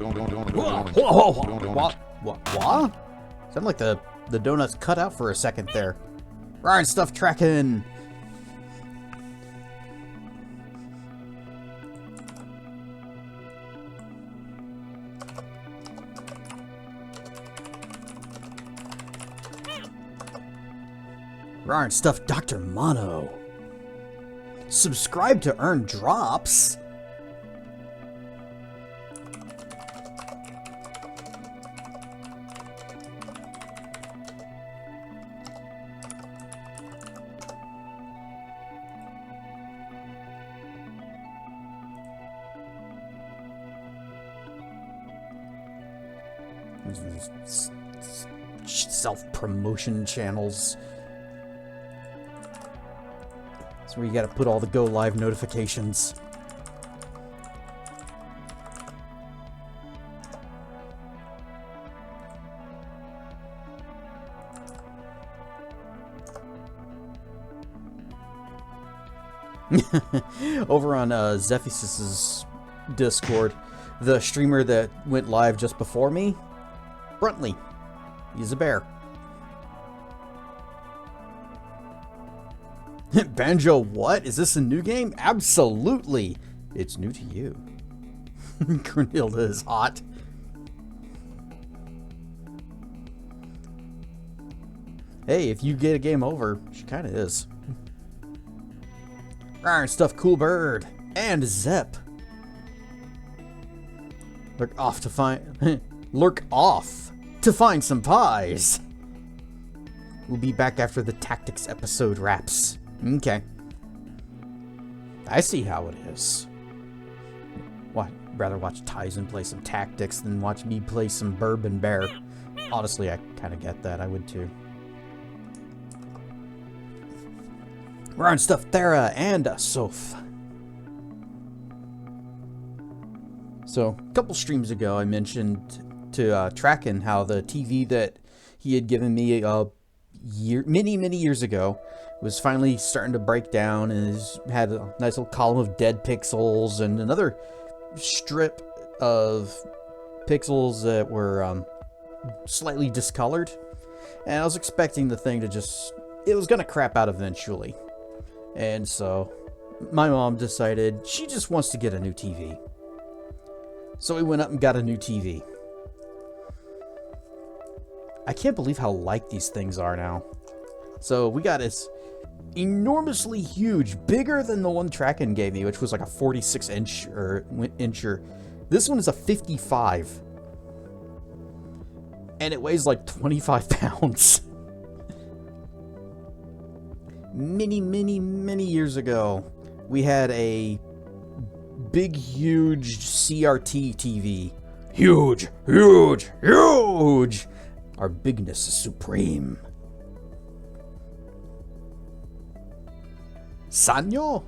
What? Sounded like the donuts cut out for a second there. Ryan stuff tracking. Ryan stuff Dr. Mono. Subscribe to earn drops. Self-promotion channels. That's where you gotta put all the go live notifications. Over on Zephysis's Discord, the streamer that went live just before me, Bruntley, he's a bear. Banjo, what? Is this a new game? Absolutely. It's new to you. Grenilda is hot. Hey, if you get a game over, she kind of is. Iron Stuff Cool Bird and Zep. Lurk off to find some pies. We'll be back after the tactics episode wraps. Okay. I see how it is. What? Rather watch Tyson play some tactics than watch me play some Bourbon Bear. Honestly, I kind of get that. I would too. We're on Stuff Thera and Soph. So, a couple streams ago, I mentioned to Tracken how the TV that he had given me many years ago was finally starting to break down and had a nice little column of dead pixels and another strip of pixels that were slightly discolored. And I was expecting the thing to it was going to crap out eventually. And so my mom decided she just wants to get a new TV. So we went up and got a new TV. I can't believe how light these things are now. So we got this enormously huge, bigger than the one Tracken gave me, which was like a 46 incher. This one is a 55. And it weighs like 25 pounds. Many years ago, we had a big, huge CRT TV. Huge! Our bigness is supreme. Sanyo?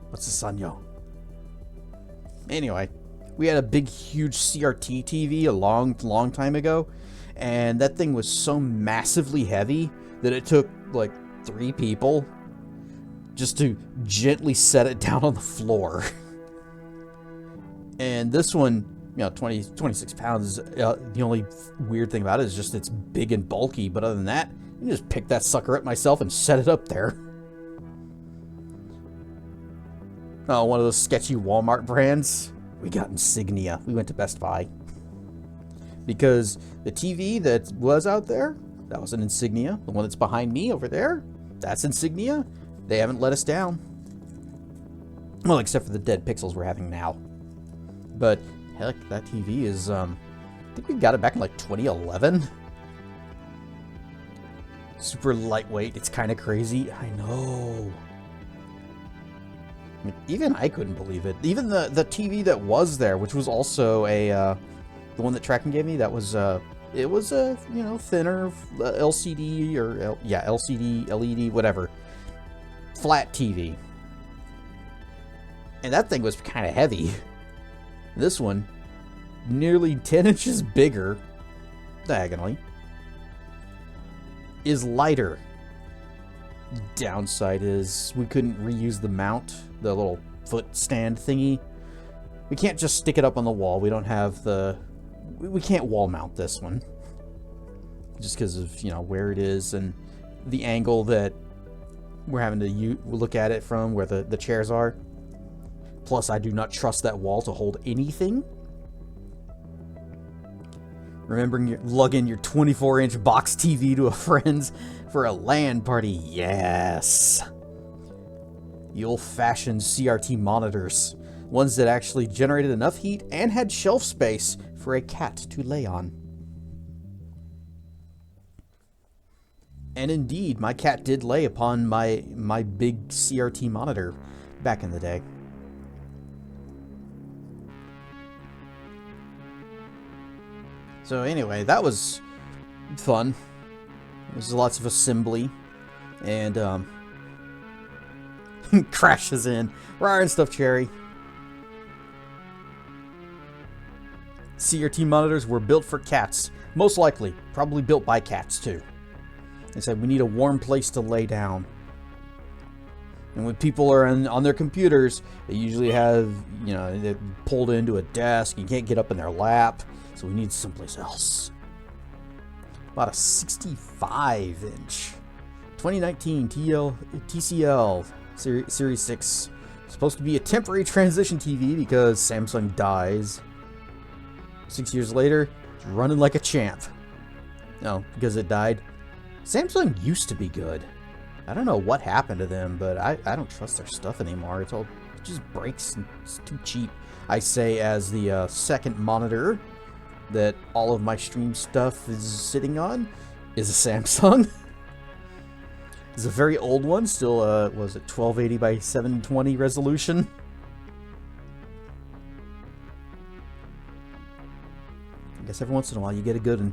What's a Sanyo? Anyway, we had a big, huge CRT TV a long time ago, and that thing was so massively heavy that it took like 3 people just to gently set it down on the floor. And this one, 26 pounds, the only weird thing about it is just it's big and bulky, but other than that, I just picked that sucker up myself and set it up there. Oh, one of those sketchy Walmart brands. We got Insignia. We went to Best Buy. Because the TV that was out there, that was an Insignia. The one that's behind me over there, that's Insignia. They haven't let us down. Well, except for the dead pixels we're having now. But, heck, that TV is, I think we got it back in like 2011. Super lightweight. It's kind of crazy. I know. I mean, even I couldn't believe it. Even the TV that was there, which was also the one that Tracken gave me, that was, it was a, thinner LCD or, LCD, LED, whatever. Flat TV. And that thing was kind of heavy. This one, nearly 10 inches bigger, diagonally, is lighter. Downside is we couldn't reuse the mount, the little foot stand thingy. we can't just stick it up on the wall. We don't have the... We can't wall mount this one. Just because of, you know, where it is and the angle that we're having to look at it from, where the chairs are. Plus, I do not trust that wall to hold anything. Remembering lugging your 24-inch box TV to a friend's for a LAN party. Yes. The old-fashioned CRT monitors. Ones that actually generated enough heat and had shelf space for a cat to lay on. And indeed, my cat did lay upon my big CRT monitor back in the day. So anyway, that was fun. There's lots of assembly. And, crashes in. Rawr and stuff, Cherry. CRT monitors were built for cats. Most likely. Probably built by cats, too. They said, we need a warm place to lay down. And when people are on their computers, they usually have, you know, they're pulled into a desk. You can't get up in their lap. So we need someplace else. About a 65-inch. 2019 TCL Series 6. Supposed to be a temporary transition TV because Samsung dies. 6 years later, it's running like a champ. No, because it died. Samsung used to be good. I don't know what happened to them, but I don't trust their stuff anymore. It just breaks and it's too cheap. I say as the second monitor that all of my stream stuff is sitting on is a Samsung. It's a very old one, still was it 1280 by 720 resolution? I guess every once in a while you get a good one.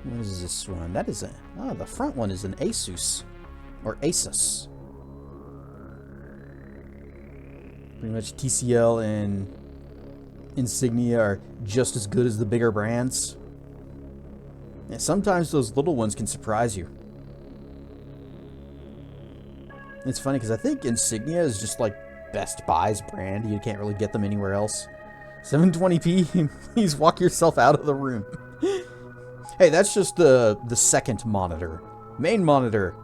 What is this one? That is the front one is an Asus or Asus. Pretty much TCL and Insignia are just as good as the bigger brands. And sometimes those little ones can surprise you. It's funny because I think Insignia is just like Best Buy's brand. You can't really get them anywhere else. 720p, please walk yourself out of the room. Hey, that's just the second monitor. Main monitor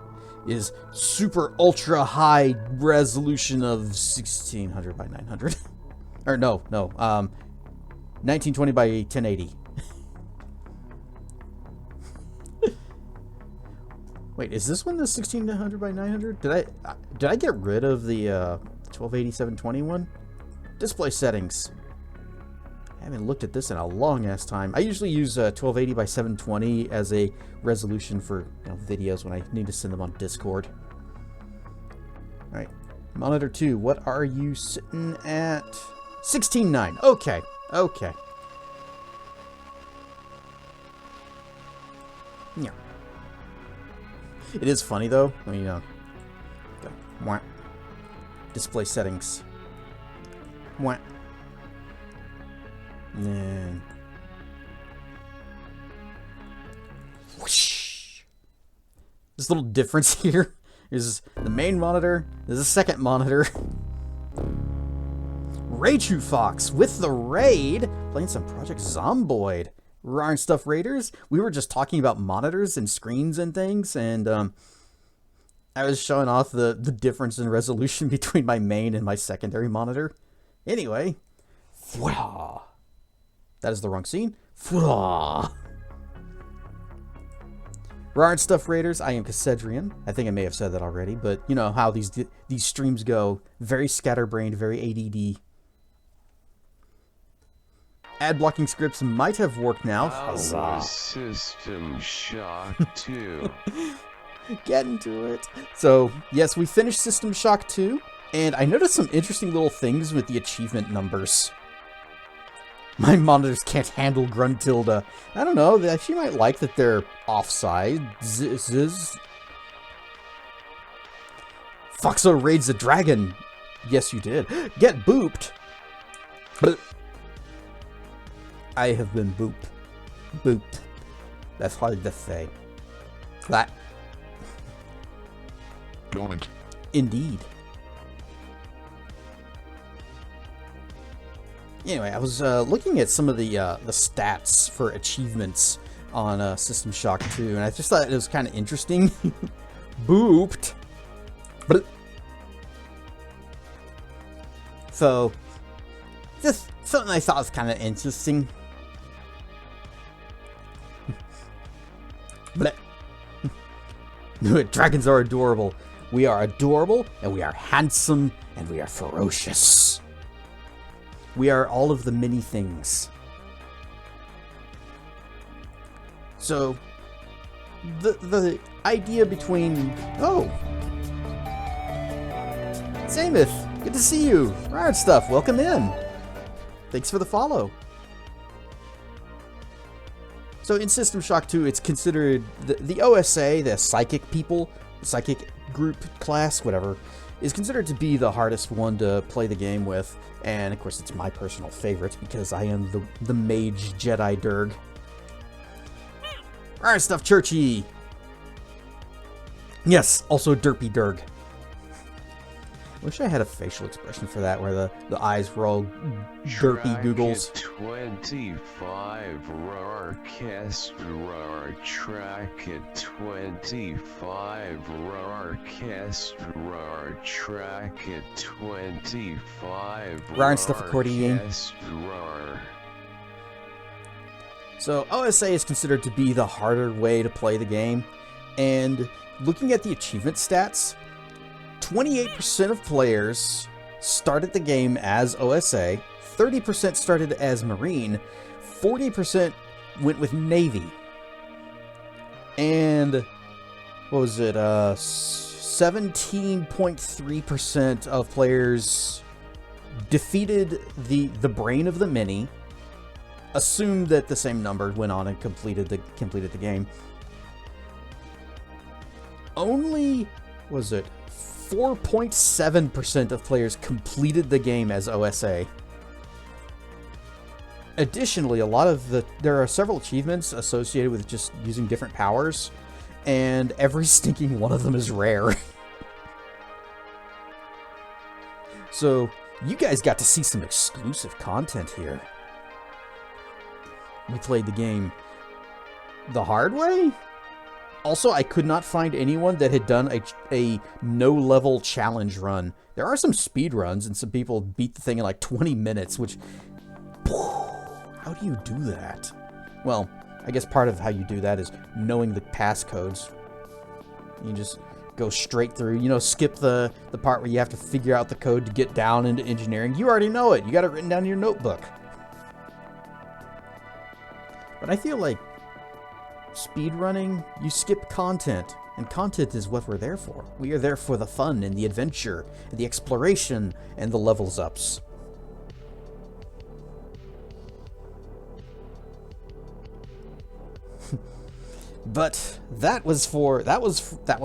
is super ultra high resolution of 1600 by 900. Or no, 1920 by 1080. Wait, is this one the 1600 by 900? Did I get rid of the 1280 720 one? Display settings. I haven't looked at this in a long ass time. I usually use 1280 by 720 as a resolution for videos when I need to send them on Discord. Alright, monitor 2, what are you sitting at? 16.9. Okay, okay. Yeah. It is funny though. I mean, go. Wah. Display settings. Wah. And whoosh. This little difference here is the main monitor. There's a second monitor. Raichu Fox with the raid, playing some Project Zomboid. Rawr and Stuff Raiders. We were just talking about monitors and screens and things, and I was showing off the difference in resolution between my main and my secondary monitor. Anyway, wow. That is the wrong scene. Rawr and Stuff Raiders, I am Cassedrian. I think I may have said that already, but you know how these streams go. Very scatterbrained, very ADD. Ad blocking scripts might have worked now. Huzzah. System Shock 2. Get into it. So, yes, we finished System Shock 2, and I noticed some interesting little things with the achievement numbers. My monitors can't handle Gruntilda. I don't know, she might like that they're offside. Foxo raids the dragon. Yes, you did. Get booped. But I have been booped. Booped. That's hard to say. That. Going. Indeed. Anyway, I was looking at some of the stats for achievements on System Shock 2, and I just thought it was kind of interesting. Booped. But so, just something I thought was kind of interesting. Bleh. Dragons are adorable. We are adorable, and we are handsome, and we are ferocious. We are all of the many things. So, the idea between... Oh! Samith, good to see you. Alright, stuff, welcome in. Thanks for the follow. So in System Shock 2, it's considered the OSA, the psychic people, the psychic group class, whatever, is considered to be the hardest one to play the game with. And of course, it's my personal favorite because I am the mage Jedi Durg. Alright, stuff, Churchy. Yes, also Derpy Durg. Wish I had a facial expression for that, where the eyes were all derpy googles. 25 roar cast roar track at 25 roar cast roar track at 25 roar stuff accordion. Roar. So OSA is considered to be the harder way to play the game, and looking at the achievement stats, 28% of players started the game as OSA, 30% started as Marine, 40% went with Navy, and what was it, 17.3% of players defeated the brain of the many, assumed that the same number went on and completed the game. Only, was it 4.7% of players completed the game as OSA. Additionally, there are several achievements associated with just using different powers, and every stinking one of them is rare. So, you guys got to see some exclusive content here. We played the game the hard way? Also, I could not find anyone that had done a no-level challenge run. There are some speed runs, and some people beat the thing in like 20 minutes, which... How do you do that? Well, I guess part of how you do that is knowing the passcodes. You just go straight through, you know, skip the part where you have to figure out the code to get down into engineering. You already know it. You got it written down in your notebook. But I feel like speedrunning, you skip content, and content is what we're there for. We are there for the fun and the adventure, and the exploration, and the levels ups. But that was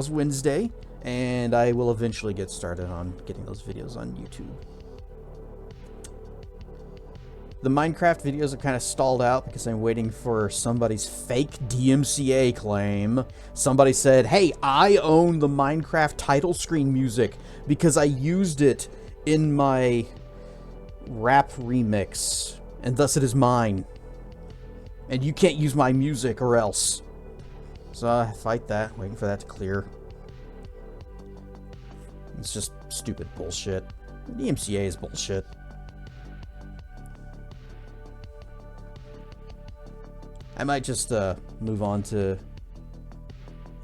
Wednesday, and I will eventually get started on getting those videos on YouTube. The Minecraft videos are kind of stalled out because I'm waiting for somebody's fake DMCA claim. Somebody said, hey, I own the Minecraft title screen music because I used it in my rap remix, and thus it is mine. And you can't use my music or else. So I fight that, waiting for that to clear. It's just stupid bullshit. DMCA is bullshit. I might just move on to...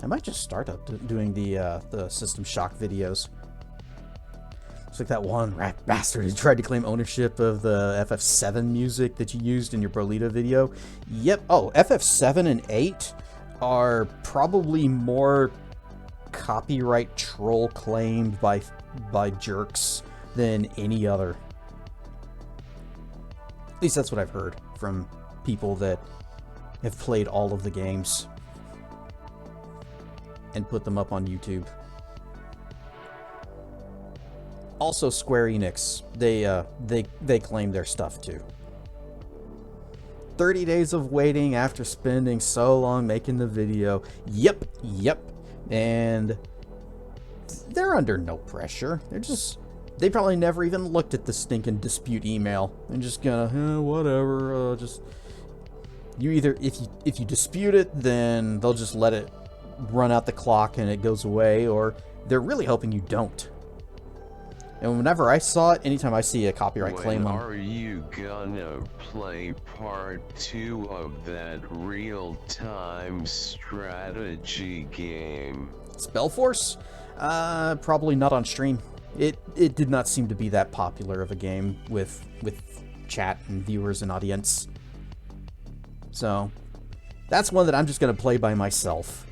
I might just start up doing the System Shock videos. It's like that one rat bastard who tried to claim ownership of the FF7 music that you used in your Brolita video. Yep. Oh, FF7 and 8 are probably more copyright troll claimed by jerks than any other. At least that's what I've heard from people that have played all of the games and put them up on YouTube. Also, Square Enix, they claim their stuff too. 30 days of waiting after spending so long making the video. Yep. And they're under no pressure. They probably never even looked at the stinking dispute email. They're just gonna, whatever, you either, if you dispute it, then they'll just let it run out the clock and it goes away, or they're really hoping you don't. And whenever I saw it, anytime I see a copyright claim on... When are you gonna play part 2 of that real-time strategy game? Spellforce? Probably not on stream. It did not seem to be that popular of a game with chat and viewers and audience. So, that's one that I'm just going to play by myself.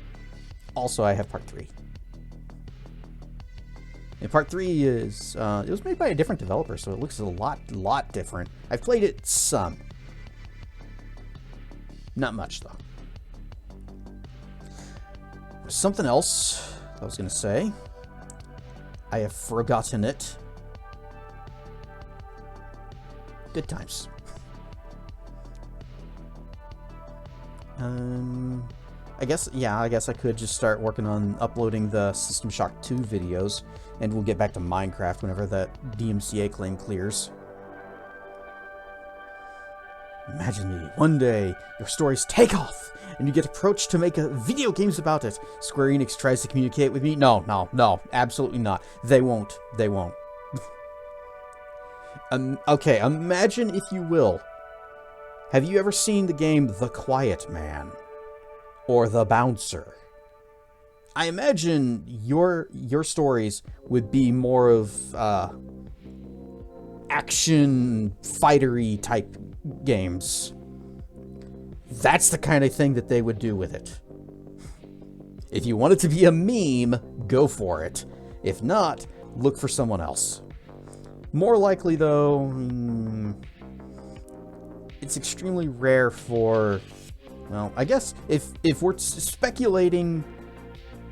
Also, I have part 3. And part 3 is, it was made by a different developer, so it looks a lot different. I've played it some. Not much, though. Something else I was going to say. I have forgotten it. Good times. I guess I could just start working on uploading the System Shock 2 videos, and we'll get back to Minecraft whenever that DMCA claim clears. Imagine me, one day, your stories take off, and you get approached to make video games about it. Square Enix tries to communicate with me. No, absolutely not. They won't. Okay, imagine, if you will. Have you ever seen the game The Quiet Man? Or The Bouncer? I imagine your stories would be more of action fightery type games. That's the kind of thing that they would do with it. If you want it to be a meme, go for it. If not, look for someone else. More likely, though, it's extremely rare for... Well, I guess if we're speculating...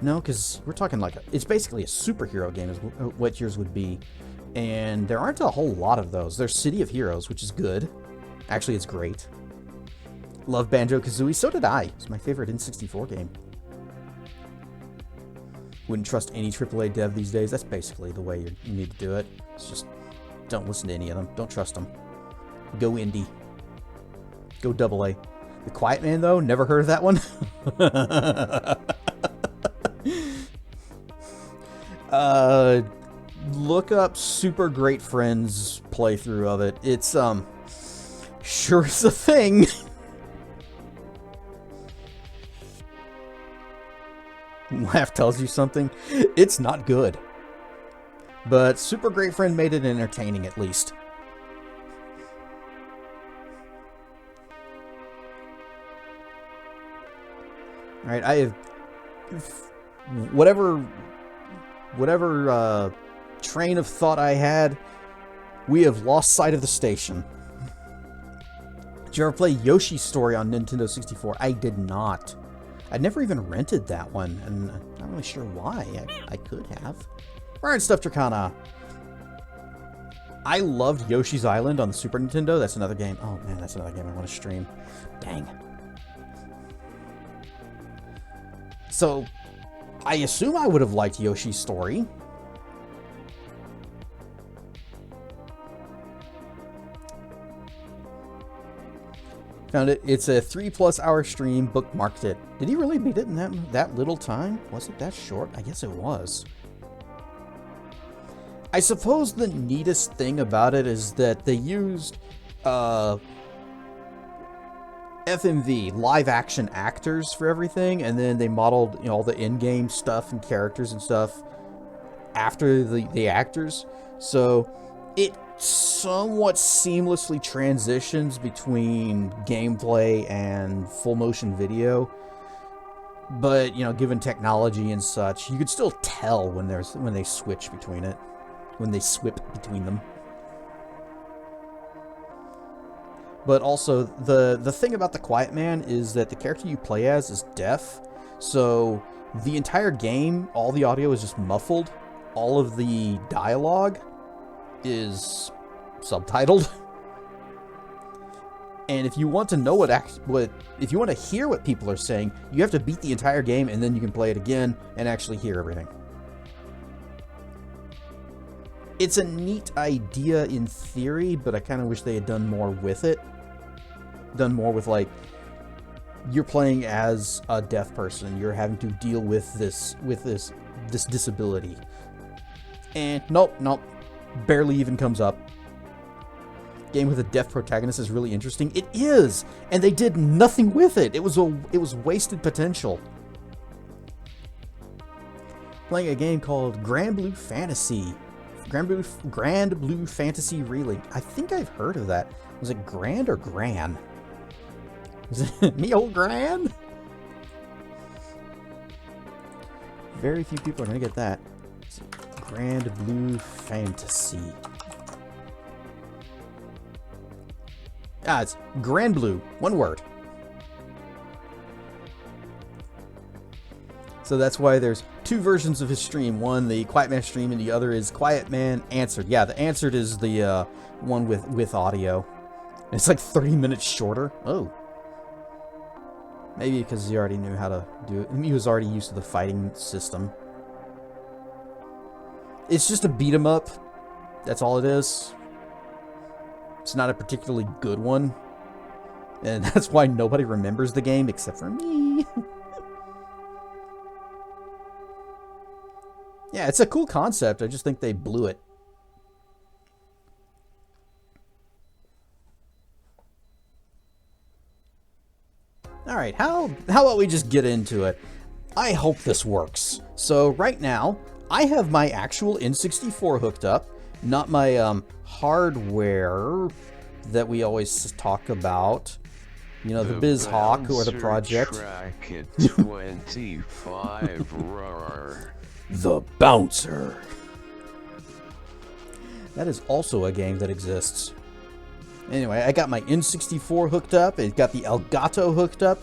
No, because we're talking like... It's basically a superhero game is what yours would be. And there aren't a whole lot of those. There's City of Heroes, which is good. Actually, it's great. Love Banjo Kazooie. So did I. It's my favorite N64 game. Wouldn't trust any AAA dev these days. That's basically the way you need to do it. It's just... Don't listen to any of them. Don't trust them. Go indie. Go AA. The Quiet Man, though? Never heard of that one? Look up Super Great Friends playthrough of it. It's, sure is a thing. Laugh tells you something. It's not good. But Super Great Friend made it entertaining, at least. Alright, I have... Whatever train of thought I had, we have lost sight of the station. Did you ever play Yoshi's Story on Nintendo 64? I did not. I never even rented that one, and I'm not really sure why. I could have. Alright, Stuff Dracana. I loved Yoshi's Island on the Super Nintendo. That's another game. Oh man, that's another game I want to stream. Dang. So, I assume I would have liked Yoshi's Story. Found it. It's a 3+ hour stream. Bookmarked it. Did he really beat it in that little time? Was it that short? I guess it was. I suppose the neatest thing about it is that they used FMV, live action actors for everything, and then they modeled, all the in-game stuff and characters and stuff after the actors. So it somewhat seamlessly transitions between gameplay and full motion video. But, given technology and such, you could still tell when they switch between it. When they swip between them. But also, the thing about the Quiet Man is that the character you play as is deaf. So, the entire game, all the audio is just muffled. All of the dialogue is subtitled. And if you want to know if you want to hear what people are saying, you have to beat the entire game and then you can play it again and actually hear everything. It's a neat idea in theory, but I kind of wish they had done more with it. Done more with, like, you're playing as a deaf person. You're having to deal with this disability. And nope, barely even comes up. Game with a deaf protagonist is really interesting. It is, and they did nothing with it. It was wasted potential. Playing a game called Grand Blue Fantasy. Grand Blue Fantasy Relink. I think I've heard of that. Was it Grand or Gran? Is it me old Gran? Very few people are gonna get that. Grand Blue Fantasy. It's Grand Blue. One word. So that's why there's two versions of his stream. One, the Quiet Man stream, and the other is Quiet Man Answered. Yeah, the Answered is the one with audio. It's like 30 minutes shorter. Oh. Maybe because he already knew how to do it. He was already used to the fighting system. It's just a beat 'em up. That's all it is. It's not a particularly good one. And that's why nobody remembers the game except for me. Yeah, it's a cool concept. I just think they blew it. Alright, how about we just get into it? I hope this works. So right now, I have my actual N64 hooked up, not my hardware that we always talk about. You know, the BizHawk or the project. Track at 25 roar. The Bouncer. That is also a game that exists. Anyway, I got my N64 hooked up. It got the Elgato hooked up.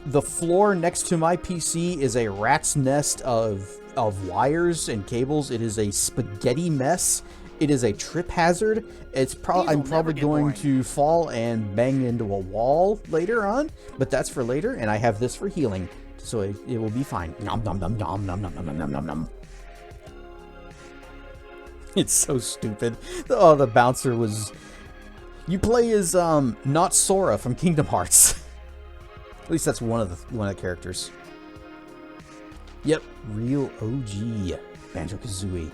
The floor next to my PC is a rat's nest of wires and cables. It is a spaghetti mess. It is a trip hazard. I'm probably going to fall and bang into a wall later on, but that's for later, and I have this for healing, so it will be fine. Nom nom nom nom nom nom nom nom nom nom. It's so stupid. Oh, the Bouncer was... You play as not Sora from Kingdom Hearts. At least that's one of the characters. Yep, real OG Banjo Kazooie.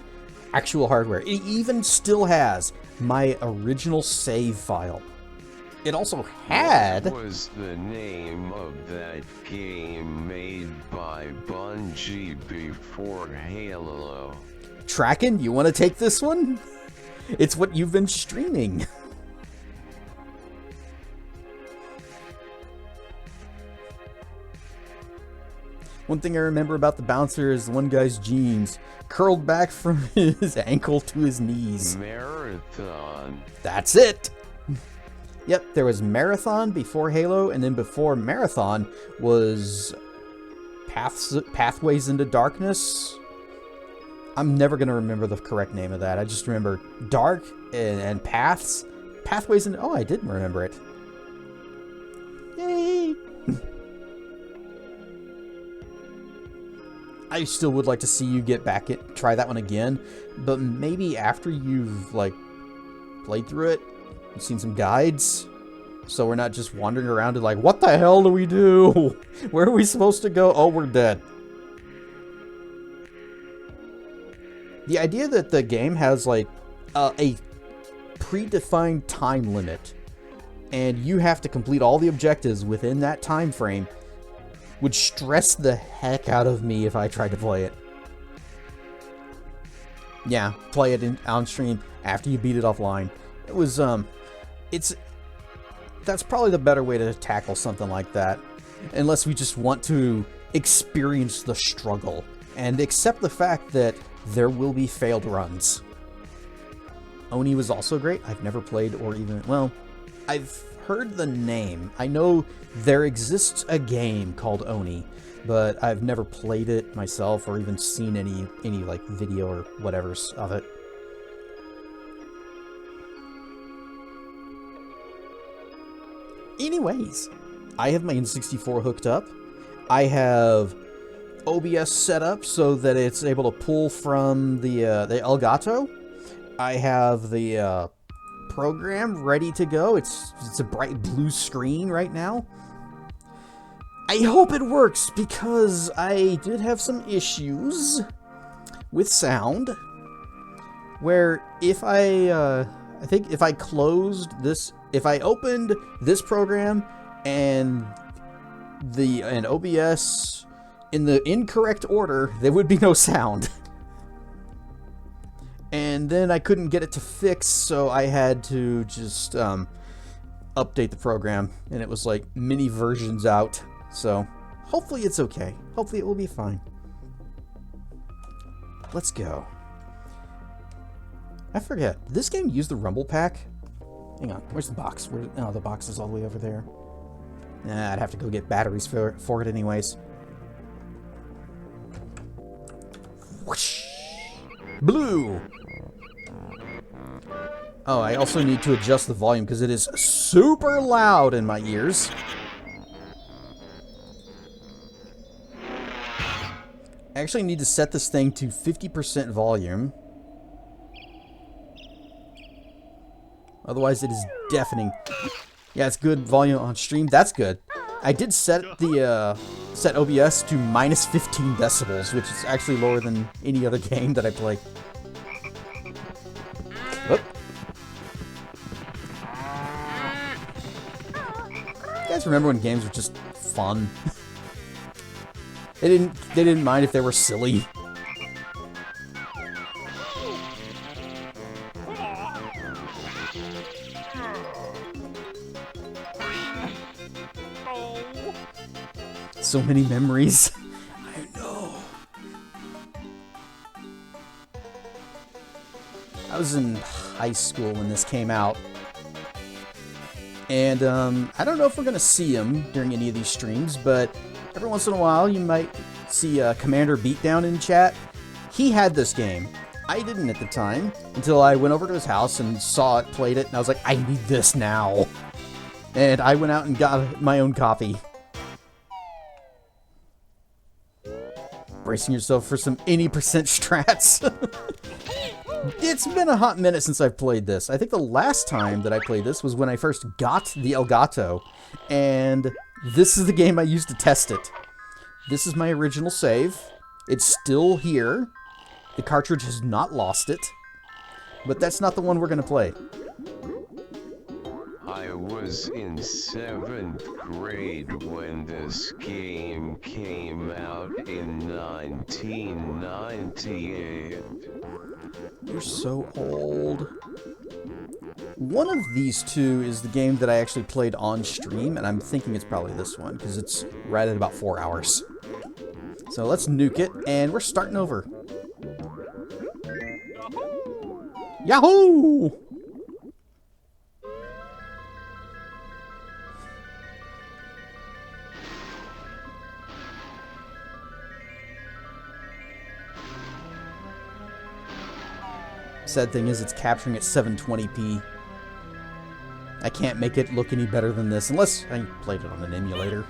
Actual hardware. It even still has my original save file. It also had... What was the name of that game made by Bungie before Halo? Trackin', you want to take this one? It's what you've been streaming. One thing I remember about the Bouncer is one guy's jeans curled back from his ankle to his knees. Marathon. That's it! Yep, there was Marathon before Halo, and then before Marathon was Pathways into Darkness. I'm never going to remember the correct name of that. I just remember Dark and Paths. Pathways into... Oh, I didn't remember it. Yay! I still would like to see you get back try that one again, but maybe after you've like played through it, you've seen some guides, so we're not just wandering around and like, what the hell do we do? Where are we supposed to go? Oh, we're dead. The idea that the game has like a predefined time limit, and you have to complete all the objectives within that time frame, would stress the heck out of me if I tried to play it. Yeah, play it on stream after you beat it offline. It was, that's probably the better way to tackle something like that. Unless we just want to experience the struggle and accept the fact that there will be failed runs. Oni was also great. I've never played or even, well, I've heard the name. I know there exists a game called Oni, but I've never played it myself or even seen any like video or whatever's of it. Anyways, I have my N64 hooked up. I have OBS set up so that it's able to pull from the Elgato, I have the program ready to go. It's a bright blue screen right now. I hope it works because I did have some issues with sound where if I think if I closed this, if I opened this program and OBS in the incorrect order, there would be no sound. And then I couldn't get it to fix, so I had to just update the program, and it was like mini versions out. So hopefully it's okay. Hopefully it will be fine. Let's go. I forget. Did this game use the Rumble Pack? Hang on. Where's the box? Oh, the box is all the way over there. Nah, I'd have to go get batteries for it anyways. Whoosh. Blue! Oh, I also need to adjust the volume because it is super loud in my ears. I actually need to set this thing to 50% volume. Otherwise, it is deafening. Yeah, it's good volume on stream. That's good. I did set the set OBS to minus 15 decibels, which is actually lower than any other game that I play. Oop. You guys remember when games were just fun? They didn't mind if they were silly. So many memories. I know. I was in high school when this came out. And I don't know if we're going to see him during any of these streams, but every once in a while you might see Commander Beatdown in chat. He had this game. I didn't at the time until I went over to his house and saw it, played it, and I was like, I need this now. And I went out and got my own copy. Bracing yourself for some any percent strats. It's been a hot minute since I've played this. I think the last time that I played this was when I first got the Elgato, and this is the game I used to test it. This is my original save. It's still here. The cartridge has not lost it, but that's not the one we're going to play. I was in 7th grade when this game came out in 1998. You're so old. One of these two is the game that I actually played on stream, and I'm thinking it's probably this one, because it's right at about 4 hours. So let's nuke it, and we're starting over. Yahoo! Sad thing is, it's capturing at 720p. I can't make it look any better than this, unless I played it on an emulator.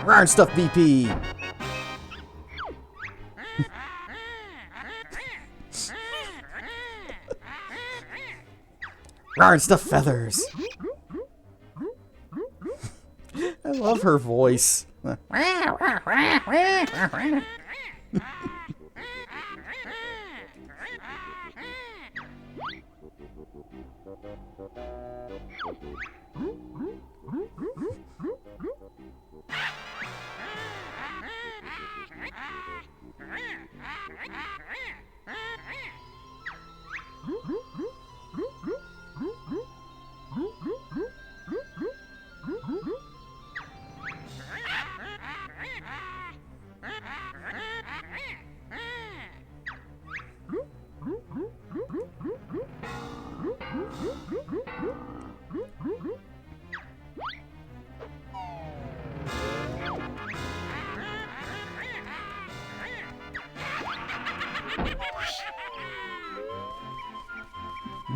Rawr stuff, BP! Rawr stuff, feathers! I love her voice.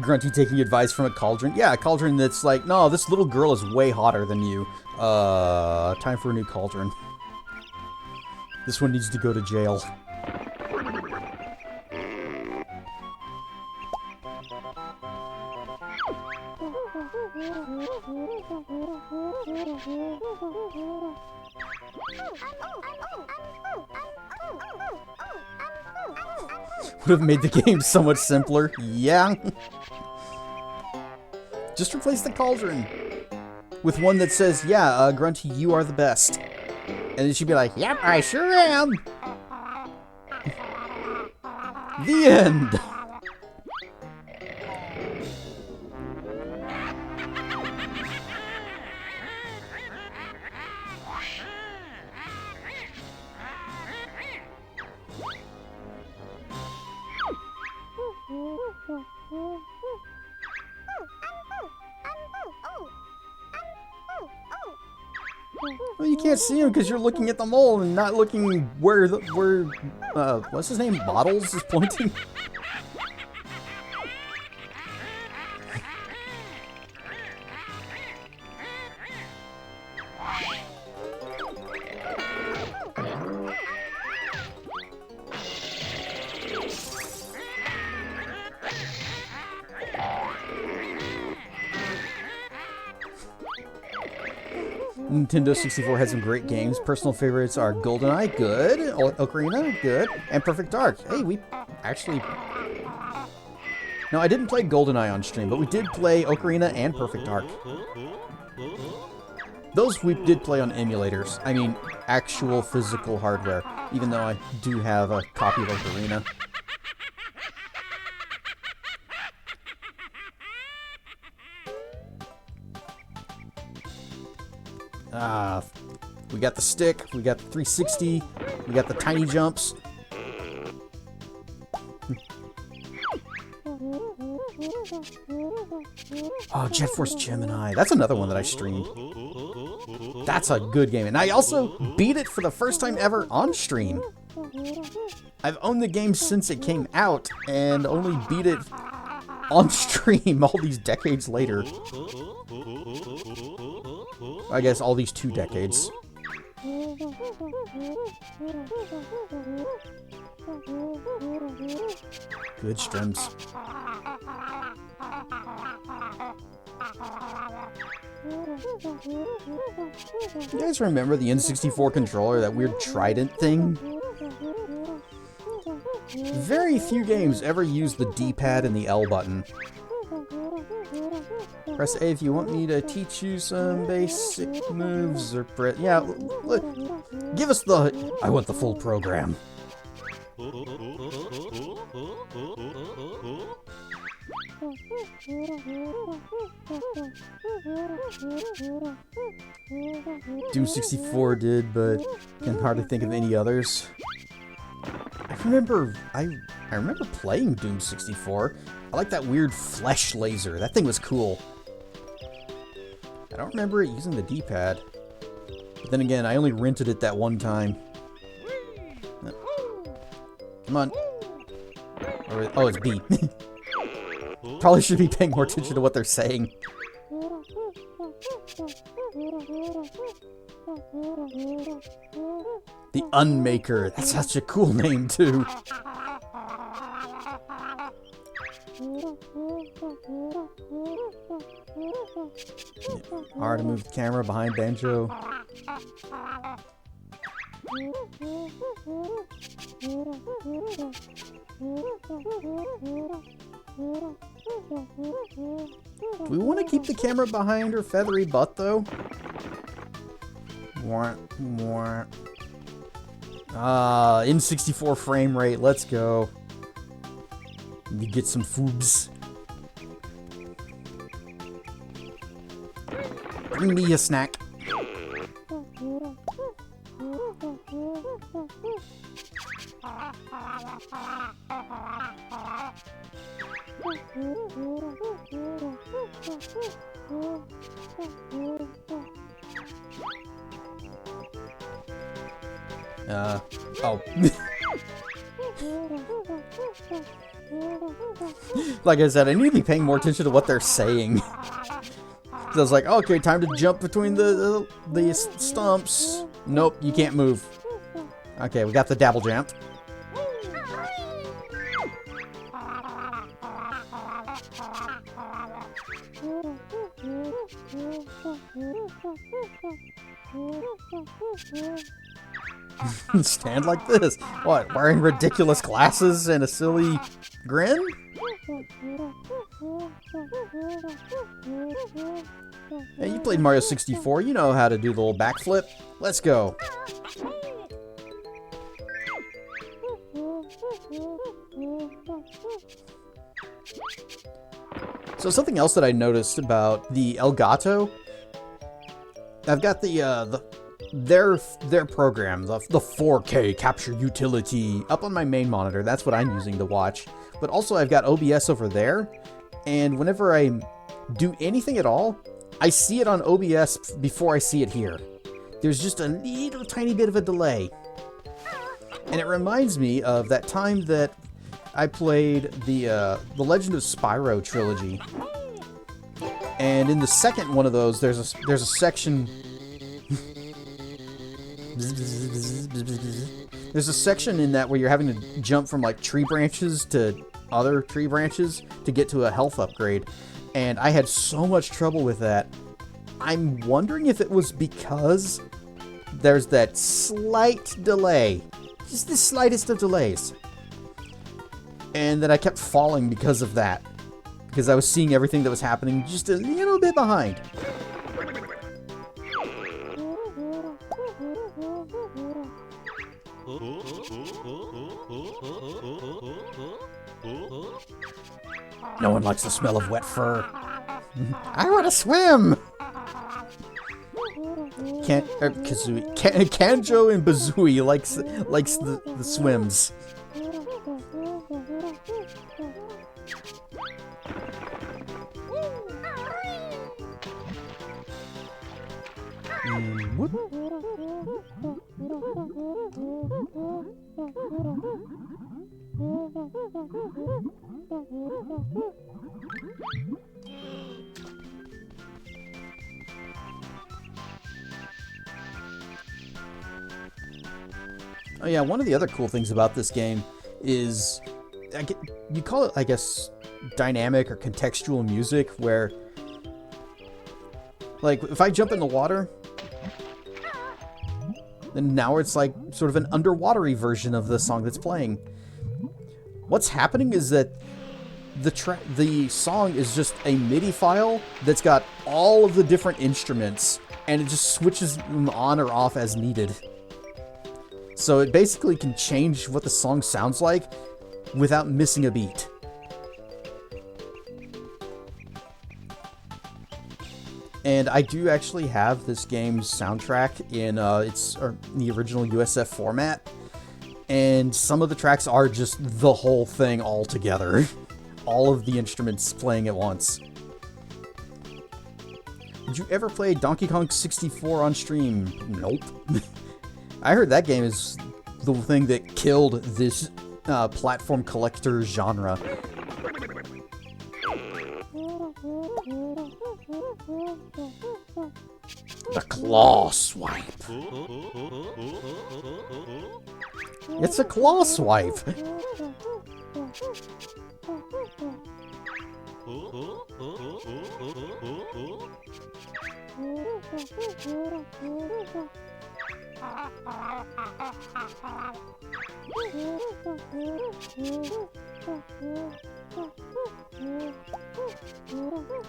Grunty taking advice from a cauldron. Yeah, a cauldron that's like, no, this little girl is way hotter than you. Time for a new cauldron. This one needs to go to jail. Would have made the game so much simpler. Yeah. Just replace the cauldron with one that says, yeah, Grunty, you are the best. And then she'd be like, yep, I sure am. The end. Well, you can't see him because you're looking at the mole and not looking where what's his name? Bottles is pointing. Nintendo 64 had some great games. Personal favorites are GoldenEye, good. Ocarina, good. And Perfect Dark. Hey, we actually... No, I didn't play GoldenEye on stream, but we did play Ocarina and Perfect Dark. Those we did play on emulators. I mean, actual physical hardware. Even though I do have a copy of Ocarina. We got the stick, we got the 360, we got the tiny jumps. Oh, Jet Force Gemini. That's another one that I streamed. That's a good game. And I also beat it for the first time ever on stream. I've owned the game since it came out and only beat it on stream all these decades later. I guess all these 2 decades. Good streams. You guys remember the N64 controller, that weird trident thing? Very few games ever use the D-pad and the L button. Press A if you want me to teach you some basic moves, or press... Yeah, give us the... I want the full program. Doom 64 did, but can hardly think of any others. I remember playing Doom 64. I like that weird flesh laser. That thing was cool. I don't remember it using the D-pad. But then again, I only rented it that one time. Come on. Oh, it's B. Probably should be paying more attention to what they're saying. The Unmaker. That's such a cool name, too. Hard to move the camera behind Banjo. Do we want to keep the camera behind her feathery butt, though? N64 frame rate. Let's go. You get some foobs. Bring me a snack. Oh. Like I said, I need to be paying more attention to what they're saying. So I was like, okay, time to jump between the stumps. Nope, you can't move. Okay, we got the dabble jump. Stand like this. What, wearing ridiculous glasses and a silly grin? Hey, you played Mario 64. You know how to do the little backflip. Let's go. So something else that I noticed about the Elgato, I've got their program, the 4K capture utility up on my main monitor. That's what I'm using to watch. But also I've got OBS over there, and whenever I do anything at all, I see it on OBS before I see it here. There's just a little tiny bit of a delay. And it reminds me of that time that I played the Legend of Spyro trilogy. And in the second one of those, there's a section. There's a section in that where you're having to jump from like tree branches to other tree branches to get to a health upgrade. And I had so much trouble with that. I'm wondering if it was because there's that slight delay. Just the slightest of delays. And that I kept falling because of that. Because I was seeing everything that was happening just a little bit behind. No one likes the smell of wet fur. I want to swim! Banjo and Kazooie likes the swims. Whoop. Oh yeah, one of the other cool things about this game is, you call it, I guess, dynamic or contextual music, where, like, if I jump in the water, then now it's like sort of an underwatery version of the song that's playing. What's happening is that the song is just a MIDI file that's got all of the different instruments, and it just switches them on or off as needed. So it basically can change what the song sounds like without missing a beat. And I do actually have this game's soundtrack in the original USF format. And some of the tracks are just the whole thing all together. All of the instruments playing at once. Did you ever play Donkey Kong 64 on stream? Nope. I heard that game is the thing that killed this platform collector genre. The claw swipe. It's a claw swipe.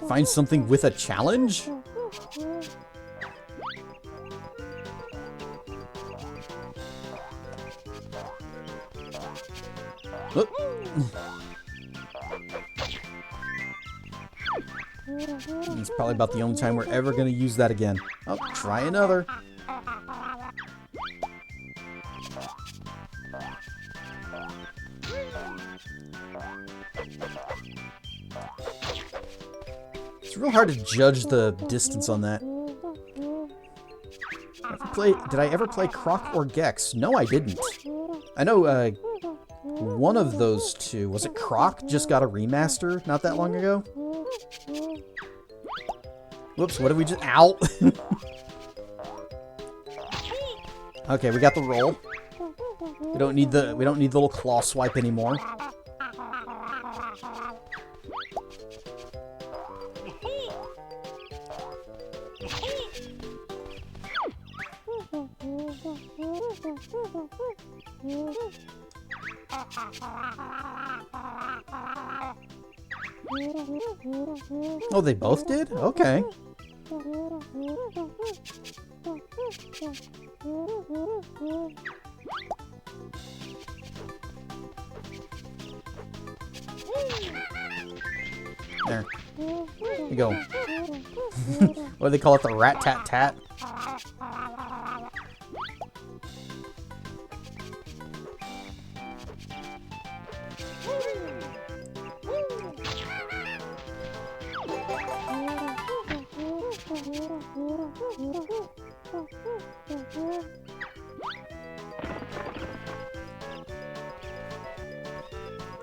Find something with a challenge? Oh. It's probably about the only time we're ever going to use that again. Oh, try another. It's real hard to judge the distance on that. Did I ever play Croc or Gex? No, I didn't. I know one of those two, was it Croc, just got a remaster not that long ago? Whoops, what did we just... Ow! Okay, we got the roll. We don't need the little claw swipe anymore. Oh, they both did? Okay. There. There you go. What do they call it? The rat-tat-tat?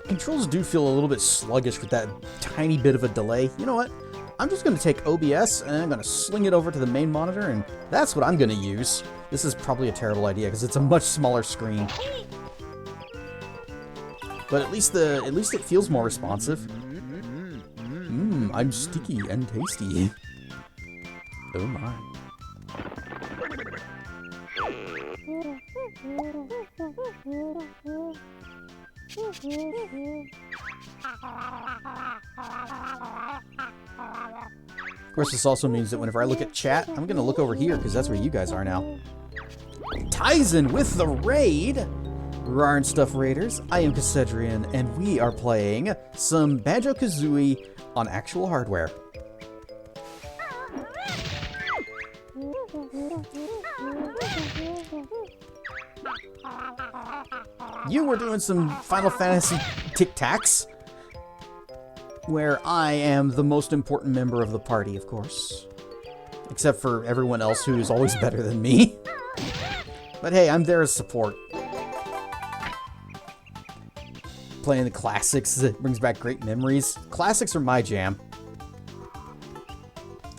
Controls do feel a little bit sluggish with that tiny bit of a delay. You know what? I'm just going to take OBS and I'm going to sling it over to the main monitor, and that's what I'm going to use. This is probably a terrible idea because it's a much smaller screen. But at least it feels more responsive. I'm sticky and tasty. Oh my. Of course, this also means that whenever I look at chat, I'm going to look over here because that's where you guys are now. Ties in with the raid! Rar and Stuff Raiders, I am Cassedrian, and we are playing some Banjo Kazooie on actual hardware. You were doing some Final Fantasy tic-tacs, where I am the most important member of the party, of course. Except for everyone else who is always better than me. But hey, I'm there as support. Playing the classics, it brings back great memories. Classics are my jam.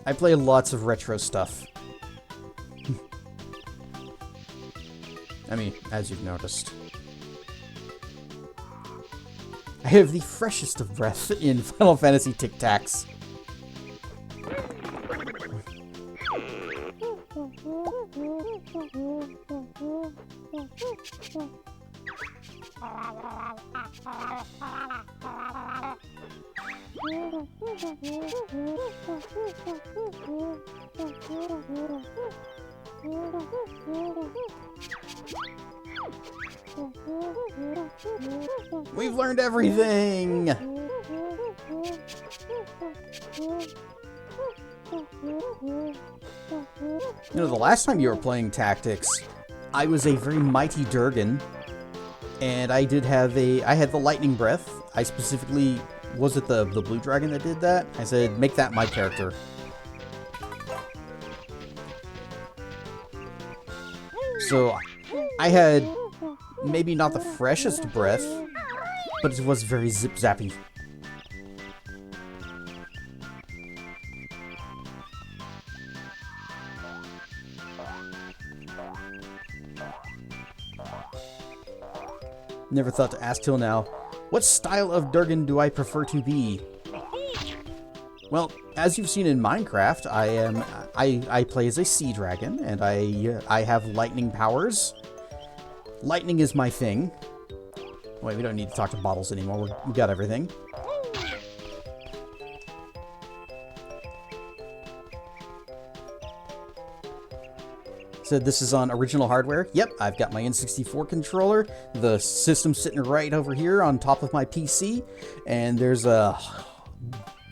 I play lots of retro stuff. I mean, as you've noticed. I have the freshest of breath in Final Fantasy tic-tacs. We've learned everything! You know, the last time you were playing Tactics, I was a very mighty Durgan, and I had the lightning breath. I specifically, was it the blue dragon that did that? I said, make that my character. So, I had maybe not the freshest breath, but it was very zip-zappy. Never thought to ask till now, what style of Durgan do I prefer to be? Well, as you've seen in Minecraft, I play as a sea dragon, and I have lightning powers. Lightning is my thing. Wait, we don't need to talk to bottles anymore. We got everything. So this is on original hardware. Yep, I've got my N64 controller. The system's sitting right over here on top of my PC. And there's a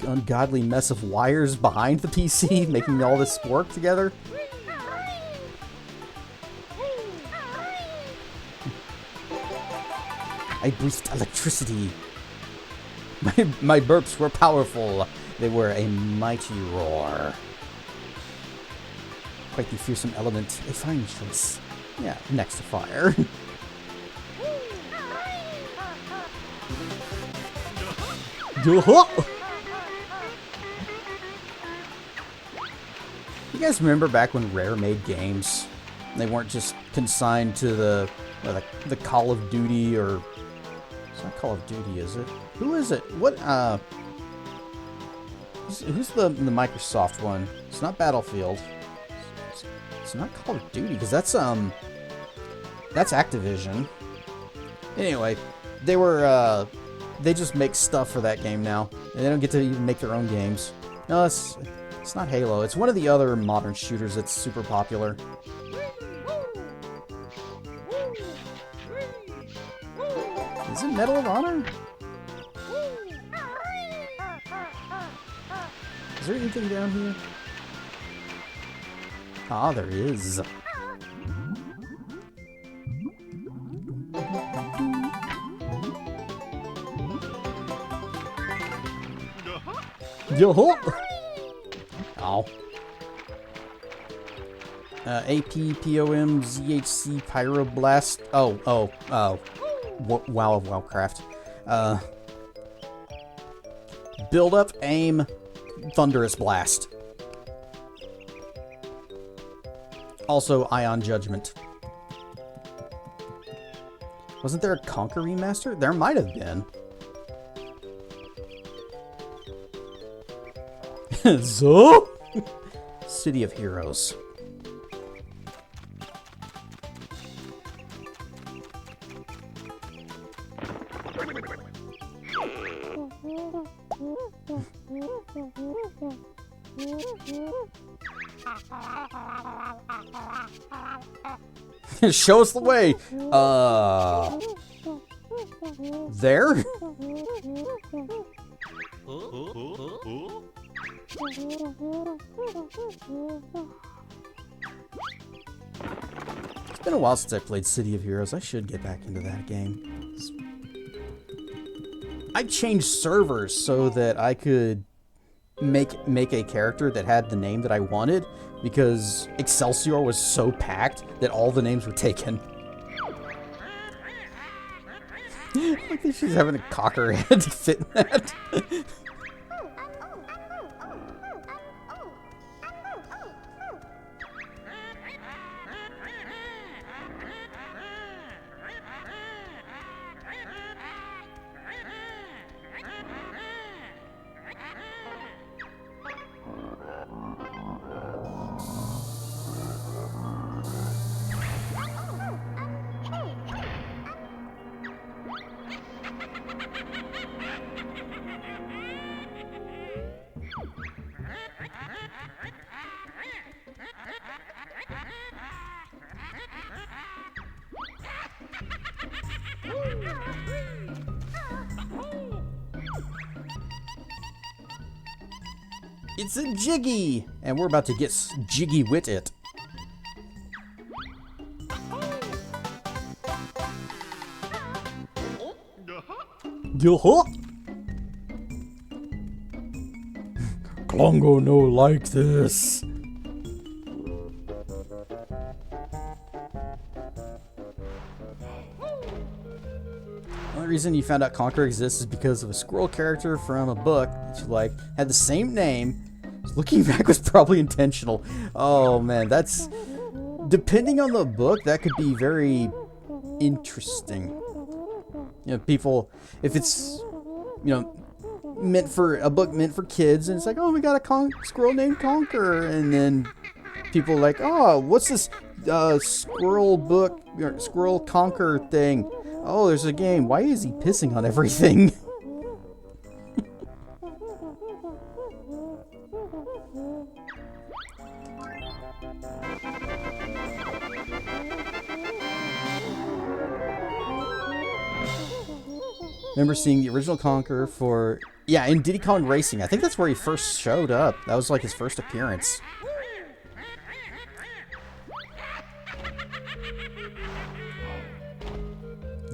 ungodly mess of wires behind the PC making all this work together. I breathed electricity. My burps were powerful. They were a mighty roar. Quite the fearsome element. A fine choice. Yeah, next to fire. You guys remember back when Rare made games? They weren't just consigned to the Call of Duty, or it's not Call of Duty, is it? Who is it? What? Who's the Microsoft one? It's not Battlefield. It's not Call of Duty, because that's Activision. Anyway, they just make stuff for that game now. And they don't get to even make their own games. No, it's not Halo. It's one of the other modern shooters that's super popular. Is it Medal of Honor? Is there anything down here? Ah, there is. Yo-ho! Ow. APPOM ZHC Pyroblast. Oh. WoW of Wowcraft. Build up, aim, Thunderous Blast. Also, Ion Judgment. Wasn't there a Conquer remaster? There might have been. So? City of Heroes. Show us the way. There? It's been a while since I played City of Heroes. I should get back into that game. I changed servers so that I could make a character that had the name that I wanted, because Excelsior was so packed that all the names were taken. I think she's having a cocker head to fit in that. It's a Jiggy! And we're about to get jiggy with it. Yo-ho! Klongo no like this. The only reason you found out Conquer exists is because of a squirrel character from a book that you liked, had the same name. Looking back was probably intentional. Oh man, that's... Depending on the book, that could be very interesting. You know, people... If it's, you know, meant for... A book meant for kids, and it's like, oh, we got a squirrel named Conquer, and then people are like, oh, what's this squirrel book, or squirrel Conquer thing? Oh, there's a game. Why is he pissing on everything? Remember seeing the original Conquer for... Yeah, in Diddy Kong Racing. I think that's where he first showed up. That was like his first appearance.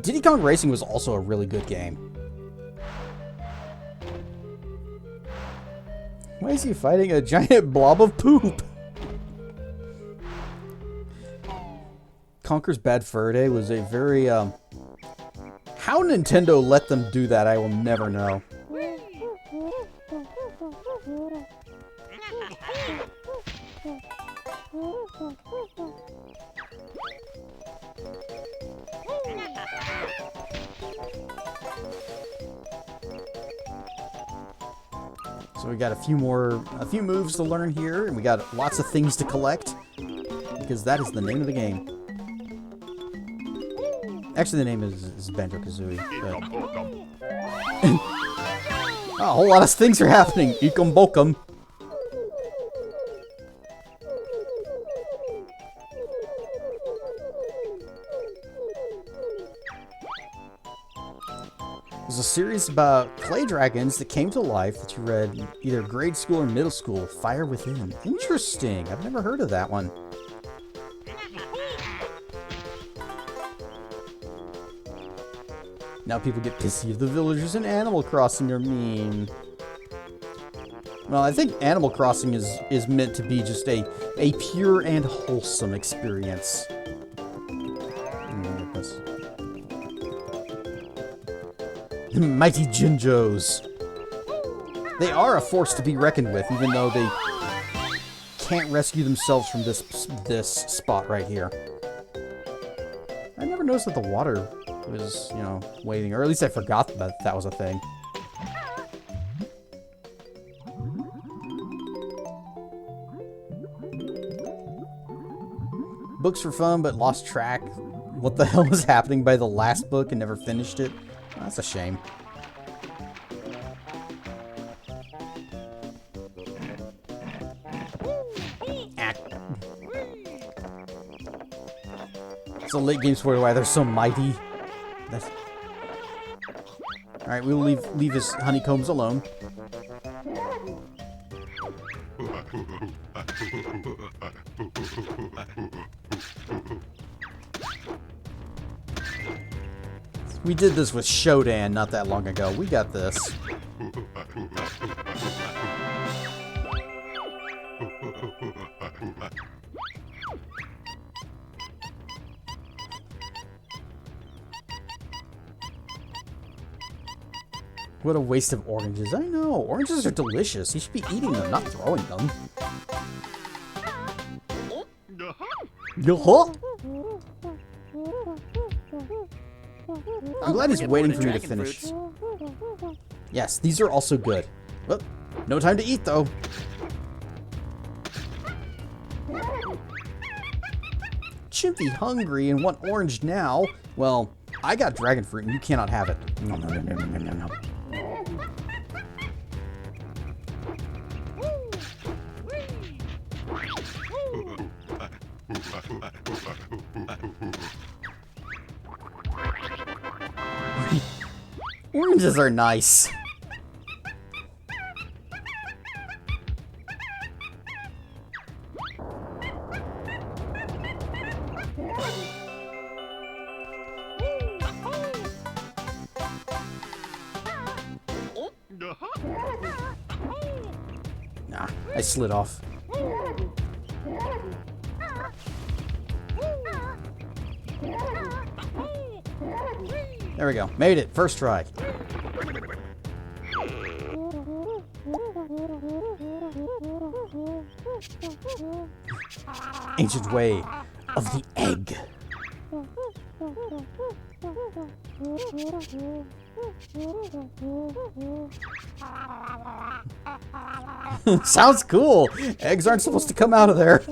Diddy Kong Racing was also a really good game. Why is he fighting a giant blob of poop? Conker's Bad Fur Day was a very, How Nintendo let them do that, I will never know. So we got a few moves to learn here, and we got lots of things to collect, because that is the name of the game. Actually, the name is Banjo Kazooie. But... a whole lot of things are happening. Ekum bokum. It was a series about clay dragons that came to life that you read in either grade school or middle school. Fire Within. Interesting. I've never heard of that one. Now people get pissy if the villagers in Animal Crossing are mean. Well, I think Animal Crossing is meant to be just a pure and wholesome experience. The mighty Jinjos. They are a force to be reckoned with, even though they can't rescue themselves from this spot right here. I never noticed that the water was, you know, waiting, or at least I forgot that was a thing. Books were fun, but lost track what the hell was happening by the last book and never finished it. Oh, that's a shame. It's a late game spoiler why they're so mighty. Alright, we will leave his honeycombs alone. We did this with Shodan not that long ago. We got this. What a waste of oranges. I know. Oranges are delicious. You should be eating them, not throwing them. Yo-ho! I'm glad he's waiting for me to finish. Yes, these are also good. Well, no time to eat, though. Chimpy hungry and want orange now. Well, I got dragon fruit and you cannot have it. No, no, no, no, no, no, no. Oranges are nice. Nah, I slid off. There we go. Made it. First try. Ancient way of the egg. Sounds cool. Eggs aren't supposed to come out of there.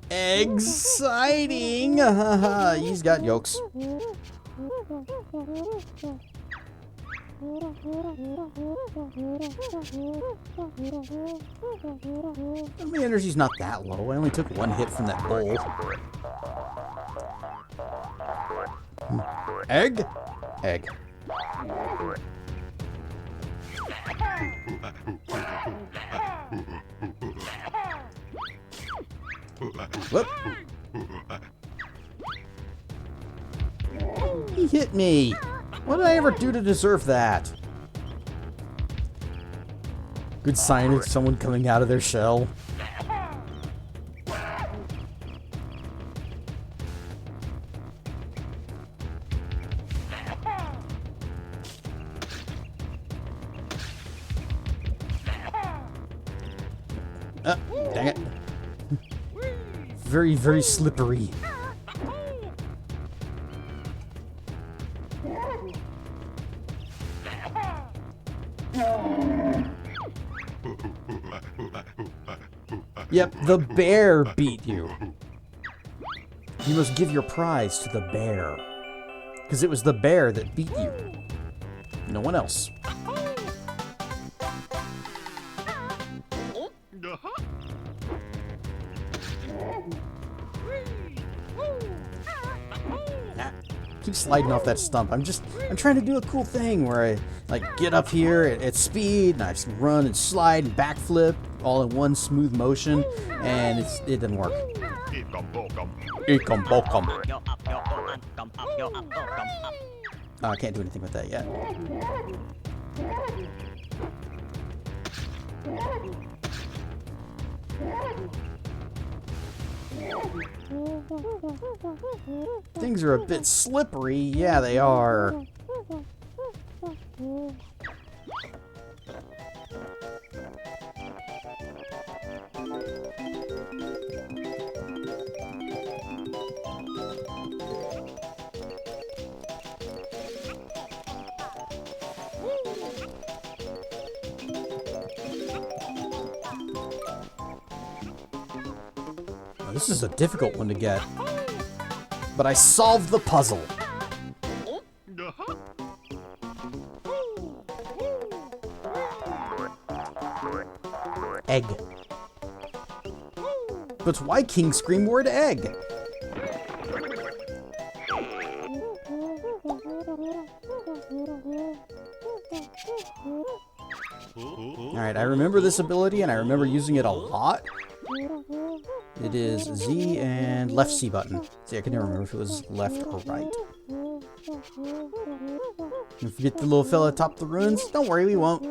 Exciting! He's got yolks. My energy's not that low. I only took one hit from that bowl. Egg? Egg. Whoop. He hit me. What did I ever do to deserve that? Good sign of someone coming out of their shell. Dang it. Very, very slippery. Yep, the bear beat you. You must give your prize to the bear. Because it was the bear that beat you. No one else. Keep sliding off that stump. I'm trying to do a cool thing where I like get up here at speed and I just run and slide and backflip all in one smooth motion, and it didn't work. I can't do anything with that yet. Things are a bit slippery. Yeah, they are. This is a difficult one to get, but I solved the puzzle. Egg. But why King scream word egg? Alright, I remember this ability and I remember using it a lot. It is Z and left C button. See, I can never remember if it was left or right. If you get the little fella atop the ruins, don't worry, we won't.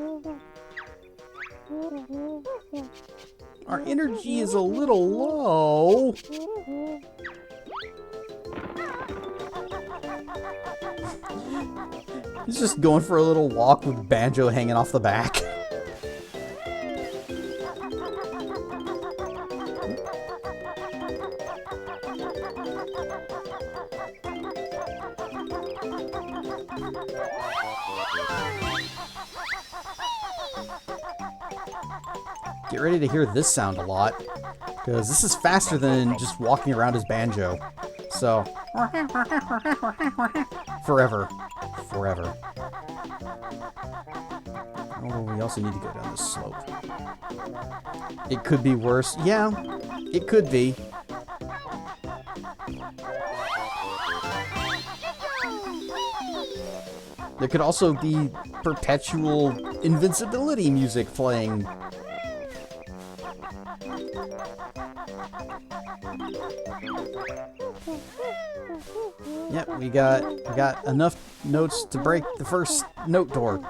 Our energy is a little low. He's just going for a little walk with Banjo hanging off the back. Get ready to hear this sound a lot, because this is faster than just walking around as Banjo. So, forever. Forever. Oh, we also need to go down this slope. It could be worse. Yeah, it could be. There could also be perpetual invincibility music playing. Yep, we got enough notes to break the first note door.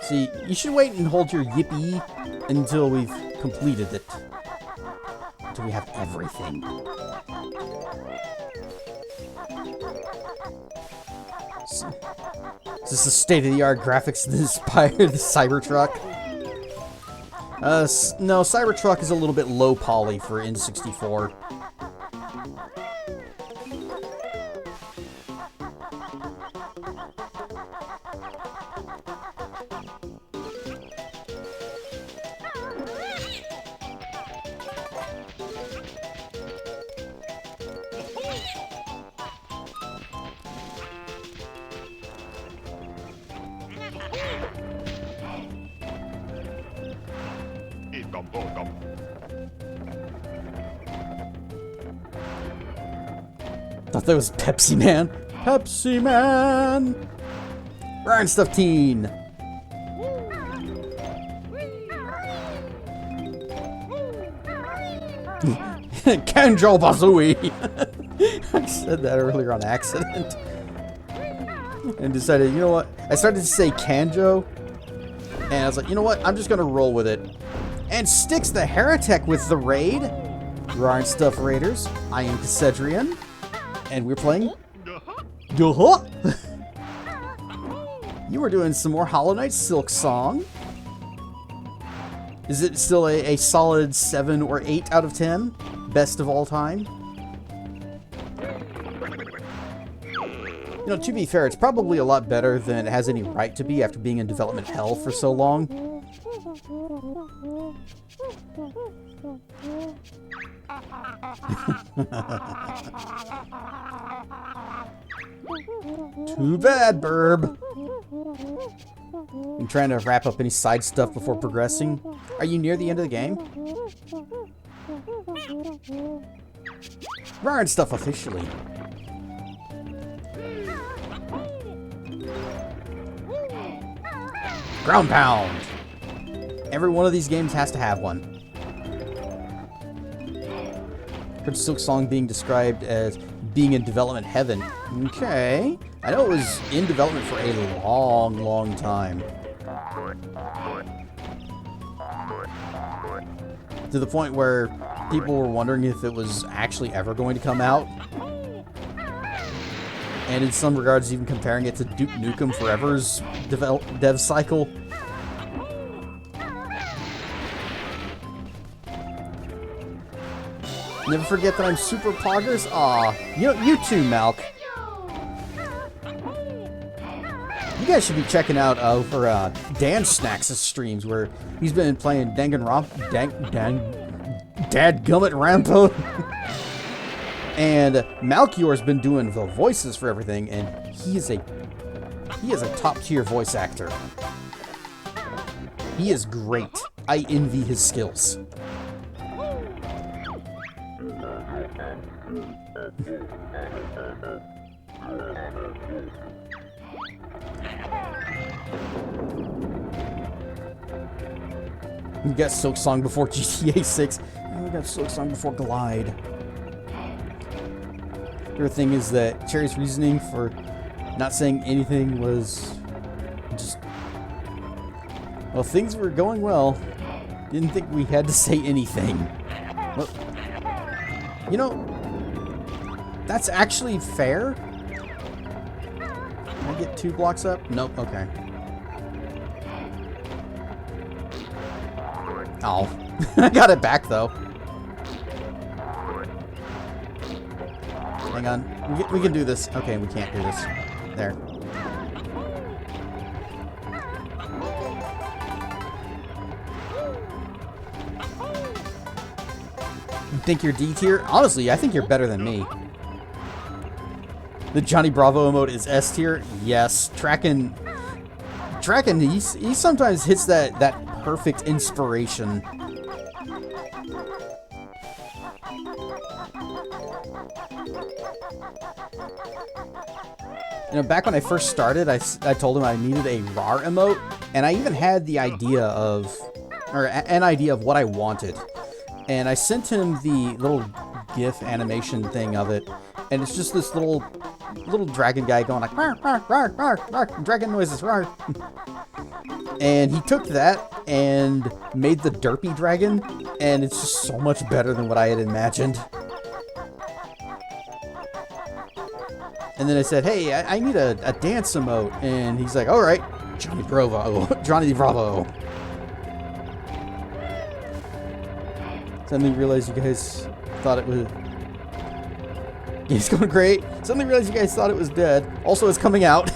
See, you should wait and hold your yippee until we've completed it. Until we have everything. Is this the state-of-the-art graphics that inspired the Cybertruck? No, Cybertruck is a little bit low poly for N64. Thought that was Pepsi Man. Pepsi Man! Ryan Stuff Teen! Banjo Kazooie! I said that earlier on accident. And decided, you know what? I started to say Kanjo. And I was like, you know what? I'm just gonna roll with it. And sticks the Heretic with the raid. Ryan Stuff Raiders. I am Casedrian. And we're playing... You were doing some more Hollow Knight Silk Song. Is it still a solid 7 or 8 out of 10? Best of all time? You know, to be fair, it's probably a lot better than it has any right to be after being in development hell for so long. Too bad, Burb. I'm trying to wrap up any side stuff before progressing. Are you near the end of the game? Rare stuff officially. Ground pound. Every one of these games has to have one. Heard Silk Song being described as being in development heaven. Okay. I know it was in development for a long, long time. To the point where people were wondering if it was actually ever going to come out. And in some regards, even comparing it to Duke Nukem Forever's dev cycle. Never forget that I'm super poggers. Aw, you too, Malk. You guys should be checking out over Dan Snacks' streams where he's been playing Dadgummit Rampo. And Malchior's been doing the voices for everything, and he is a top-tier voice actor. He is great. I envy his skills. We got Silk Song before GTA 6, and we got Silk Song before Glide. The other thing is that Cherry's reasoning for not saying anything was just... Well, things were going well. Didn't think we had to say anything. Well, you know, that's actually fair. Can I get 2 blocks up? Nope, okay. Oh, I got it back though. Hang on, we can do this. Okay, we can't do this. There. You think you're D tier? Honestly, I think you're better than me. The Johnny Bravo emote is S tier? Yes. Trackin', he sometimes hits that perfect inspiration. You know, back when I first started, I told him I needed a RAR emote, and I even had the idea of, or an idea of what I wanted. And I sent him the little GIF animation thing of it, and it's just this little dragon guy going like, rawr, rawr, rawr, rawr, rawr, dragon noises, rawr. And he took that and made the derpy dragon, and it's just so much better than what I had imagined. And then I said, hey, I need a dance emote. And he's like, all right, Johnny Bravo. Johnny Bravo. Suddenly realized you guys thought it was... It's going great. Suddenly realized you guys thought it was dead. Also, it's coming out.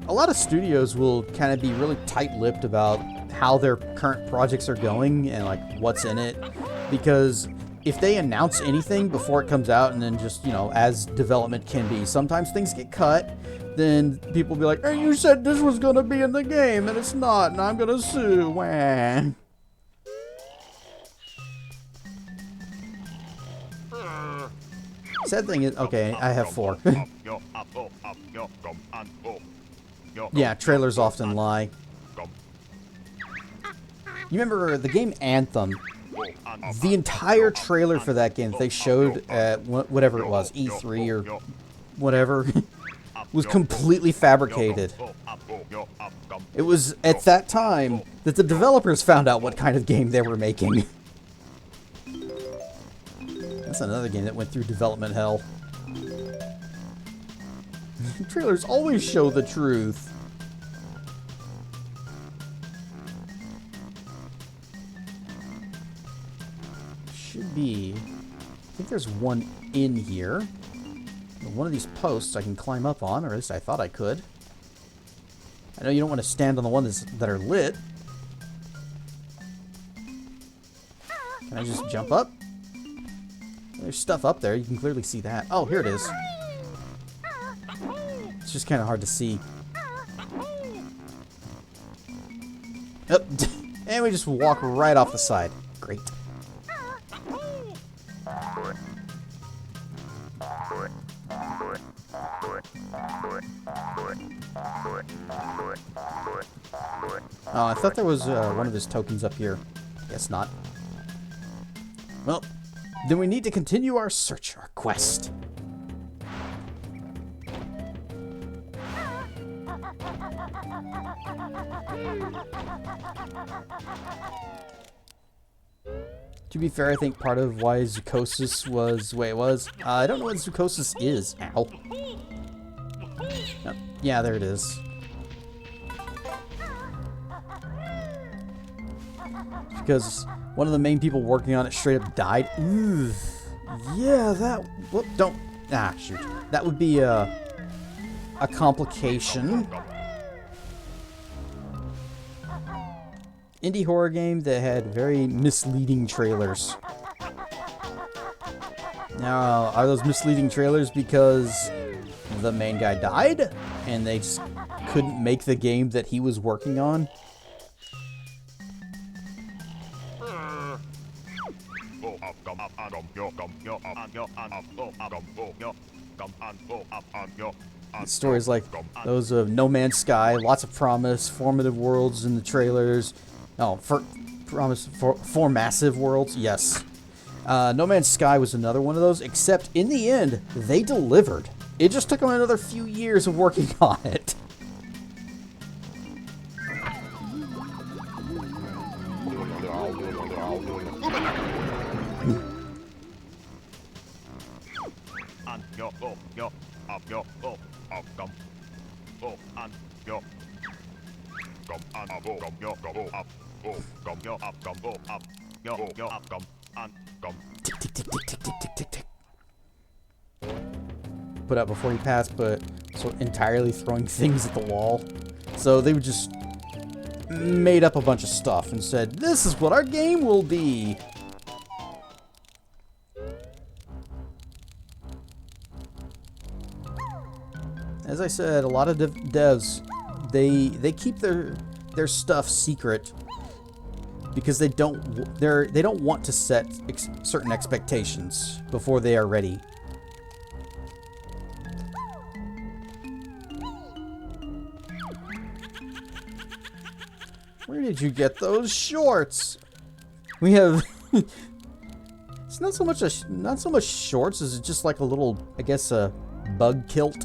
A lot of studios will kind of be really tight-lipped about how their current projects are going and like what's in it, because if they announce anything before it comes out and then just, you know, as development can be, sometimes things get cut, then people will be like, hey, you said this was gonna be in the game and it's not, and I'm gonna sue. Wah. Sad thing is, okay, I have 4. Yeah, trailers often lie. You remember the game Anthem? The entire trailer for that game that they showed at whatever it was, E3 or whatever, was completely fabricated. It was at that time that the developers found out what kind of game they were making. That's another game that went through development hell. Trailers always show the truth. Should be... I think there's one in here. One of these posts I can climb up on, or at least I thought I could. I know you don't want to stand on the ones that are lit. Can I just jump up? There's stuff up there. You can clearly see that. Oh, here it is. It's just kind of hard to see. Oh, and we just walk right off the side. Great. Oh, I thought there was one of his tokens up here. Guess not. Well, then we need to continue our search, our quest. To be fair, I think part of why Zookosis was the way it was... I don't know what Zookosis is. Ow. Oh, yeah, there it is. Because one of the main people working on it straight up died. Ooh. Yeah, that... Whoop, don't... Ah, shoot. That would be a complication. Indie horror game that had very misleading trailers. Now, are those misleading trailers because the main guy died and they just couldn't make the game that he was working on? Stories like those of No Man's Sky, lots of promise, formative worlds in the trailers. Oh, for massive worlds, yes. No Man's Sky was another one of those, except in the end, they delivered. It just took them another few years of working on it. Tick, tick, tick, tick, tick, tick, tick, tick, tick. Put out before he passed, but so entirely throwing things at the wall. So they would just made up a bunch of stuff and said, "This is what our game will be." As I said, a lot of devs, they keep their stuff secret because they don't want to set certain expectations before they are ready. Where did you get those shorts? We have it's not so much shorts as it's just like a little, I guess, a bug kilt.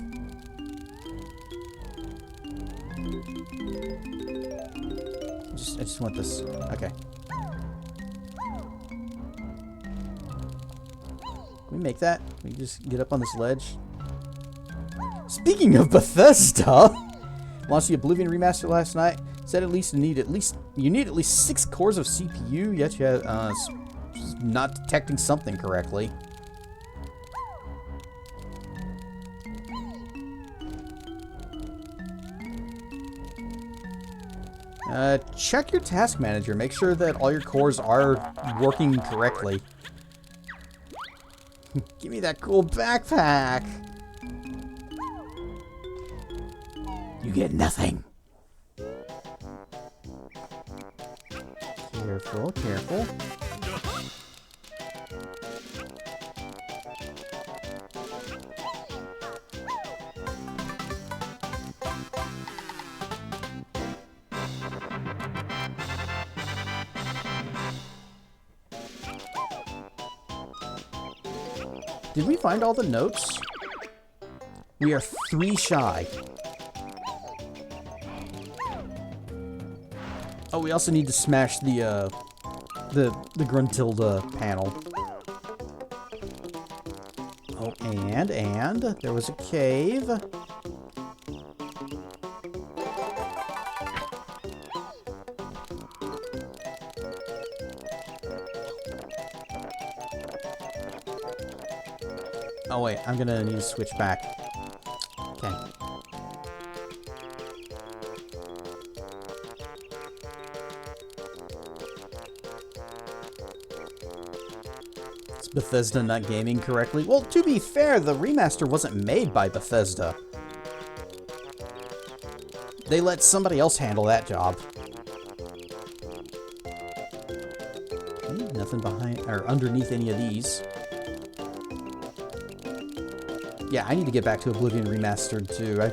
I just want this. Okay. Can we make that? Can we just get up on this ledge? Speaking of Bethesda, launched the Oblivion remaster last night. Said you need at least 6 cores of CPU. Yet you have not detecting something correctly. Check your task manager. Make sure that all your cores are working correctly. Give me that cool backpack. You get nothing. Careful, careful. Did we find all the notes? We are 3 shy. Oh, we also need to smash the Gruntilda panel. Oh, and there was a cave. Oh wait, I'm gonna need to switch back. Okay. Is Bethesda not gaming correctly? Well, to be fair, the remaster wasn't made by Bethesda. They let somebody else handle that job. Nothing behind or underneath any of these. Yeah, I need to get back to Oblivion Remastered too.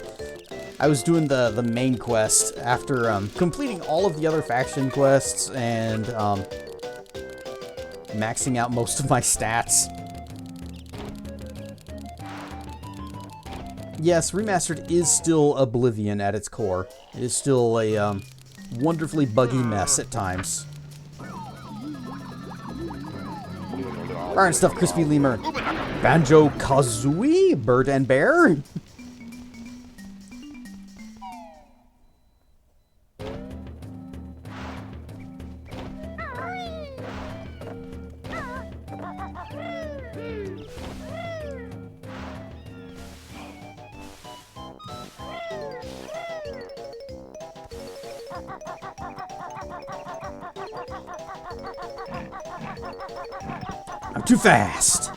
I was doing the main quest after completing all of the other faction quests and maxing out most of my stats. Yes, Remastered is still Oblivion at its core. It is still a wonderfully buggy mess at times. Bar and Stuff Crispy Lemur. Banjo Kazooie, Bird and Bear. I'm too fast.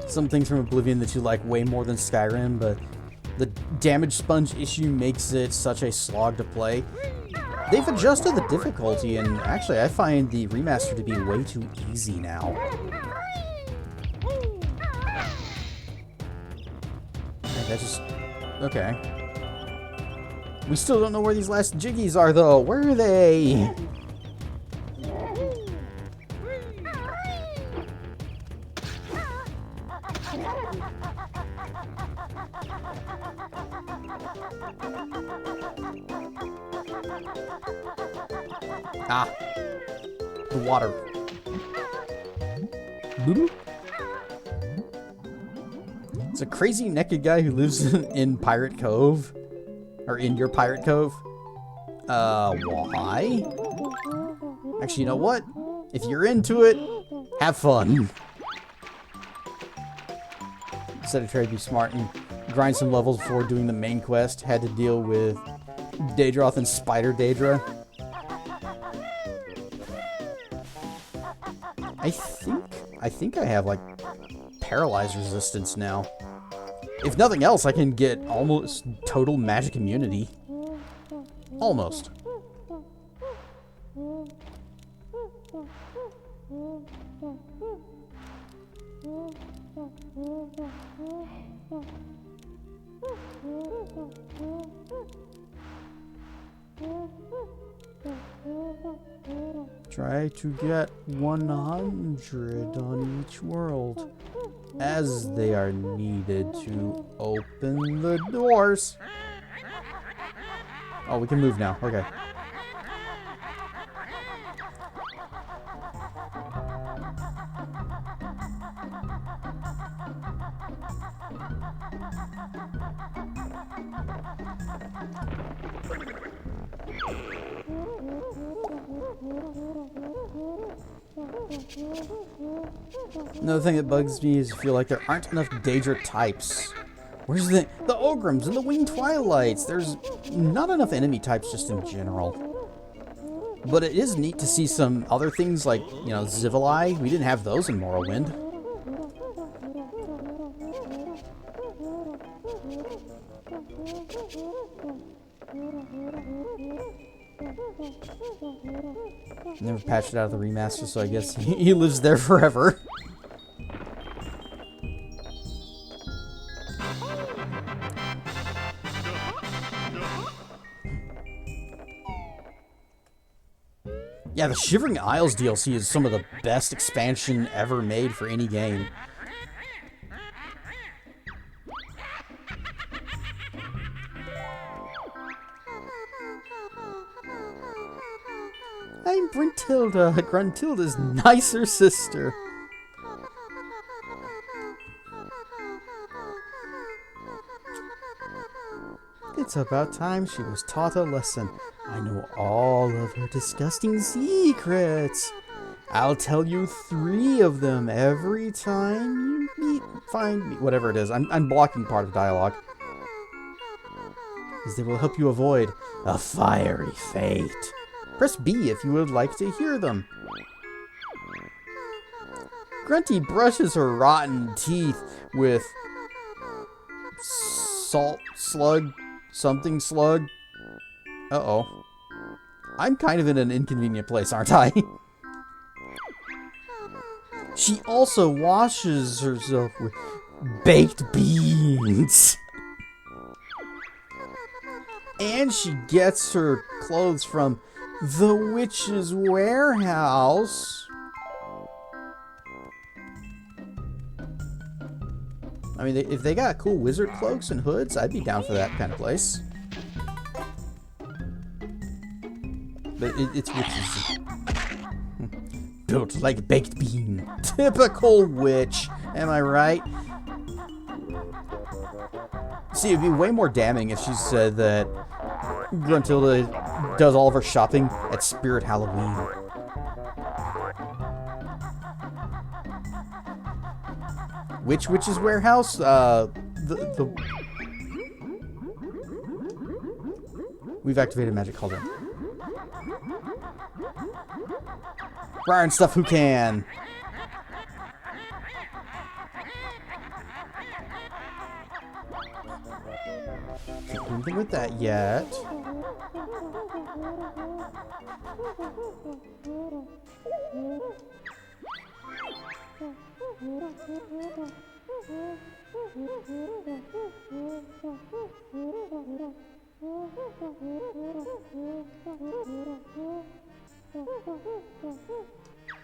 Some things from Oblivion that you like way more than Skyrim, but the damage sponge issue makes it such a slog to play. They've adjusted the difficulty, and actually I find the remaster to be way too easy now. That just... okay. We still don't know where these last jiggies are, though. Where are they? Ah. The water. Boop. It's a crazy naked guy who lives in Pirate Cove. Or in your Pirate Cove. Why? Actually, you know what? If you're into it, have fun. Instead of trying to be smart and grind some levels before doing the main quest, had to deal with Daedroth and Spider Daedra. I think I have, like, paralyzed resistance now. If nothing else, I can get almost total magic immunity. Almost. Try to get 100 on each world, as they are needed to open the doors. Oh, we can move now. Okay. Another thing that bugs me is I feel like there aren't enough Daedra types. Where's the Ogrims and the Winged Twilights? There's not enough enemy types just in general. But it is neat to see some other things like, you know, Zivili. We didn't have those in Morrowind. Never patched it out of the remaster, so I guess he lives there forever. Yeah, the Shivering Isles DLC is some of the best expansion ever made for any game. I'm Gruntilda's nicer sister. It's about time she was taught a lesson. I know all of her disgusting secrets. I'll tell you 3 of them every time you find me. Whatever it is. I'm blocking part of dialogue. As they will help you avoid a fiery fate. Press B if you would like to hear them. Grunty brushes her rotten teeth with salt slug, something slug. Uh-oh. I'm kind of in an inconvenient place, aren't I? She also washes herself with baked beans. And she gets her clothes from the witch's warehouse. I mean, if they got cool wizard cloaks and hoods, I'd be down for that kind of place. But it's witches. Built like a baked bean. Typical witch. Am I right? See, it'd be way more damning if she said that Gruntilda does all of her shopping at Spirit Halloween. Which witch's warehouse? We've activated Magic Cauldron. Fire and stuff who can. Can't do anything with that yet.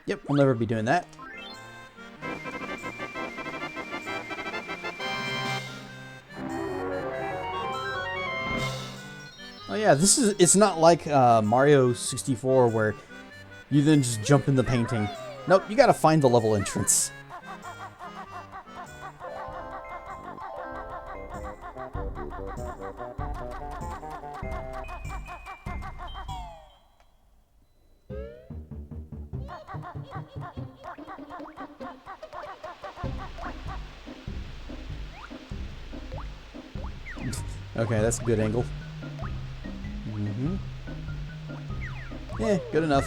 Yep, we'll never be doing that. Oh yeah, it's not like Mario 64 where you then just jump in the painting. Nope, you gotta find the level entrance. Okay, that's a good angle. Yeah, good enough.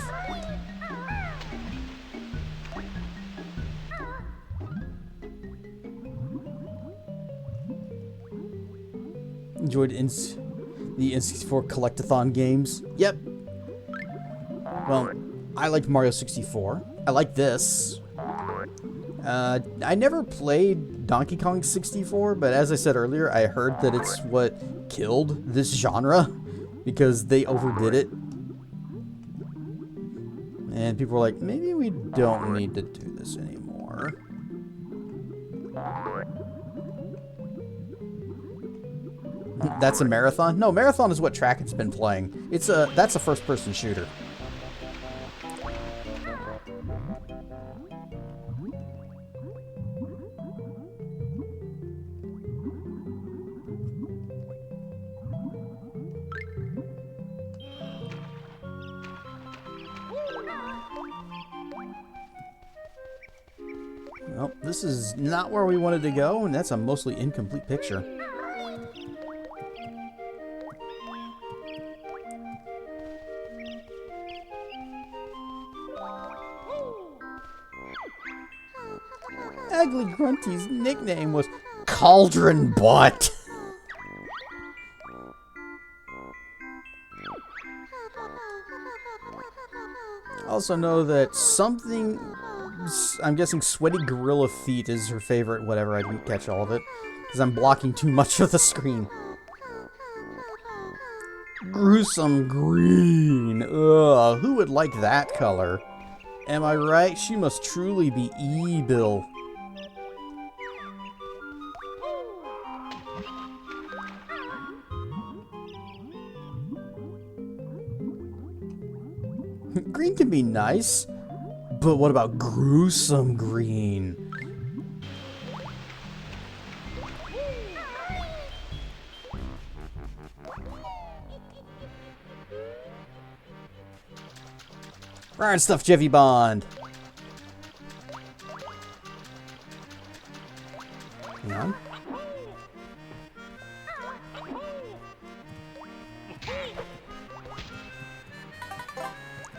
Enjoyed the N64 Collectathon games? Yep. Well, I liked Mario 64. I like this. I never played Donkey Kong 64, but as I said earlier, I heard that it's what killed this genre because they overdid it. And people were like, maybe we don't need to do this anymore. That's a marathon? No, marathon is what Tracken's been playing. That's a first-person shooter. Well, this is not where we wanted to go, and that's a mostly incomplete picture. Ugly Grunty's nickname was Cauldron Butt. Also know that something, I'm guessing Sweaty Gorilla Feet is her favorite, whatever, I didn't catch all of it, because I'm blocking too much of the screen. Gruesome green. Ugh, who would like that color? Am I right? She must truly be evil. Green can be nice, but what about gruesome green? Right stuff, Jeffy Bond. Hang on.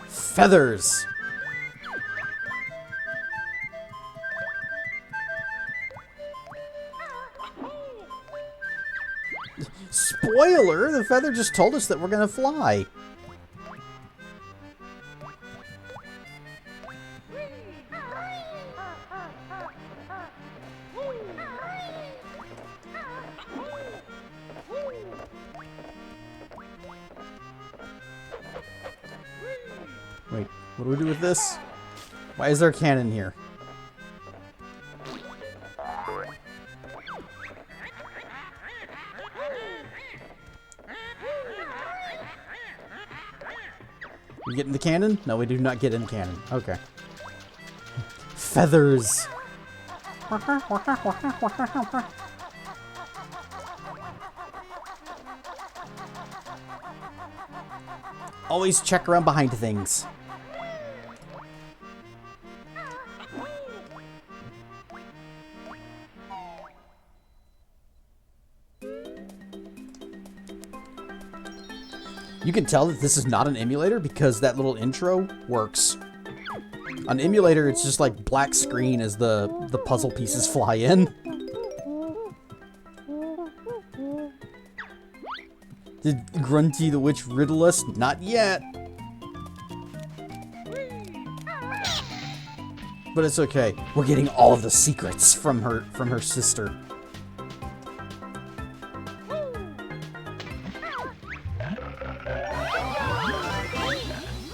Feathers. Spoiler, the feather just told us that we're gonna fly. Wait, what do we do with this? Why is there a cannon here? We get in the cannon? No, we do not get in the cannon. Okay. Feathers. Always check around behind things. You can tell that this is not an emulator because that little intro works. On emulator, it's just like black screen as the puzzle pieces fly in. Did Grunty the Witch riddle us? Not yet. But it's okay. We're getting all of the secrets from her sister.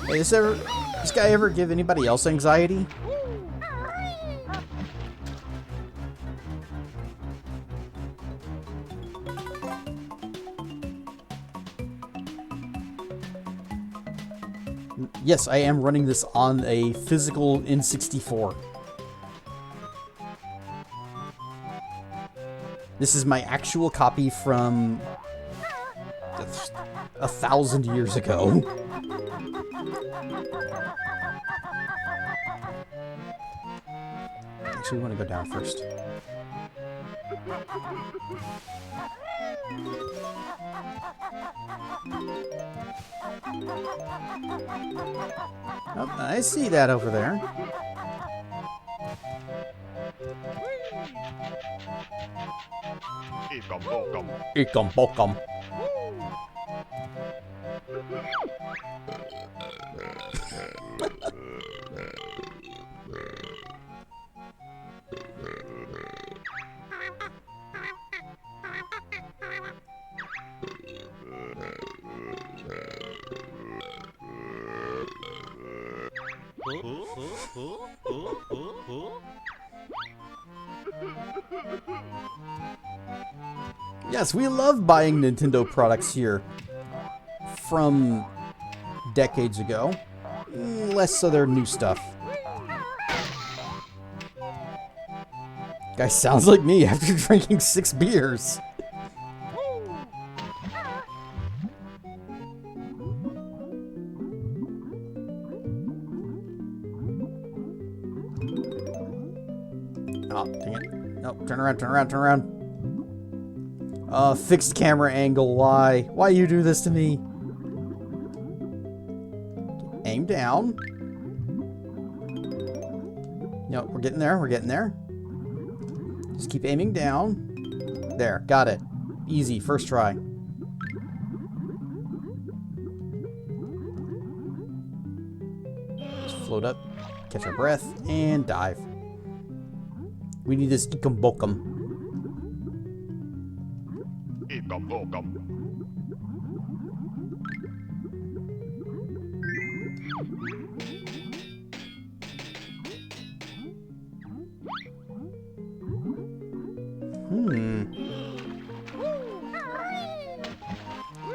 Hey, this guy ever give anybody else anxiety? Yes, I am running this on a physical N64. This is my actual copy from 1,000 years ago. Actually, we want to go down first. Oh, I see that over there. Ikom bokom. Yes, we love buying Nintendo products here from decades ago. Less so their new stuff. Guy sounds like me after drinking 6 beers. Oh, dang it. Nope, turn around, turn around, turn around. Fixed camera angle, why? Why you do this to me? Aim down. No, we're getting there, we're getting there. Just keep aiming down. There, got it. Easy, first try. Just float up, catch our breath, and dive. We need this Ikom Bokum. Ikom Bokum.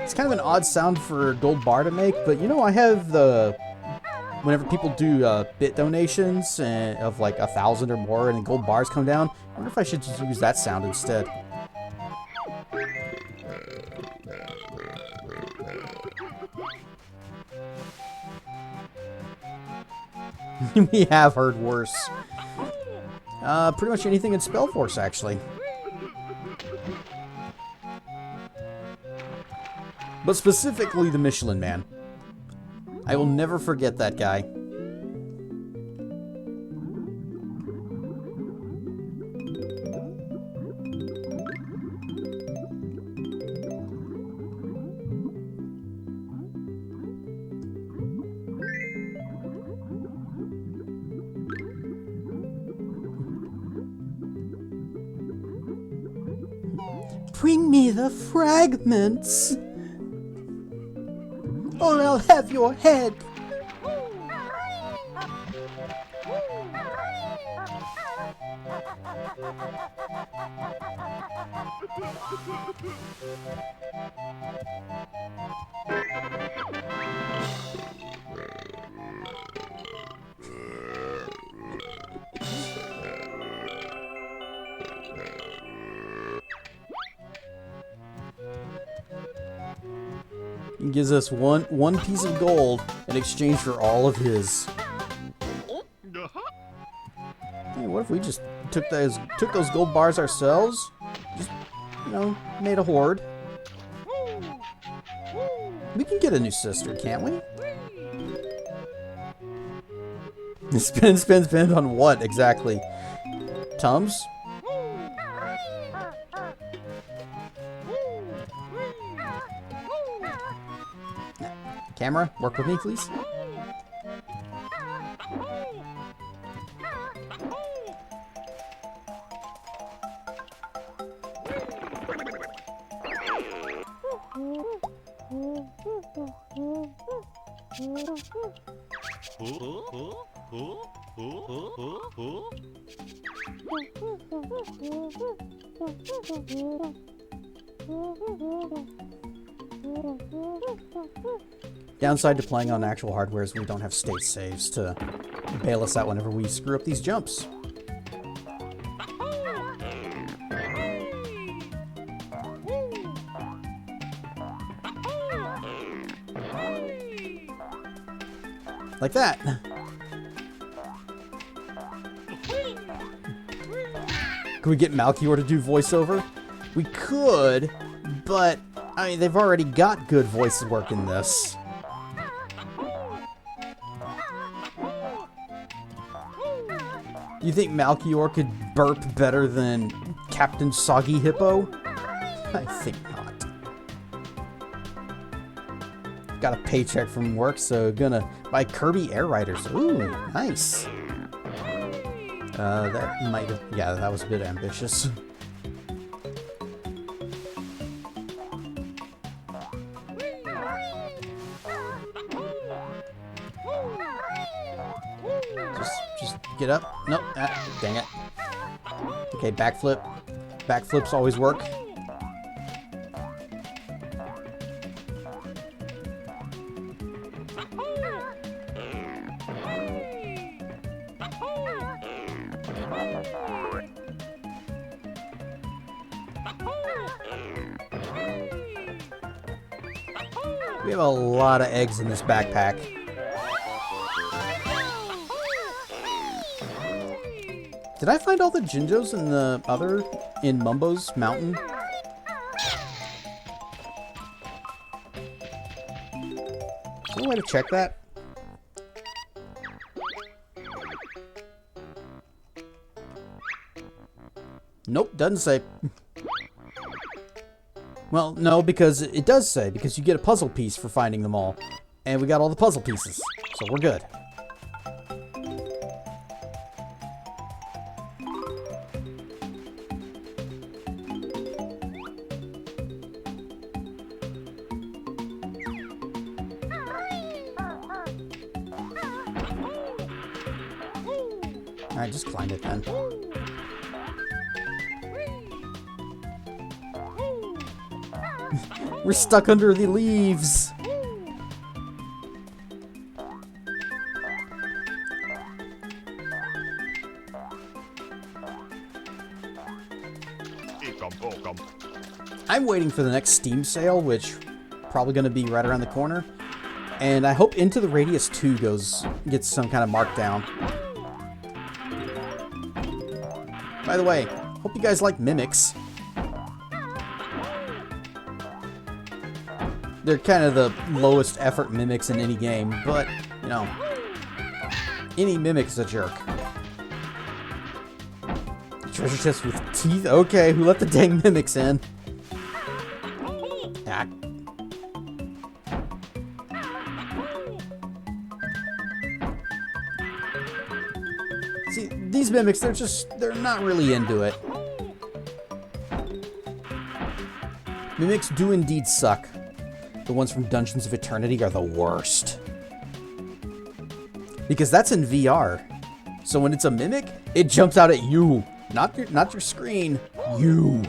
It's kind of an odd sound for a gold bar to make, but you know, I have the whenever people do bit donations of like 1,000 or more and gold bars come down, I wonder if I should just use that sound instead. We have heard worse. Pretty much anything in Spellforce, actually. But specifically the Michelin Man. I will never forget that guy. Bring me the fragments, or I'll have your head. He gives us one piece of gold in exchange for all of his. Hey, what if we just took those gold bars ourselves? Just, you know, made a hoard. We can get a new sister, can't we? Spin on what exactly? Tums? Camera, work with me, please. Downside to playing on actual hardware is we don't have state saves to bail us out whenever we screw up these jumps. Like that. Can we get Malchior to do voiceover? We could, but I mean, they've already got good voice work in this. You think Malchior could burp better than Captain Soggy Hippo? I think not. Got a paycheck from work, so gonna buy Kirby Air Riders. Ooh, nice. That might have... Yeah, that was a bit ambitious. Just get up. Nope. Ah, dang it. Okay, backflip. Backflips always work. We have a lot of eggs in this backpack. Did I find all the Jinjos in Mumbo's Mountain? Is there a way to check that? Nope, doesn't say. Well, no, because it does say, because you get a puzzle piece for finding them all. And we got all the puzzle pieces, so we're good. Alright, just climb it then. We're stuck under the leaves. Welcome. I'm waiting for the next Steam sale, which probably going to be right around the corner. And I hope Into the Radius 2 gets some kind of markdown. By the way, hope you guys like mimics. They're kind of the lowest effort mimics in any game, but, you know, any mimic is a jerk. Treasure chest with teeth? Okay, who let the dang mimics in? Ah. See, these mimics, they're not really into it. Mimics do indeed suck. The ones from Dungeons of Eternity are the worst. Because that's in VR. So when it's a mimic, it jumps out at you. Not your screen. You.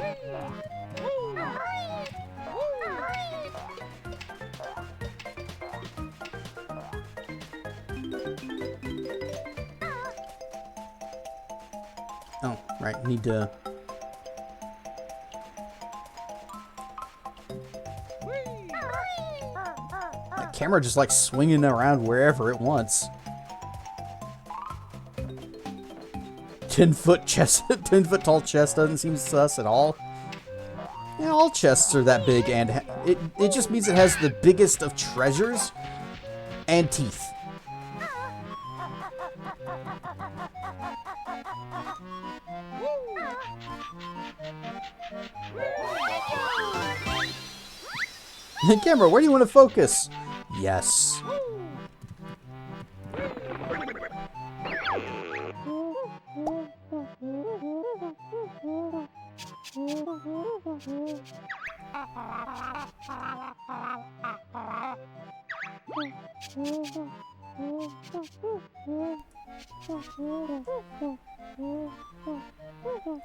Oh, right. Need to... That camera just like swinging around wherever it wants. 10-foot chest, 10-foot tall chest doesn't seem sus at all. Yeah, all chests are that big, and it just means it has the biggest of treasures and teeth. Camera, where do you want to focus? Yes.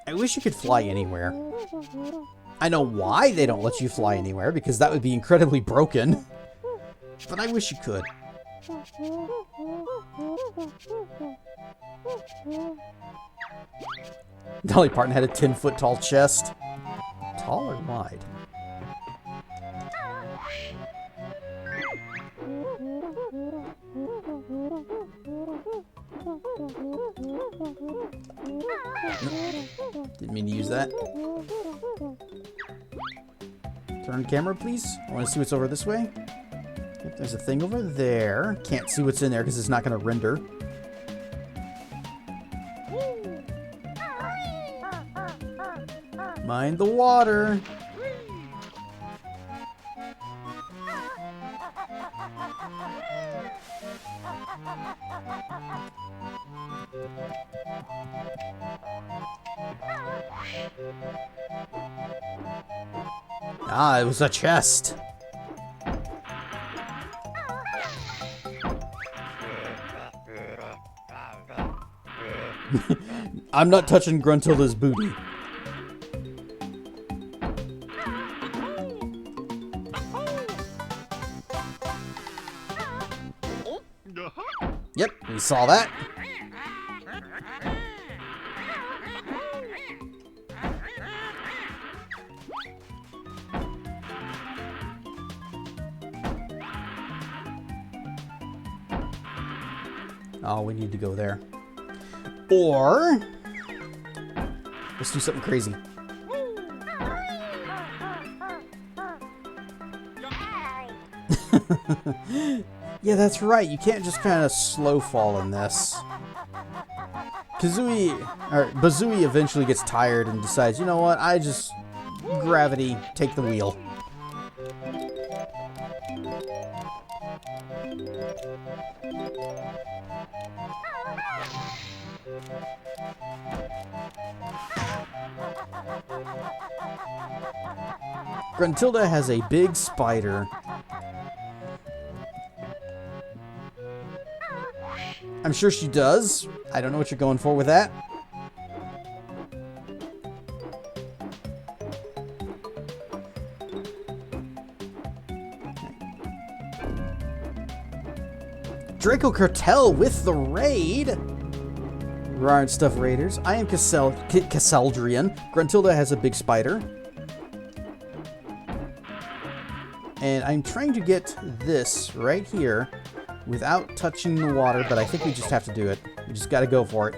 I wish you could fly anywhere. I know why they don't let you fly anywhere, because that would be incredibly broken. But I wish you could. Dolly Parton had a 10-foot tall chest. Tall or wide? Didn't mean to use that. Turn camera, please. I want to see what's over this way. Yep, there's a thing over there. Can't see what's in there because it's not going to render. Mind the water. Ah, it was a chest. I'm not touching Gruntilda's booty. Yep, we saw that. Oh, we need to go there. Or let's do something crazy. Yeah, that's right. You can't just kind of slow fall in this. Bazooie eventually gets tired and decides, you know what? Gravity, take the wheel. Gruntilda has a big spider. I'm sure she does. I don't know what you're going for with that. Draco Cartel with the raid. Rarn Stuff Raiders. I am Cassaldrian. Gruntilda has a big spider. And I'm trying to get this right here without touching the water, but I think we just have to do it. We just gotta go for it.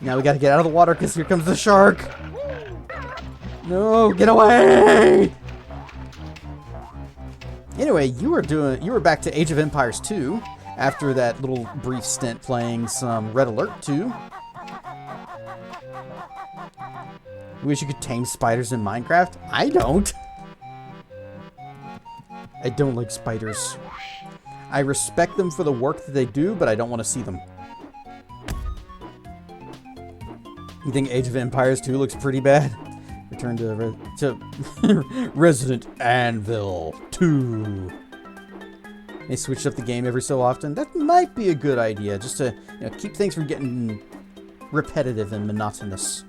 Now we gotta get out of the water because here comes the shark. No, get away! Anyway, you were back to Age of Empires 2 after that little brief stint playing some Red Alert 2. Wish you could tame spiders in Minecraft? I don't. I don't like spiders. I respect them for the work that they do, but I don't want to see them. You think Age of Empires 2 looks pretty bad? Return to Resident Anvil 2. They switched up the game every so often. That might be a good idea, just to keep things from getting repetitive and monotonous.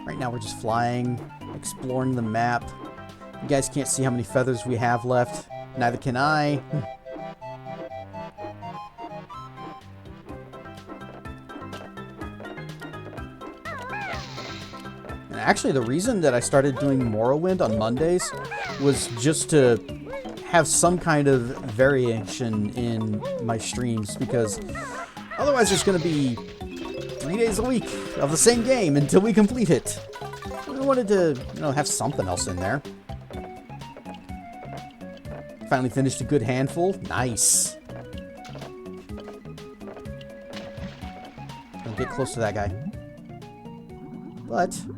Right now we're just flying, exploring the map. You guys can't see how many feathers we have left. Neither can I. And actually, the reason that I started doing Morrowind on Mondays was just to have some kind of variation in my streams, because otherwise there's going to be 3 days a week of the same game until we complete it. I wanted to, have something else in there. Finally finished a good handful. Nice. Don't get close to that guy. But some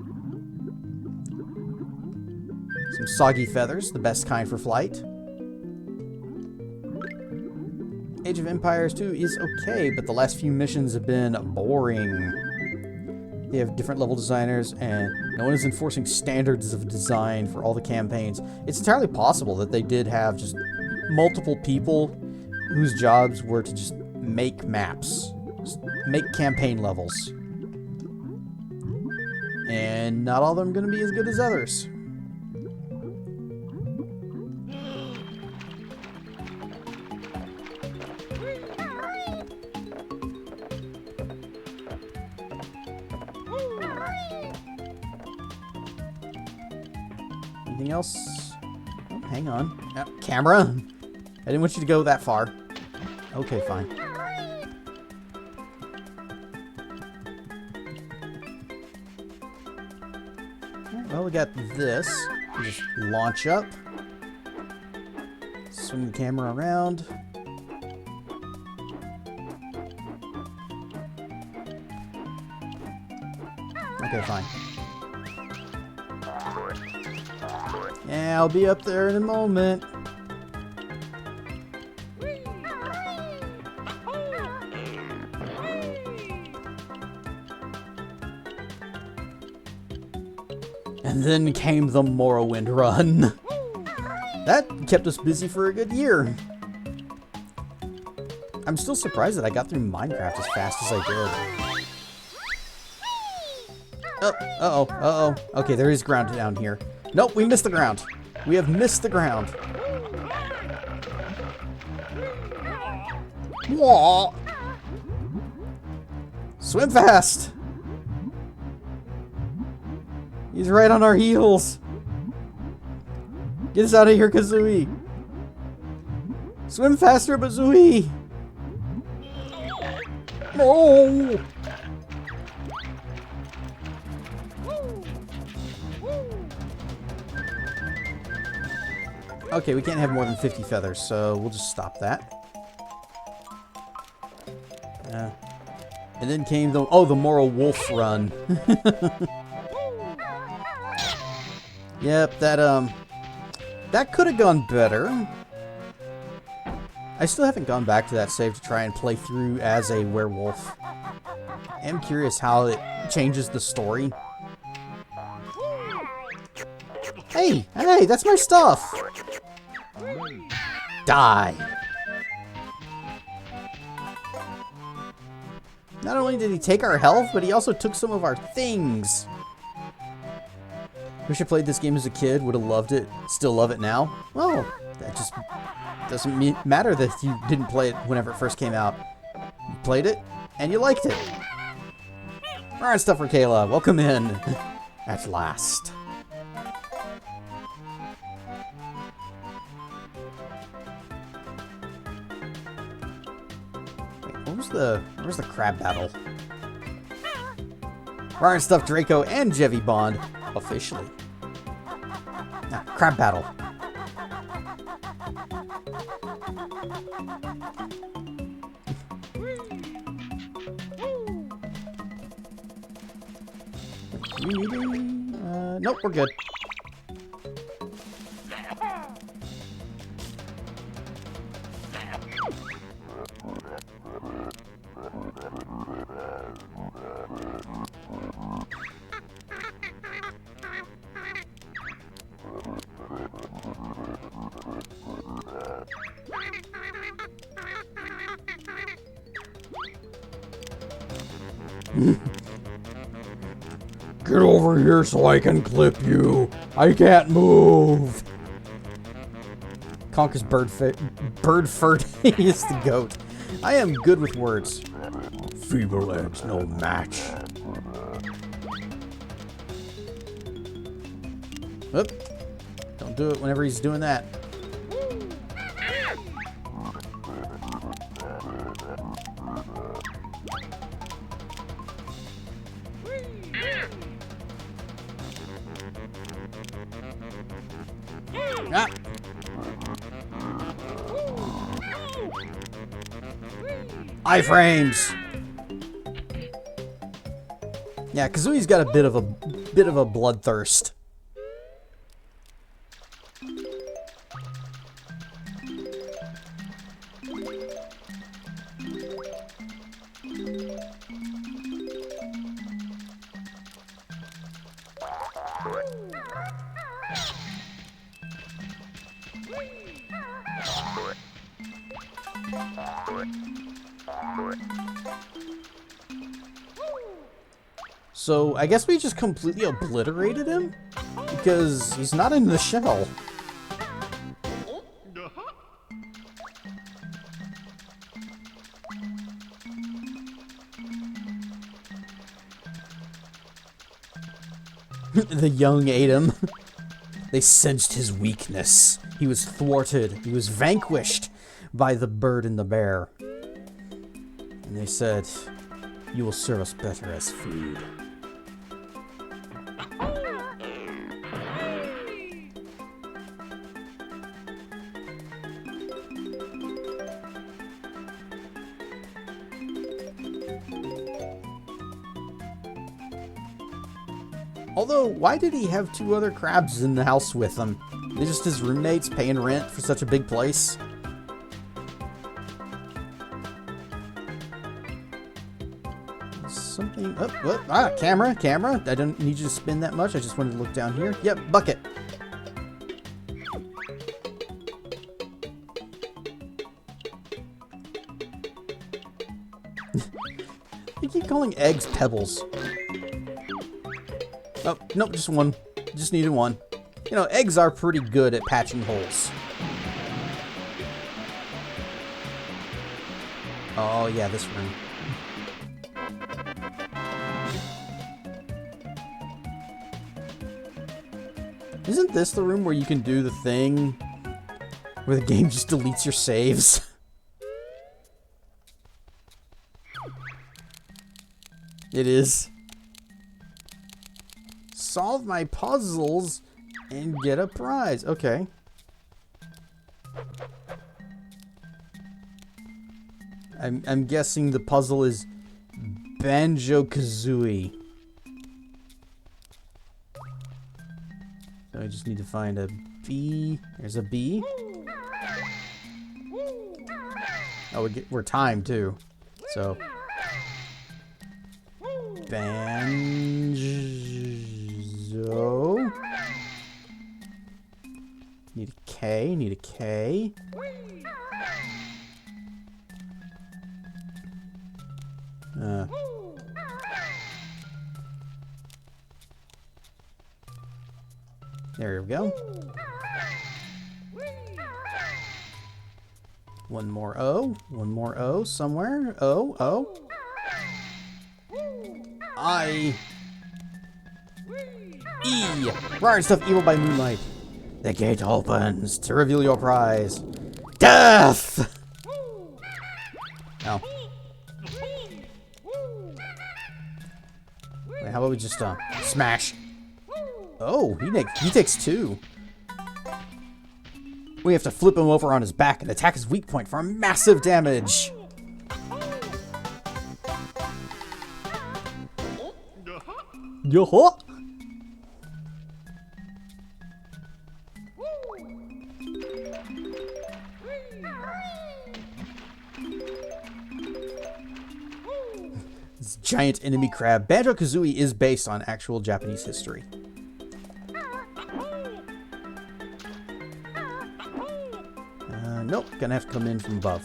soggy feathers, the best kind for flight. Age of Empires 2 is okay, but the last few missions have been boring. They have different level designers, and no one is enforcing standards of design for all the campaigns. It's entirely possible that they did have just multiple people whose jobs were to just make maps, just make campaign levels. And not all of them are going to be as good as others. Anything else? Oh, hang on. Camera? I didn't want you to go that far. Okay, fine. Well, we got this. We just launch up. Swing the camera around. Okay, fine. Yeah, I'll be up there in a moment. And then came the Morrowind run. That kept us busy for a good year. I'm still surprised that I got through Minecraft as fast as I did. Oh, uh-oh. Okay, there is ground down here. Nope, we missed the ground. We have missed the ground. Whoa! Swim fast! He's right on our heels. Get us out of here, Kazooie. Swim faster, Kazooie. No! Okay, we can't have more than 50 feathers, so we'll just stop that. And then came the Morrow Wolf run. Yep, that could have gone better. I still haven't gone back to that save to try and play through as a werewolf. I am curious how it changes the story. Hey, that's my stuff! Die! Not only did he take our health, but he also took some of our things. Wish I played this game as a kid, would have loved it, still love it now. Well, that just doesn't matter that you didn't play it whenever it first came out. You played it, and you liked it. Alright, stuff for Kayla. Welcome in. At last. Wait, where's the crab battle? Ryan Stuff Draco and Jevy Bond officially. Now, crab battle. Nope, we're good. Get over here so I can clip you. I can't move. Conker's Birdford is the goat. I am good with words. Feeble legs, no match. Oop. Don't do it whenever he's doing that. Ah. Iframes. Yeah, Kazooie's got a bit of a bloodthirst. So, I guess we just completely obliterated him? Because he's not in the shell. The young ate him. They sensed his weakness. He was thwarted. He was vanquished by the bird and the bear. And they said, "You will serve us better as food." Although, why did he have two other crabs in the house with him? They're just his roommates paying rent for such a big place. Something... Oh, camera. I don't need you to spin that much. I just wanted to look down here. Yep, bucket. You keep calling eggs pebbles. Oh, nope, just one. Just needed one. You know, eggs are pretty good at patching holes. Oh, yeah, this room. Isn't this the room where you can do the thing where the game just deletes your saves? It is. Solve my puzzles and get a prize. Okay. I'm guessing the puzzle is Banjo Kazooie. So I just need to find a B. There's a B. Oh, we're timed too. So Banjo. Need a K. Need a K. There we go. One more O. One more O somewhere. O, O. I. E. Rare stuff evil by moonlight. The gate opens to reveal your prize. Death! Oh. Wait, how about we just smash? Oh, he takes 2. We have to flip him over on his back and attack his weak point for massive damage. Yo-ho! This giant enemy crab. Banjo Kazooie is based on actual Japanese history. Nope, gonna have to come in from above.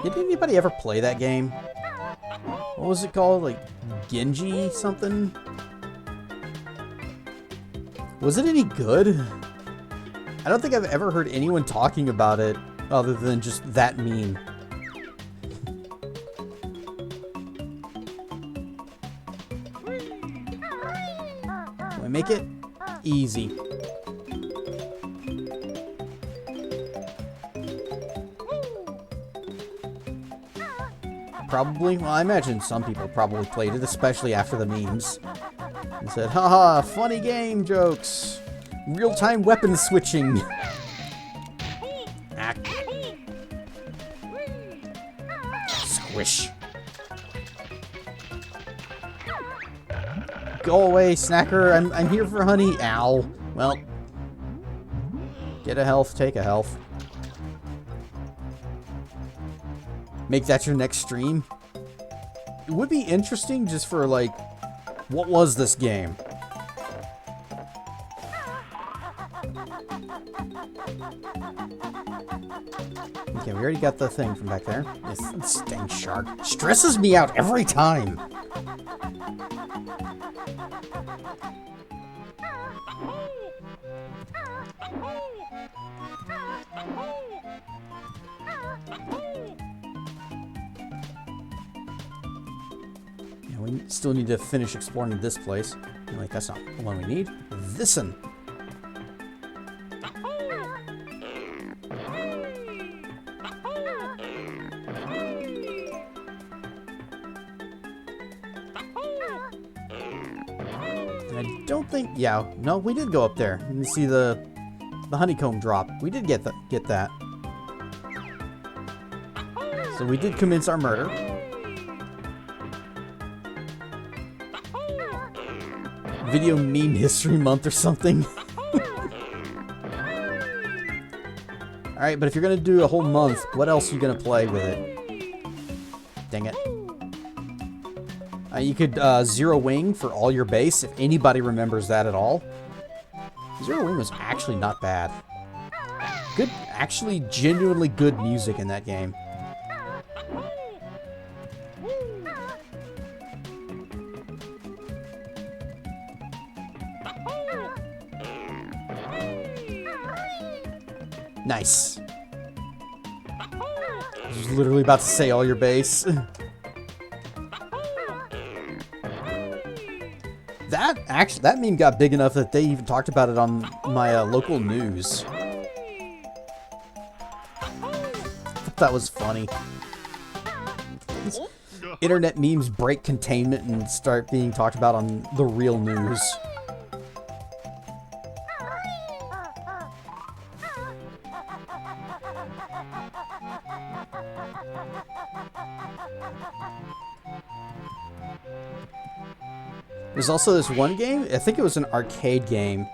Did anybody ever play that game? What was it called? Like Genji something? Was it any good? I don't think I've ever heard anyone talking about it other than just that meme. Can we make it? Easy. Probably. Well, I imagine some people probably played it, especially after the memes. And said, haha, funny game jokes. Real-time weapon switching. Ah. Squish. Go away, snacker. I'm here for honey. Ow. Well. Get a health, take a health. Make that your next stream. It would be interesting just for, like, what was this game? Okay, we already got the thing from back there. This dang shark stresses me out every time. Yeah, we still need to finish exploring this place. Like, that's not the one we need. This'n. I don't think, yeah, no, we did go up there and see the honeycomb drop. We did get that. So we did commence our murder. Video meme history month or something. Alright, but if you're gonna do a whole month, what else are you gonna play with it? Dang it. You could Zero Wing for all your base, if anybody remembers that at all. Zero Wing was actually not bad. Good, actually genuinely good music in that game. Nice. I was literally about to say all your base. That meme got big enough that they even talked about it on my local news. I thought that was funny. Internet memes break containment and start being talked about on the real news. There's also this one game, I think it was an arcade game,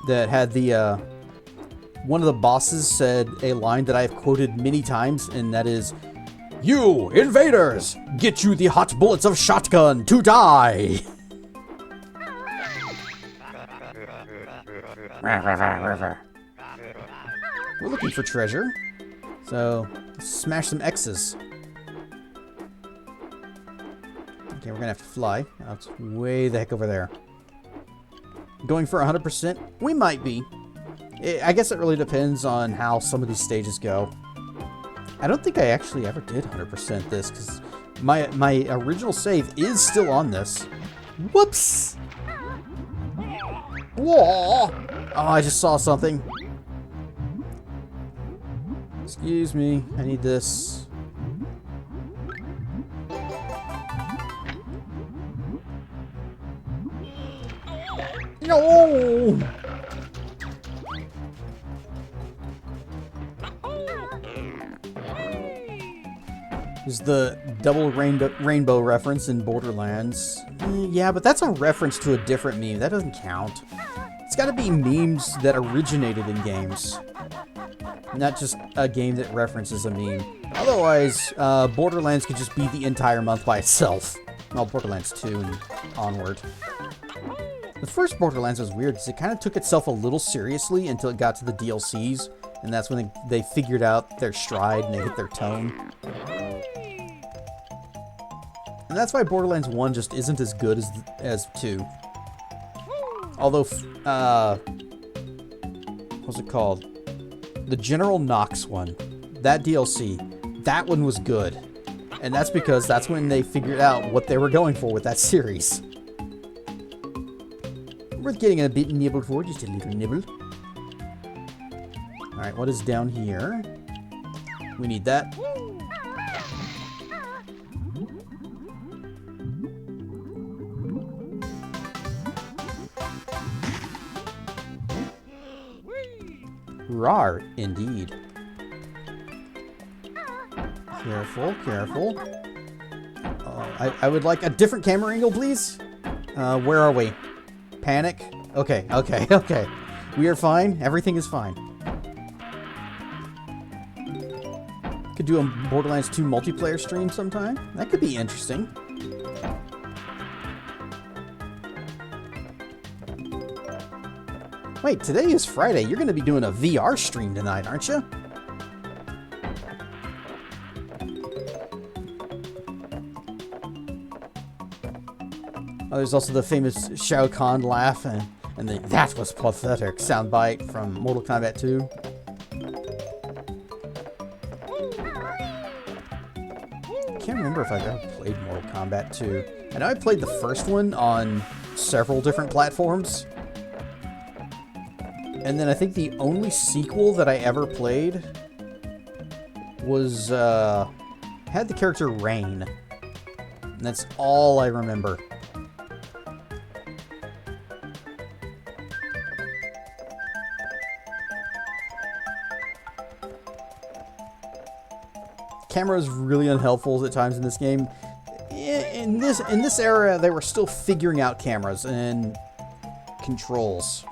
that had the, one of the bosses said a line that I've quoted many times, and that is, You, invaders! Get you the hot bullets of shotgun to die! We're looking for treasure. So, let's smash some X's. Okay, we're gonna have to fly. That's way the heck over there. Going for 100%? We might be. I guess it really depends on how some of these stages go. I don't think I actually ever did 100% this, because my original save is still on this. Whoops! Whoa! Oh, I just saw something. Excuse me, I need this. No! Is the double rainbow reference in Borderlands. Yeah, but that's a reference to a different meme. That doesn't count. It's gotta be memes that originated in games. Not just a game that references a meme. Otherwise, Borderlands could just be the entire month by itself. Well, Borderlands 2 and onward. The first Borderlands was weird because it kind of took itself a little seriously until it got to the DLCs. And that's when they figured out their stride and they hit their tone. And that's why Borderlands 1 just isn't as good as 2. Although, what's it called? The General Knox one. That DLC. That one was good. And that's because that's when they figured out what they were going for with that series. Worth getting a bit nibbled for, just a little nibble. Alright, what is down here? We need that. Rar, indeed. Careful, careful. I would like a different camera angle, please. Where are we? Panic? Okay, okay, okay. We are fine. Everything is fine. Could do a Borderlands 2 multiplayer stream sometime. That could be interesting. Wait, today is Friday. You're going to be doing a VR stream tonight, aren't you? Oh, there's also the famous Shao Kahn laugh and the "that was pathetic" soundbite from Mortal Kombat 2. I can't remember if I've ever played Mortal Kombat 2. I know I played the first one on several different platforms. And then I think the only sequel that I ever played was, had the character Rain. And that's all I remember. Camera is really unhelpful at times in this game. In this era, they were still figuring out cameras and controls.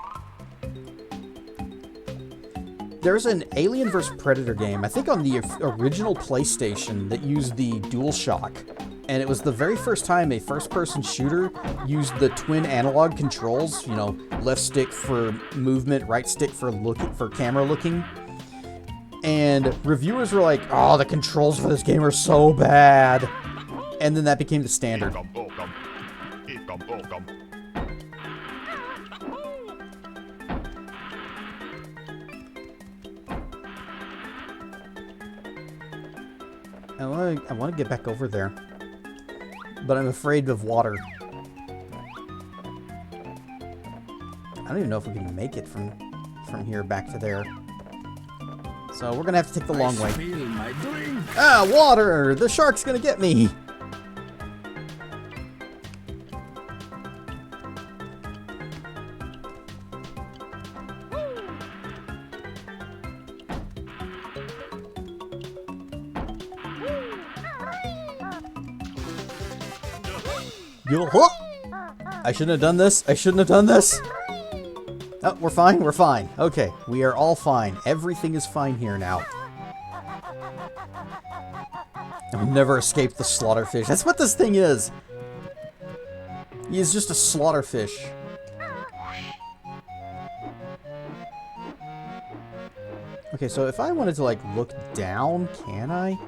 There's an Alien vs. Predator game, I think on the original PlayStation, that used the DualShock. And it was the very first time a first-person shooter used the twin analog controls, you know, left stick for movement, right stick for camera looking. And reviewers were like, "Oh, the controls for this game are so bad." And then that became the standard. I want to get back over there, but I'm afraid of water. I don't even know if we can make it from here back to there. So we're gonna have to take the long way. Ah, water! The shark's gonna get me! I shouldn't have done this. I shouldn't have done this. Oh, we're fine. We're fine. Okay, we are all fine. Everything is fine here now. Oh You'll never escape the slaughterfish. That's what this thing is. He is just a slaughterfish. Okay, so if I wanted to, like, look down, can I?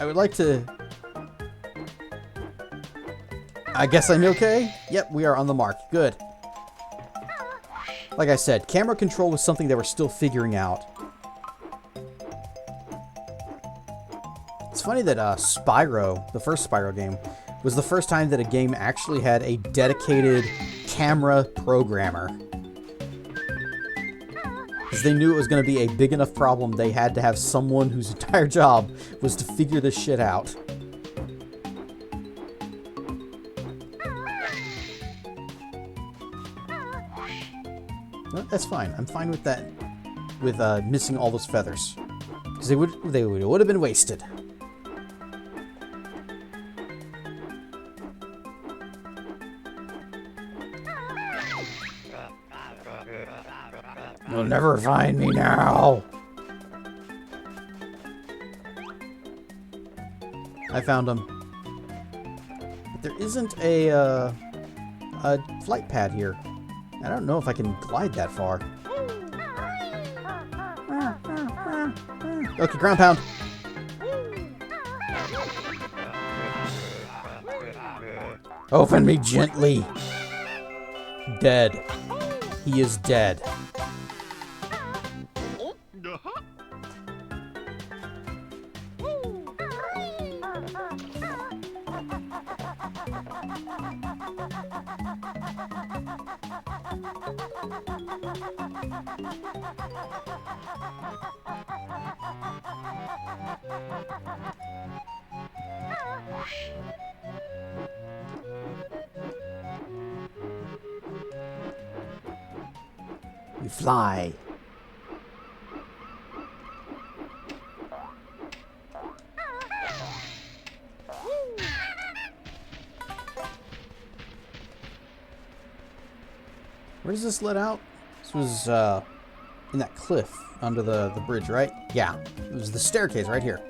I would like to... I guess I'm okay? Yep, we are on the mark. Good. Like I said, camera control was something they were still figuring out. It's funny that Spyro, the first Spyro game, was the first time that a game actually had a dedicated camera programmer. Because they knew it was going to be a big enough problem, they had to have someone whose entire job was to figure this shit out. No, that's fine. I'm fine with that. With missing all those feathers, because they would have been wasted. You'll never find me now. I found them. But there isn't a flight pad here. I don't know if I can glide that far. Okay, ground pound. Open me gently. Dead. He is dead. You fly. Where does this let out? This was in that cliff under the bridge, right? Yeah, it was the staircase right here.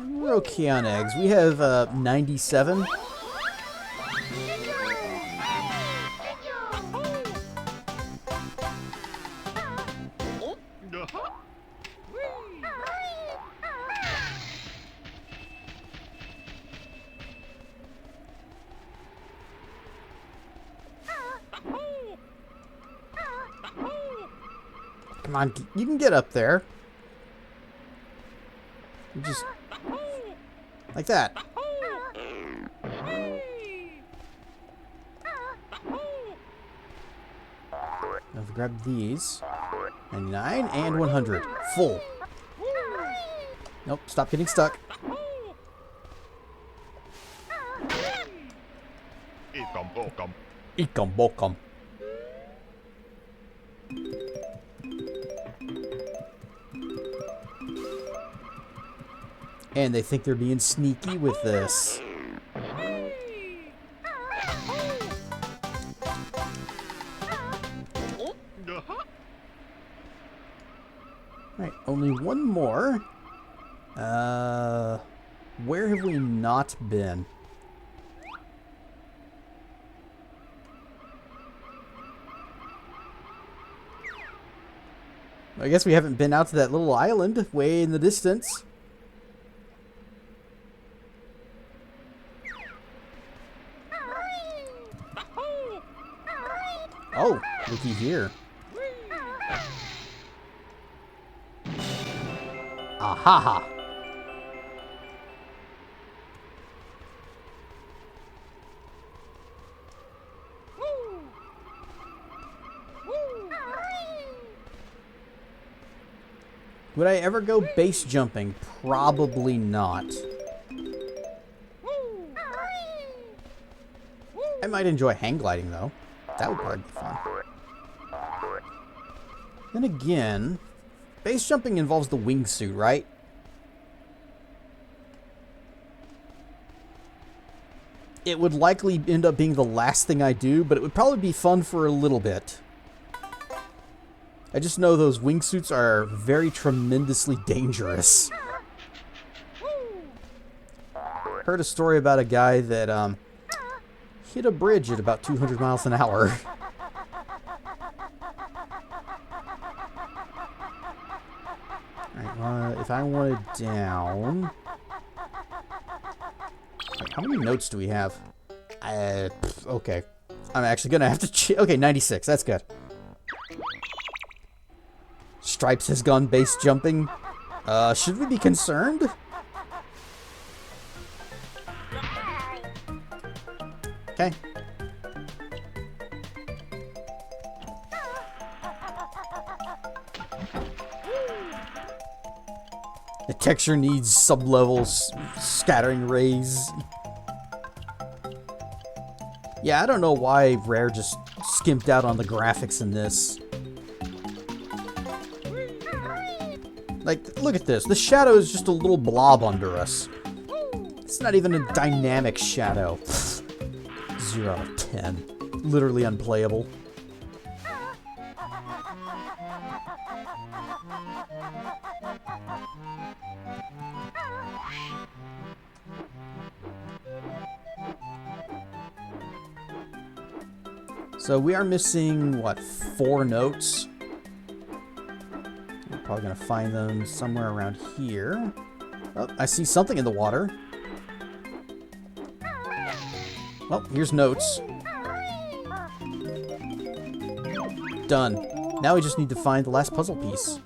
We're okay on eggs. We have 97. Come on, you can get up there. You just... like that. Now if grab these. 99 and 100. Full. Nope, stop getting stuck. Ikom bokom. Bokum. And they think they're being sneaky with this. Alright, only one more. Where have we not been? I guess we haven't been out to that little island way in the distance. Oh, looky here. Ahaha. Would I ever go base jumping? Probably not. I might enjoy hang gliding though. That would probably be fun. Then again, base jumping involves the wingsuit, right? it would likely end up being the last thing I do, but it would probably be fun for a little bit. I just know those wingsuits are very tremendously dangerous. Heard a story about a guy that hit a bridge at about 200 miles an hour. Alright, if I wanted down... Wait, how many notes do we have? Okay. I'm actually gonna have to okay, 96. That's good. Stripes has gone base jumping. Should we be concerned? Okay. The texture needs sub-levels scattering rays. Yeah, I don't know why Rare just skimped out on the graphics in this. Like, look at this. The shadow is just a little blob under us. It's not even a dynamic shadow. 0 out of 10. Literally unplayable. So we are missing, what, 4 notes? We're probably going to find them somewhere around here. Oh, I see something in the water. Well, here's notes. Done. Now we just need to find the last puzzle piece.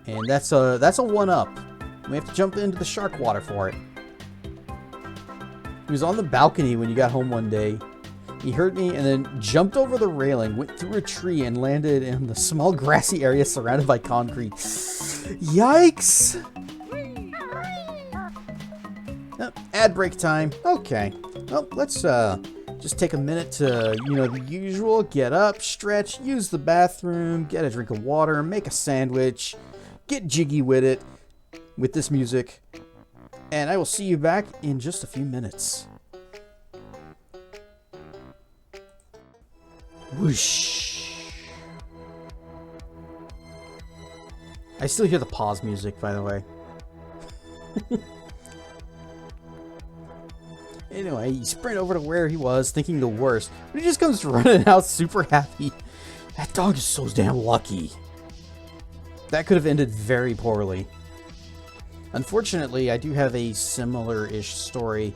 And that's a 1-up. We have to jump into the shark water for it. He was on the balcony when you got home one day. He heard me and then jumped over the railing, went through a tree, and landed in the small grassy area surrounded by concrete. Yikes! Oh, ad break time. Okay. Well, let's just take a minute to, you know, the usual. Get up, stretch, use the bathroom, get a drink of water, make a sandwich, get jiggy with it, with this music. And I will see you back in just a few minutes. Whoosh. I still hear the pause music, by the way. Anyway, he sprint over to where he was, thinking the worst, but he just comes running out super happy. That dog is so damn lucky. That could have ended very poorly. Unfortunately, I do have a similar-ish story.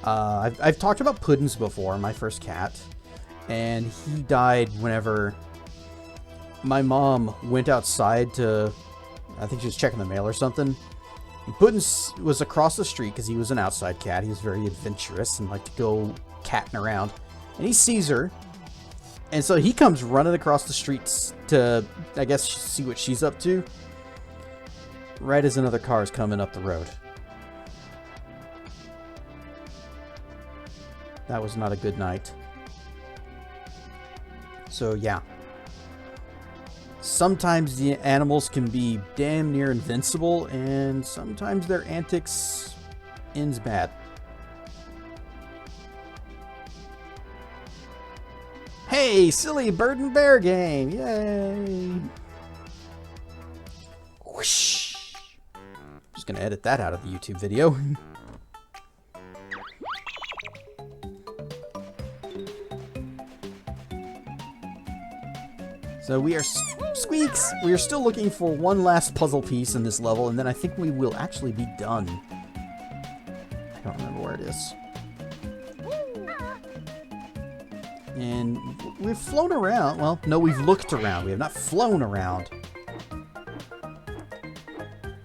I've talked about Puddins before, my first cat. And he died whenever my mom went outside to, I think she was checking the mail or something. And Puddins was across the street because he was an outside cat. He was very adventurous and liked to go catting around. And he sees her. And so he comes running across the streets to, I guess, see what she's up to. Right as another car is coming up the road. That was not a good night. So yeah, sometimes the animals can be damn near invincible, and sometimes their antics ends bad. Hey, silly bird and bear game! Yay! Whoosh! Just gonna edit that out of the YouTube video. So we are squeaks. We are still looking for one last puzzle piece in this level, and then I think we will actually be done. I don't remember where it is. And we've flown around. Well, no, we've looked around. We have not flown around.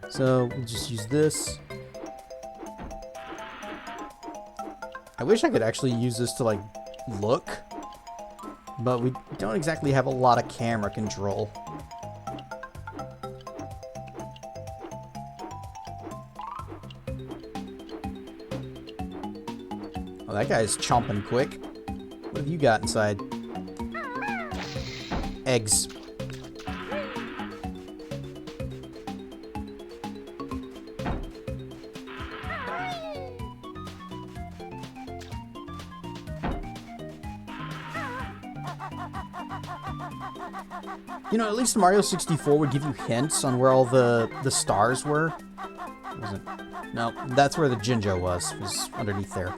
So we'll just use this. I wish I could actually use this to, like, look. But we don't exactly have a lot of camera control. Oh, that guy's chomping quick. What have you got inside? Eggs. You know, at least Mario 64 would give you hints on where all the stars were. Wasn't? No, that's where the Jinjo was underneath there.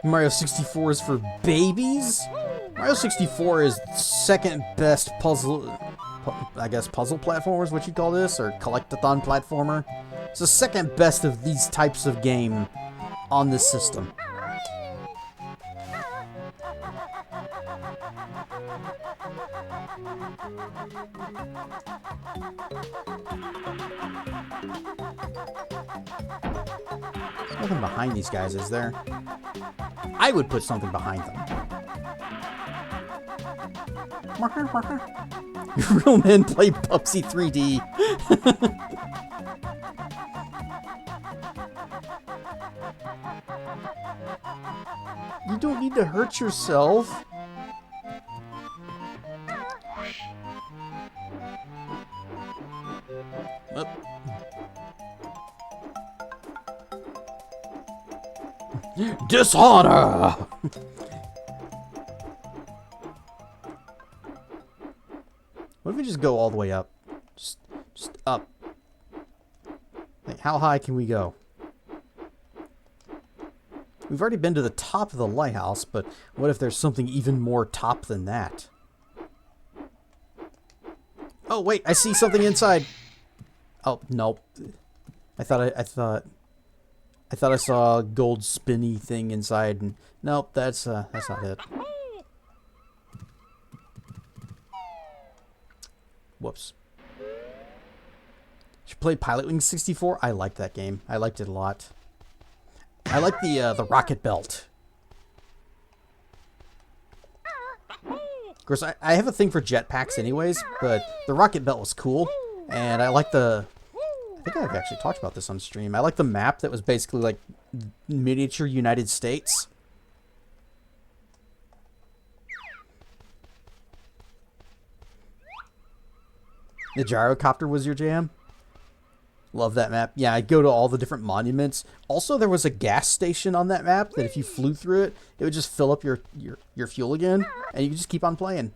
Mario 64 is for babies? Mario 64 is second best puzzle, I guess puzzle platformer is what you call this, or collectathon platformer. It's the second best of these types of game on this system. There's nothing behind these guys, is there? I would put something behind them. Real men play Pupsy 3D. You don't need to hurt yourself. Dishonor! What if we just go all the way up? Just up. Like, how high can we go? We've already been to the top of the lighthouse, but what if there's something even more top than that? Oh, wait, I see something inside. Oh, nope. I thought I saw a gold spinny thing inside, and nope, that's not it. Whoops. Should play Pilot Wing 64. I like that game. I liked it a lot. I like the rocket belt. Of course, I have a thing for jetpacks anyways, but the rocket belt was cool, and I like the. I think I've actually talked about this on stream. I like the map that was basically like miniature United States. The gyrocopter was your jam? Love that map. Yeah, I'd go to all the different monuments. Also, there was a gas station on that map that if you flew through it, it would just fill up your fuel again, and you could just keep on playing.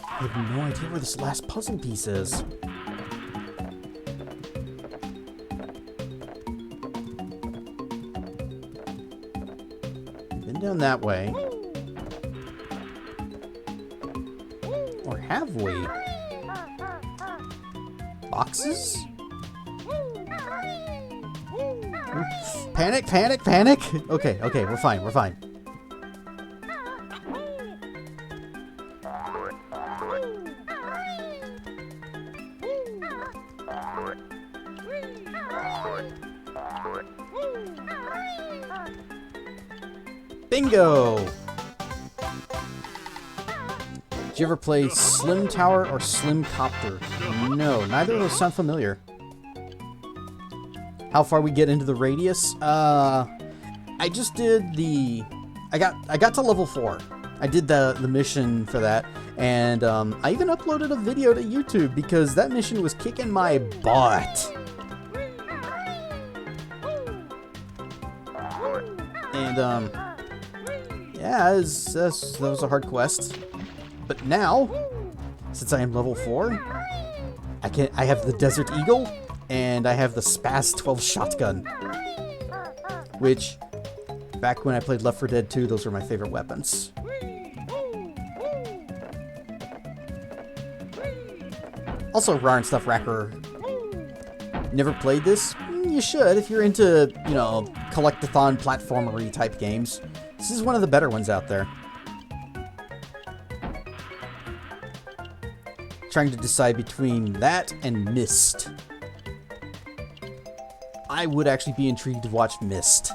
I have no idea where this last puzzle piece is. Been down that way. Or have we? Boxes? Panic, panic, panic! Okay, we're fine, we're fine. Bingo! Did you ever play Slim Tower or Slim Copter? No, neither of those sound familiar. How far we get into the radius? I just did the... I got to level 4. I did the mission for that, and I even uploaded a video to YouTube because that mission was kicking my butt. And yeah, that was a hard quest. But now, since I am level 4, I have the Desert Eagle and I have the Spaz 12 shotgun, which back when I played Left 4 Dead 2, those were my favorite weapons. Also, Rar and Stuff Racker. Never played this? You should if you're into, you know, collectathon platformery type games. This is one of the better ones out there. Trying to decide between that and Myst. I would actually be intrigued to watch Myst,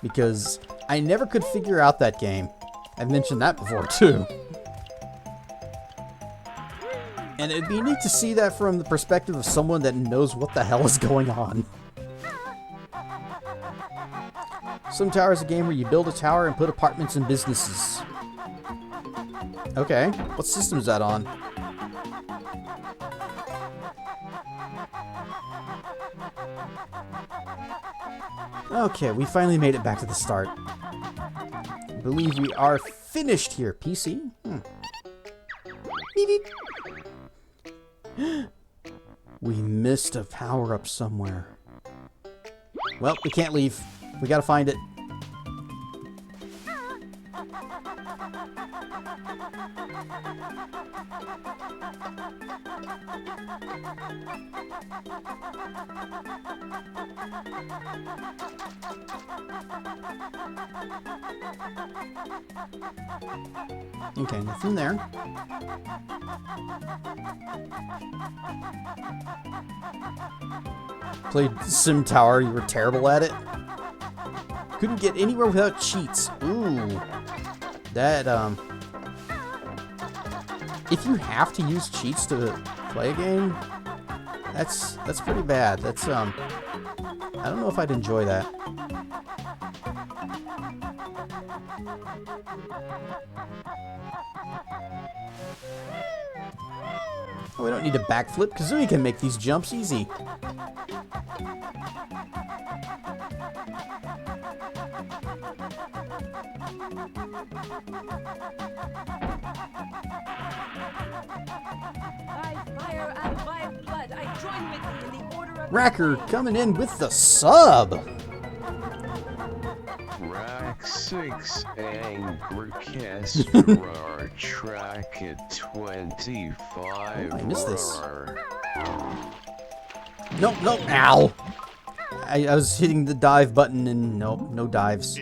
because I never could figure out that game. I've mentioned that before too. And it'd be neat to see that from the perspective of someone that knows what the hell is going on. Sim Tower is a game where you build a tower and put apartments and businesses. Okay, what system is that on? Okay, we finally made it back to the start. I believe we are finished here. PC? Beep, beep. We missed a power-up somewhere. Well, we can't leave. We gotta find it. Okay, nothing there. Played Sim Tower, you were terrible at it. Couldn't get anywhere without cheats. Ooh. That, if you have to use cheats to play a game, that's pretty bad. That's, I don't know if I'd enjoy that. Oh, we don't need to backflip. Kazooie can make these jumps easy. Racker coming in with the sub. Rack 6 Angry Casper track at 25. Oh, I missed this. Nope, nope, ow. I was hitting the dive button and nope, no dives.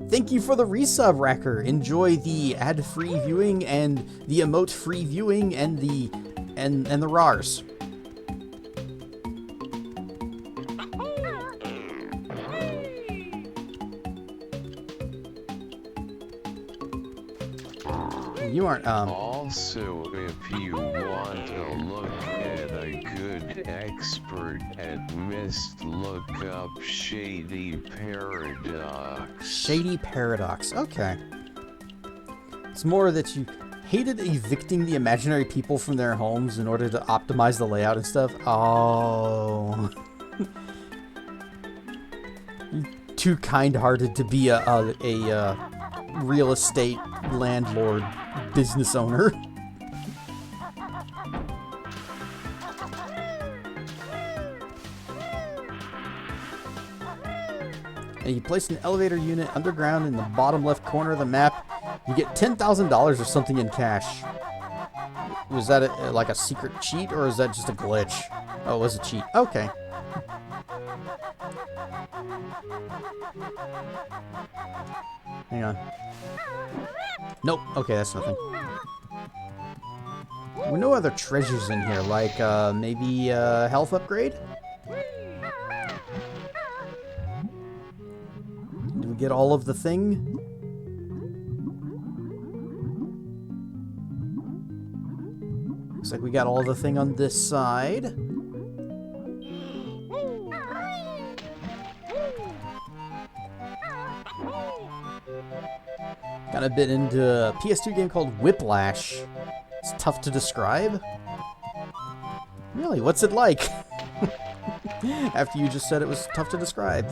Thank you for the resub, Racker. Enjoy the ad-free viewing and the emote-free viewing and the RARs. You aren't, Also, if you want to look at a good expert at Mist, look up Shady Paradox. Shady Paradox, okay. It's more that you hated evicting the imaginary people from their homes in order to optimize the layout and stuff. Oh. You're too kind-hearted to be a real estate landlord business owner. And you place an elevator unit underground in the bottom left corner of the map, you get $10,000 or something in cash. Was that like a secret cheat, or is that just a glitch? Oh, it was a cheat. Okay. Hang on. Nope. Okay, that's nothing. There were no other treasures in here, like maybe health upgrade? Did we get all of the thing? Looks like we got all the thing on this side. Got a bit into a PS2 game called Whiplash. It's tough to describe. Really, what's it like? After you just said it was tough to describe.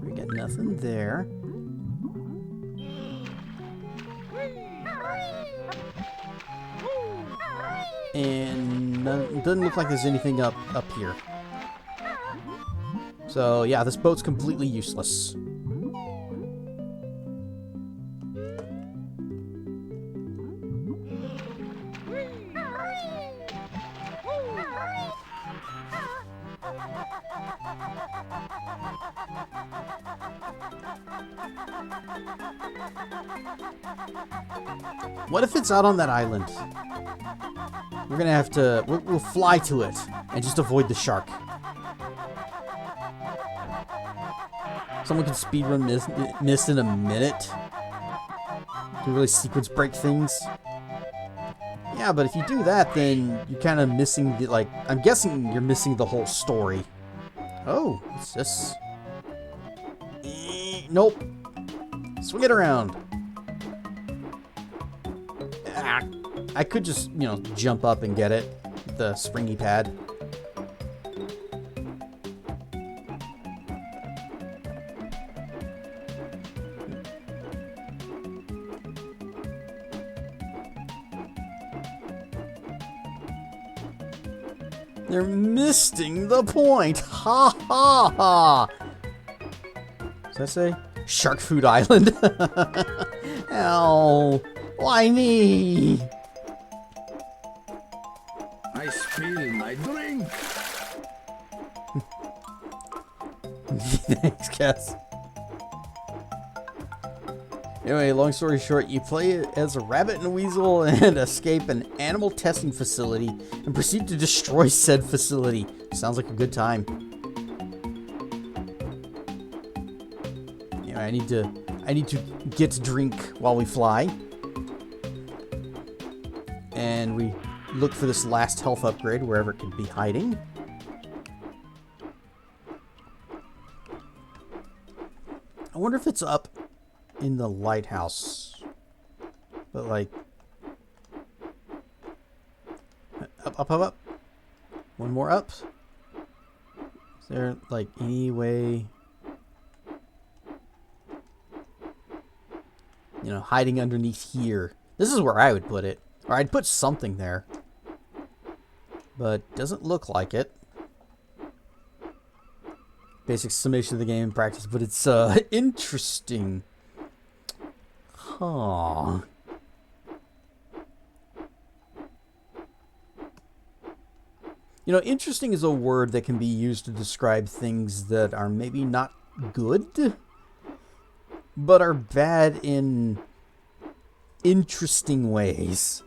We got nothing there. And it doesn't look like there's anything up here. So yeah, this boat's completely useless. What if it's out on that island? We're gonna have to... We'll fly to it and just avoid the shark. Someone can speedrun Mist in a minute. Can really sequence break things. Yeah, Yeah, but if you do that, then you're kind of missing the, like, I'm guessing you're missing the whole story. Oh, what's this? Nope. Swing it around. Ah, I could just, you know, jump up and get it. The springy pad. They're missing the point. Ha ha ha. Does that say Shark Food Island? Ow. Why me? I spill my drink. Thanks, Cass. Anyway, long story short, you play as a rabbit and a weasel and escape an animal testing facility and proceed to destroy said facility. Sounds like a good time. Anyway, I need to get drink while we fly. And we look for this last health upgrade wherever it could be hiding. I wonder if it's up in the lighthouse. But like up. One more up. Is there like any way, you know, hiding underneath here? This is where I would put it. Or I'd put something there. But doesn't look like it. Basic summation of the game in practice, but it's interesting. Huh. You know, interesting is a word that can be used to describe things that are maybe not good, but are bad in interesting ways.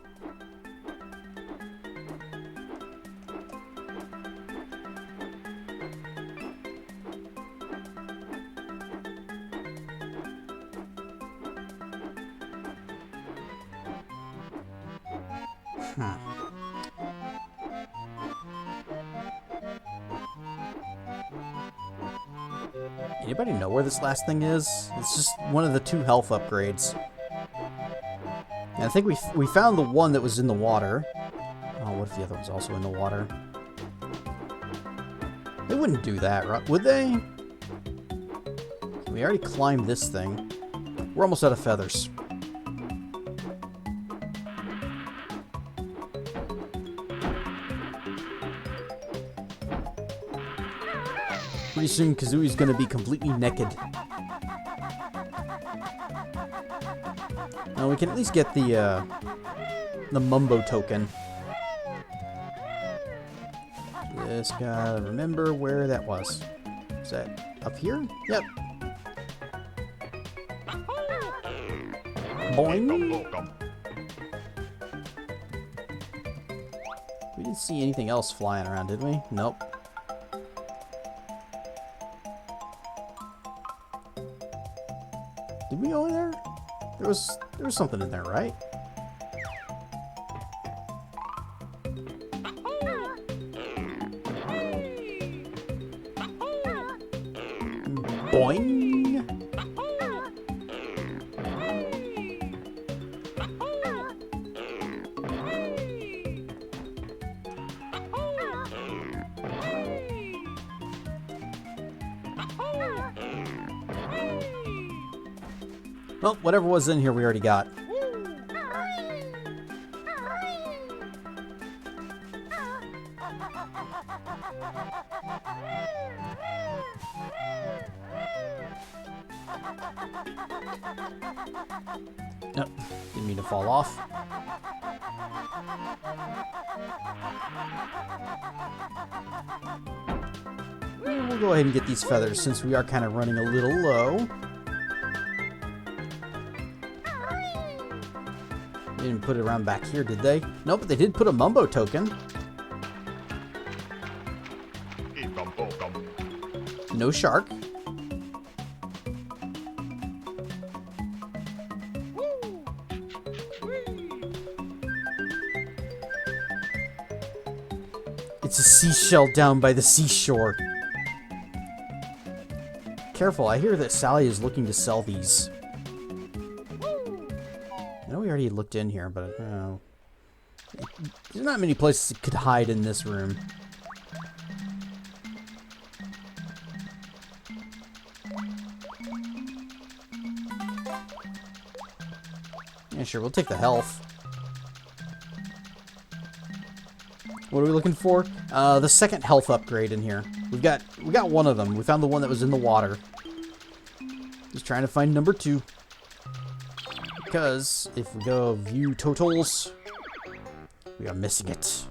Anybody know where this last thing is? It's just one of the 2 health upgrades. And I think we found the one that was in the water. Oh, what if the other one's also in the water? They wouldn't do that, right? Would they? We already climbed this thing. We're almost out of feathers. Pretty soon, Kazooie's gonna be completely naked. Now we can at least get the Mumbo token. Just gotta remember where that was. Is that up here? Yep. Boing. We didn't see anything else flying around, did we? Nope. Did we go in there? There was something in there, right? Boing. Well, whatever was in here, we already got. Nope, didn't mean to fall off. We'll go ahead and get these feathers since we are kind of running a little low. They didn't put it around back here, did they? Nope, but they did put a Mumbo token. No shark. It's a seashell down by the seashore. Careful, I hear that Sally is looking to sell these. I know we already looked in here, but there's not many places it could hide in this room. Yeah, sure, we'll take the health. What are we looking for? The second health upgrade in here. We got one of them. We found the one that was in the water. Just trying to find number 2. Because if we go view totals, we are missing it.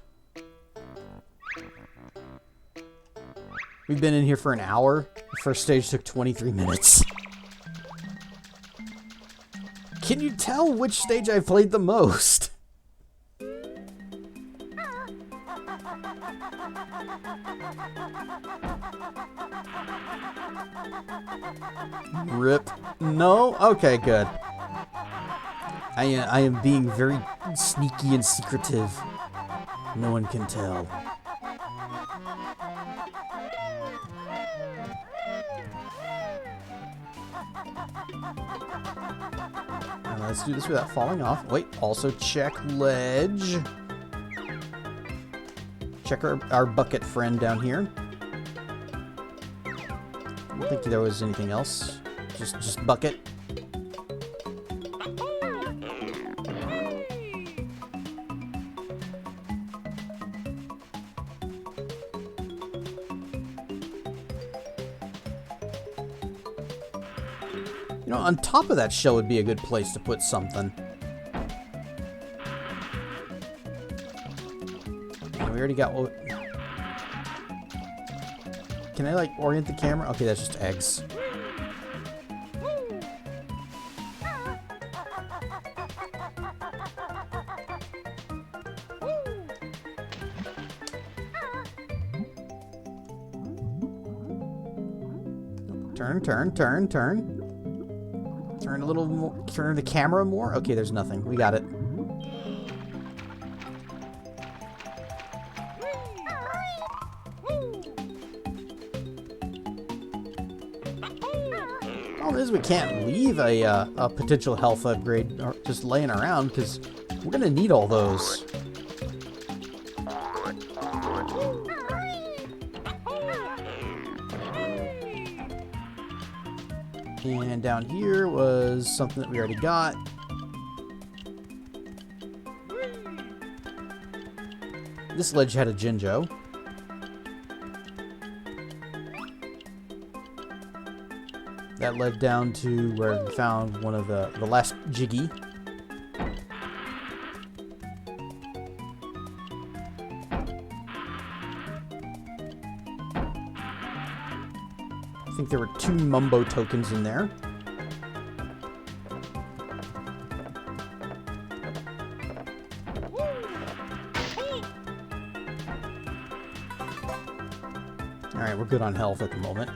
We've been in here for an hour. The first stage took 23 minutes. Can you tell which stage I've played the most? Rip. No? Okay, good. I am being very sneaky and secretive. No one can tell. Let's do this without falling off. Wait, also check ledge. Check our bucket friend down here. I don't think there was anything else. Just bucket. You know, on top of that shell would be a good place to put something. Yeah, we already got what... Can I, like, orient the camera? Okay, that's just eggs. Turn. Turn a little more. Turn the camera more. Okay, there's nothing. We got it. Problem is, we can't leave a potential health upgrade just laying around because we're gonna need all those. And down here was something that we already got. This ledge had a Jinjo. That led down to where we found one of the last Jiggy. I think there were 2 Mumbo tokens in there. Alright, we're good on health at the moment.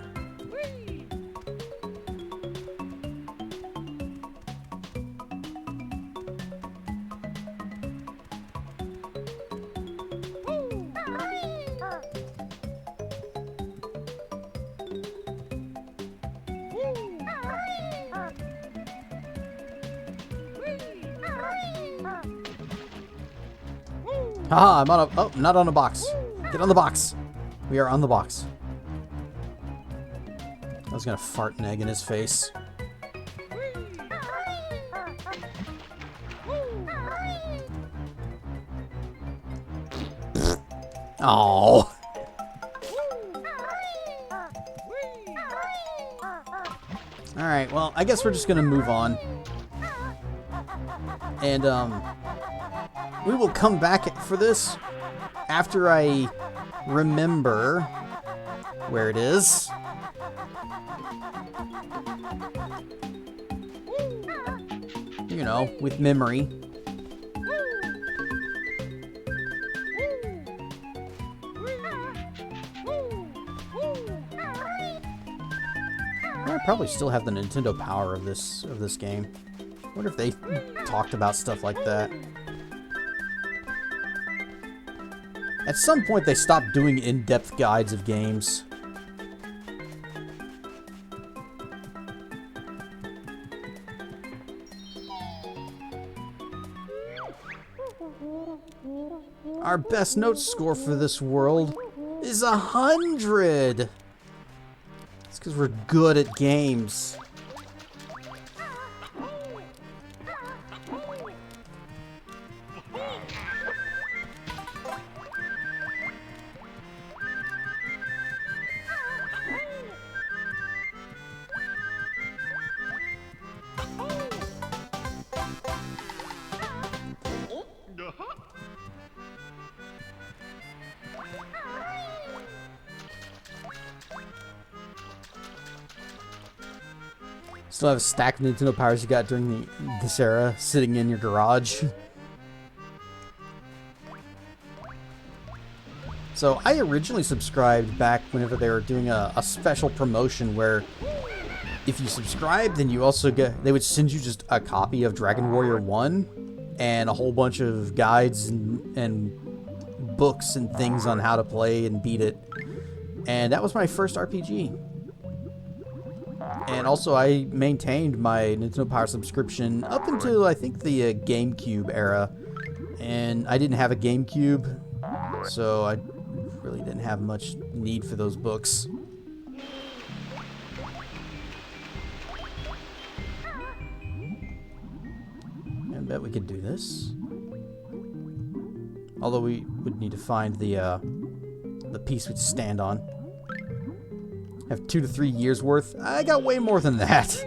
Haha, I'm on a... Oh, not on a box. Get on the box. We are on the box. I was gonna fart an egg in his face. Oh. Alright, well, I guess we're just gonna move on. And, we will come back for this after I remember where it is. You know, with memory. I probably still have the Nintendo Power of this game. I wonder if they talked about stuff like that. At some point, they stopped doing in-depth guides of games. Our best note score for this world is 100! It's because we're good at games. Still have a stack of Nintendo Powers you got during this era sitting in your garage. So I originally subscribed back whenever they were doing a special promotion where if you subscribe, then you also they would send you just a copy of Dragon Warrior 1 and a whole bunch of guides and books and things on how to play and beat it. And that was my first RPG. And also, I maintained my Nintendo Power subscription up until, I think, the GameCube era. And I didn't have a GameCube, so I really didn't have much need for those books. I bet we could do this. Although we would need to find the piece we'd stand on. Have 2 to 3 years worth. I got way more than that.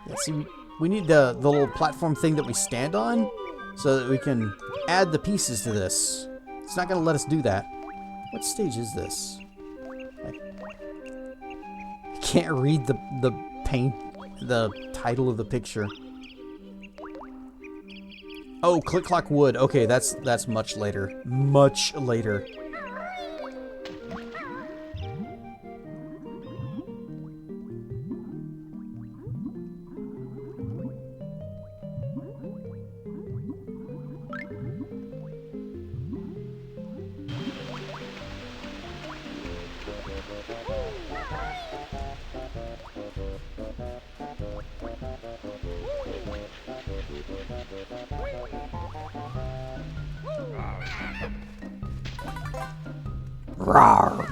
Yeah, see, we need the little platform thing that we stand on so that we can add the pieces to this. It's not going to let us do that. What stage is this? I can't read the title of the picture. Oh, Click Clock Wood. Okay, that's much later. Much later. Rawr.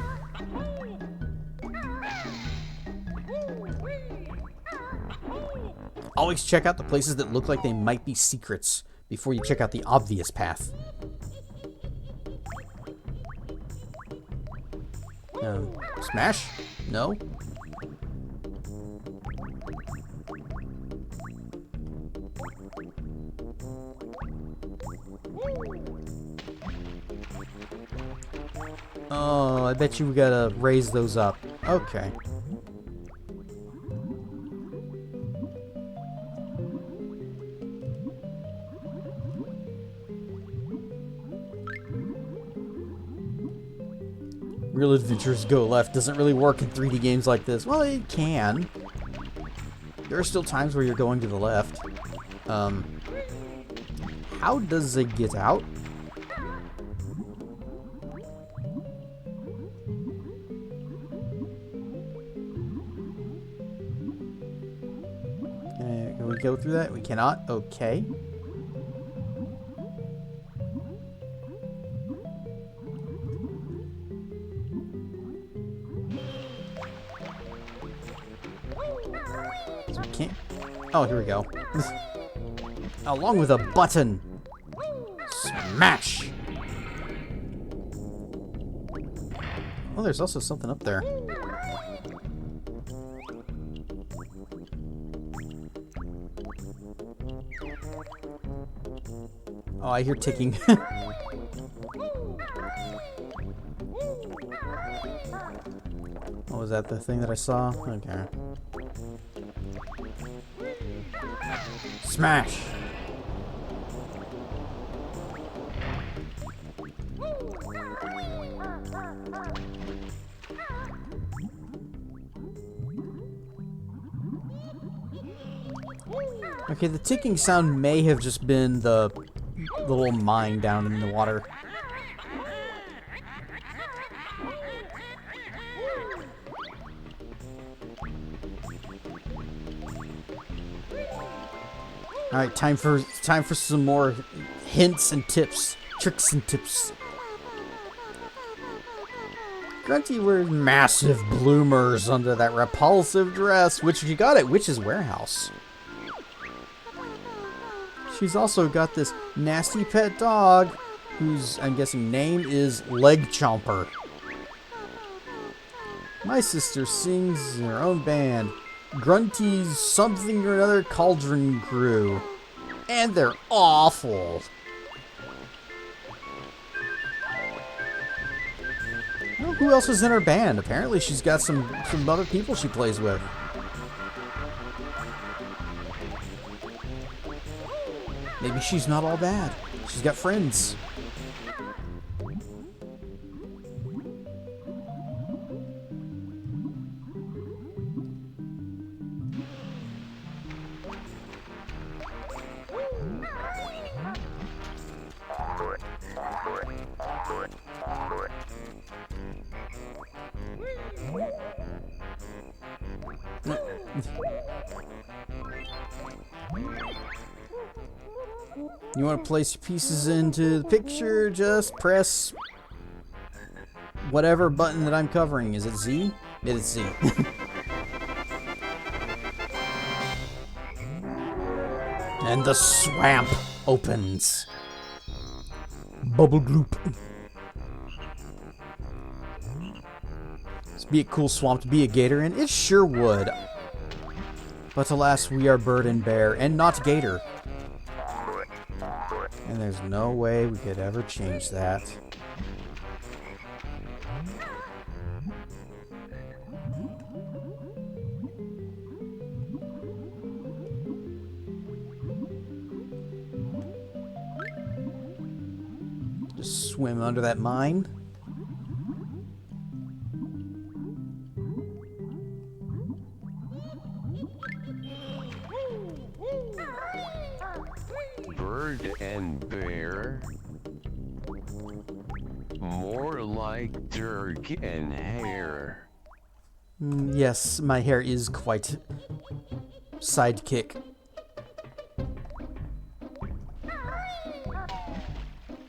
Always check out the places that look like they might be secrets before you check out the obvious path. Smash? No? Oh, I bet you we gotta raise those up. Okay. Real adventures go left doesn't really work in 3D games like this. Well, it can. There are still times where you're going to the left. How does it get out? Can we go through that? We cannot? Okay. So we can't... Oh, here we go. Along with a button. Smash! Oh, there's also something up there. Oh, I hear ticking. Oh, was that the thing that I saw? Okay. Smash! Okay, the ticking sound may have just been the little mine down in the water. All right, time for some more hints and tips, tricks and tips. Grunty wears massive bloomers under that repulsive dress, which you got at Witch's Warehouse. She's also got this nasty pet dog, whose, I'm guessing, name is Leg Chomper. My sister sings in her own band, Grunty's something or another cauldron crew. And they're awful. Well, who else is in her band? Apparently she's got some other people she plays with. Maybe she's not all bad. She's got friends. You want to place your pieces into the picture, just press whatever button that I'm covering. Is it Z? It is Z. And the swamp opens. Bubble gloop. This be a cool swamp to be a gator in. It sure would. But alas, we are bird and bear, and not gator. And there's no way we could ever change that. Just swim under that mine. Bird and bear. More like Dirk and hair. Yes, my hair is quite sidekick.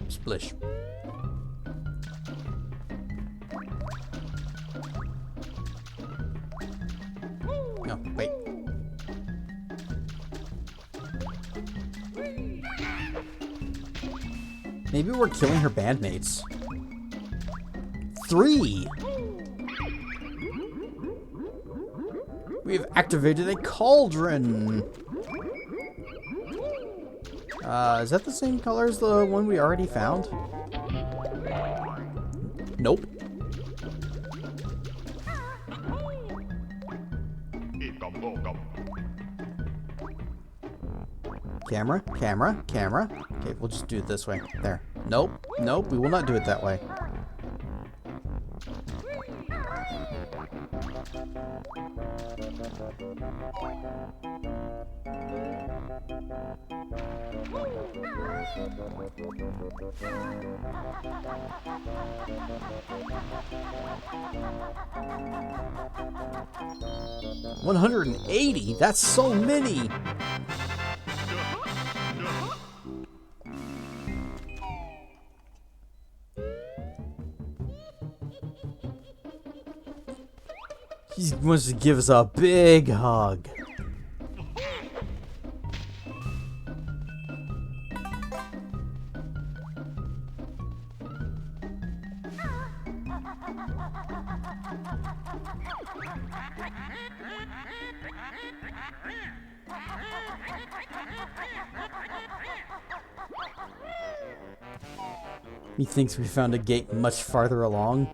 Splish. No, wait. Maybe we're killing her bandmates. 3! We've activated a cauldron! Is that the same color as the one we already found? Nope. Camera, camera, camera. Okay, we'll just do it this way. There. Nope, nope, we will not do it that way. $180? That's so many! He wants to give us a big hug. He thinks we found a gate much farther along.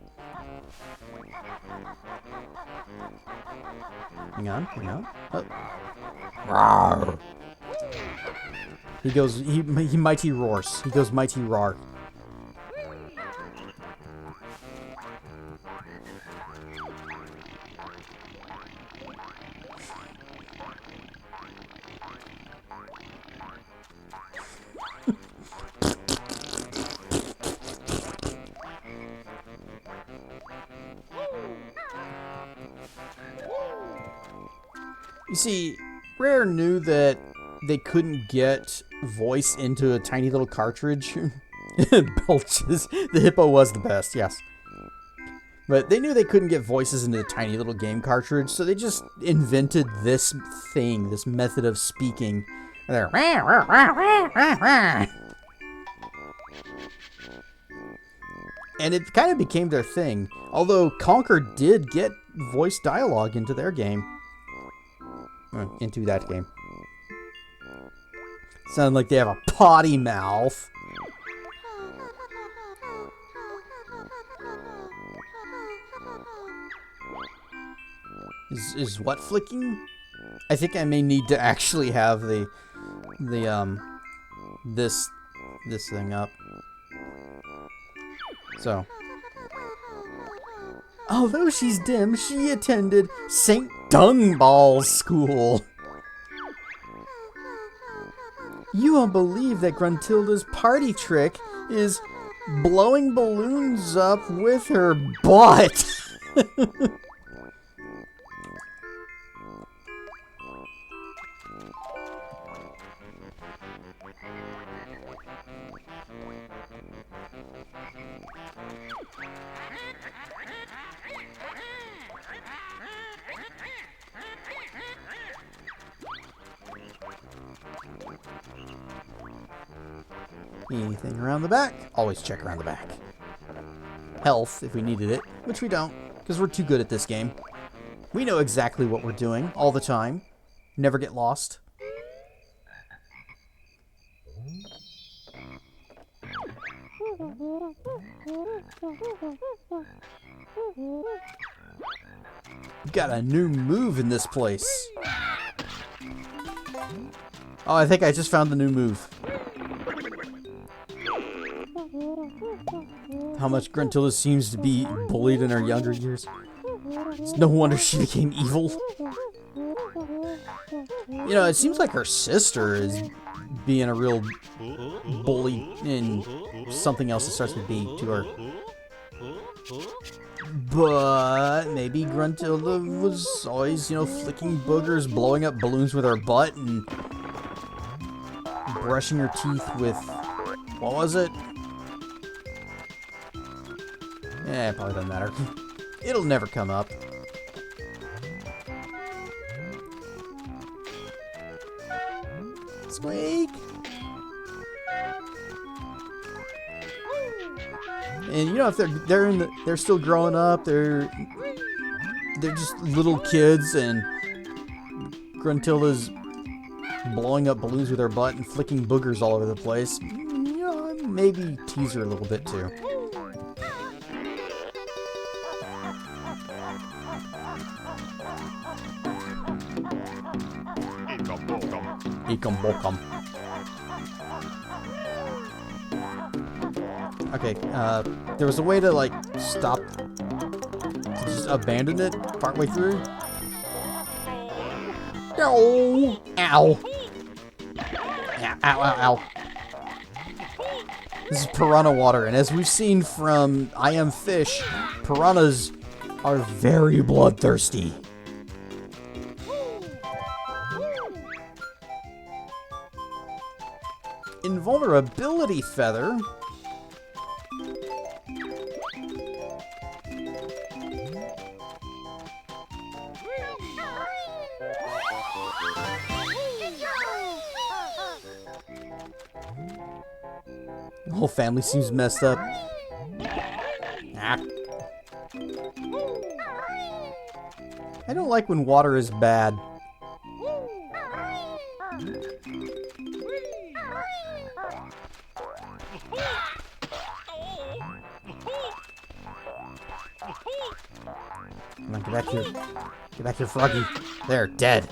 Hang on, hang on. Oh. Rawr. He goes, he mighty roars. He goes mighty roar. You see, Rare knew that they couldn't get voice into a tiny little cartridge. Belches. The hippo was the best, yes. But they knew they couldn't get voices into a tiny little game cartridge, so they just invented this thing, this method of speaking. And it kind of became their thing. Although Conker did get voice dialogue into their game. Into that game. Sound like they have a potty mouth. Is what flicking? I think I may need to actually have this thing up. So, although she's dim, she attended St. Dungball's School. You won't believe that Gruntilda's party trick is blowing balloons up with her butt. Anything around the back? Always check around the back. Health, if we needed it, which we don't, because we're too good at this game. We know exactly what we're doing all the time. Never get lost. Got a new move in this place. Oh, I think I just found the new move. How much Gruntilda seems to be bullied in her younger years. It's no wonder she became evil. You know, it seems like her sister is being a real bully in something else that starts with B to her. But maybe Gruntilda was always, you know, flicking boogers, blowing up balloons with her butt, and brushing her teeth with, what was it? Eh, it probably doesn't matter. It'll never come up. Squeak! And you know, if they're still growing up, they're just little kids, and Gruntilda's blowing up balloons with her butt and flicking boogers all over the place. You know, maybe tease her a little bit too. Ekum bokum. Okay, there was a way to, like, stop, to just abandon it partway through. Ow! Ow! Ow, ow, ow. This is piranha water, and as we've seen from I Am Fish, piranhas are very bloodthirsty. Invulnerability feather. The whole family seems messed up. Ah. I don't like when water is bad. Come on, get back here. Get back here, Froggy. There, dead.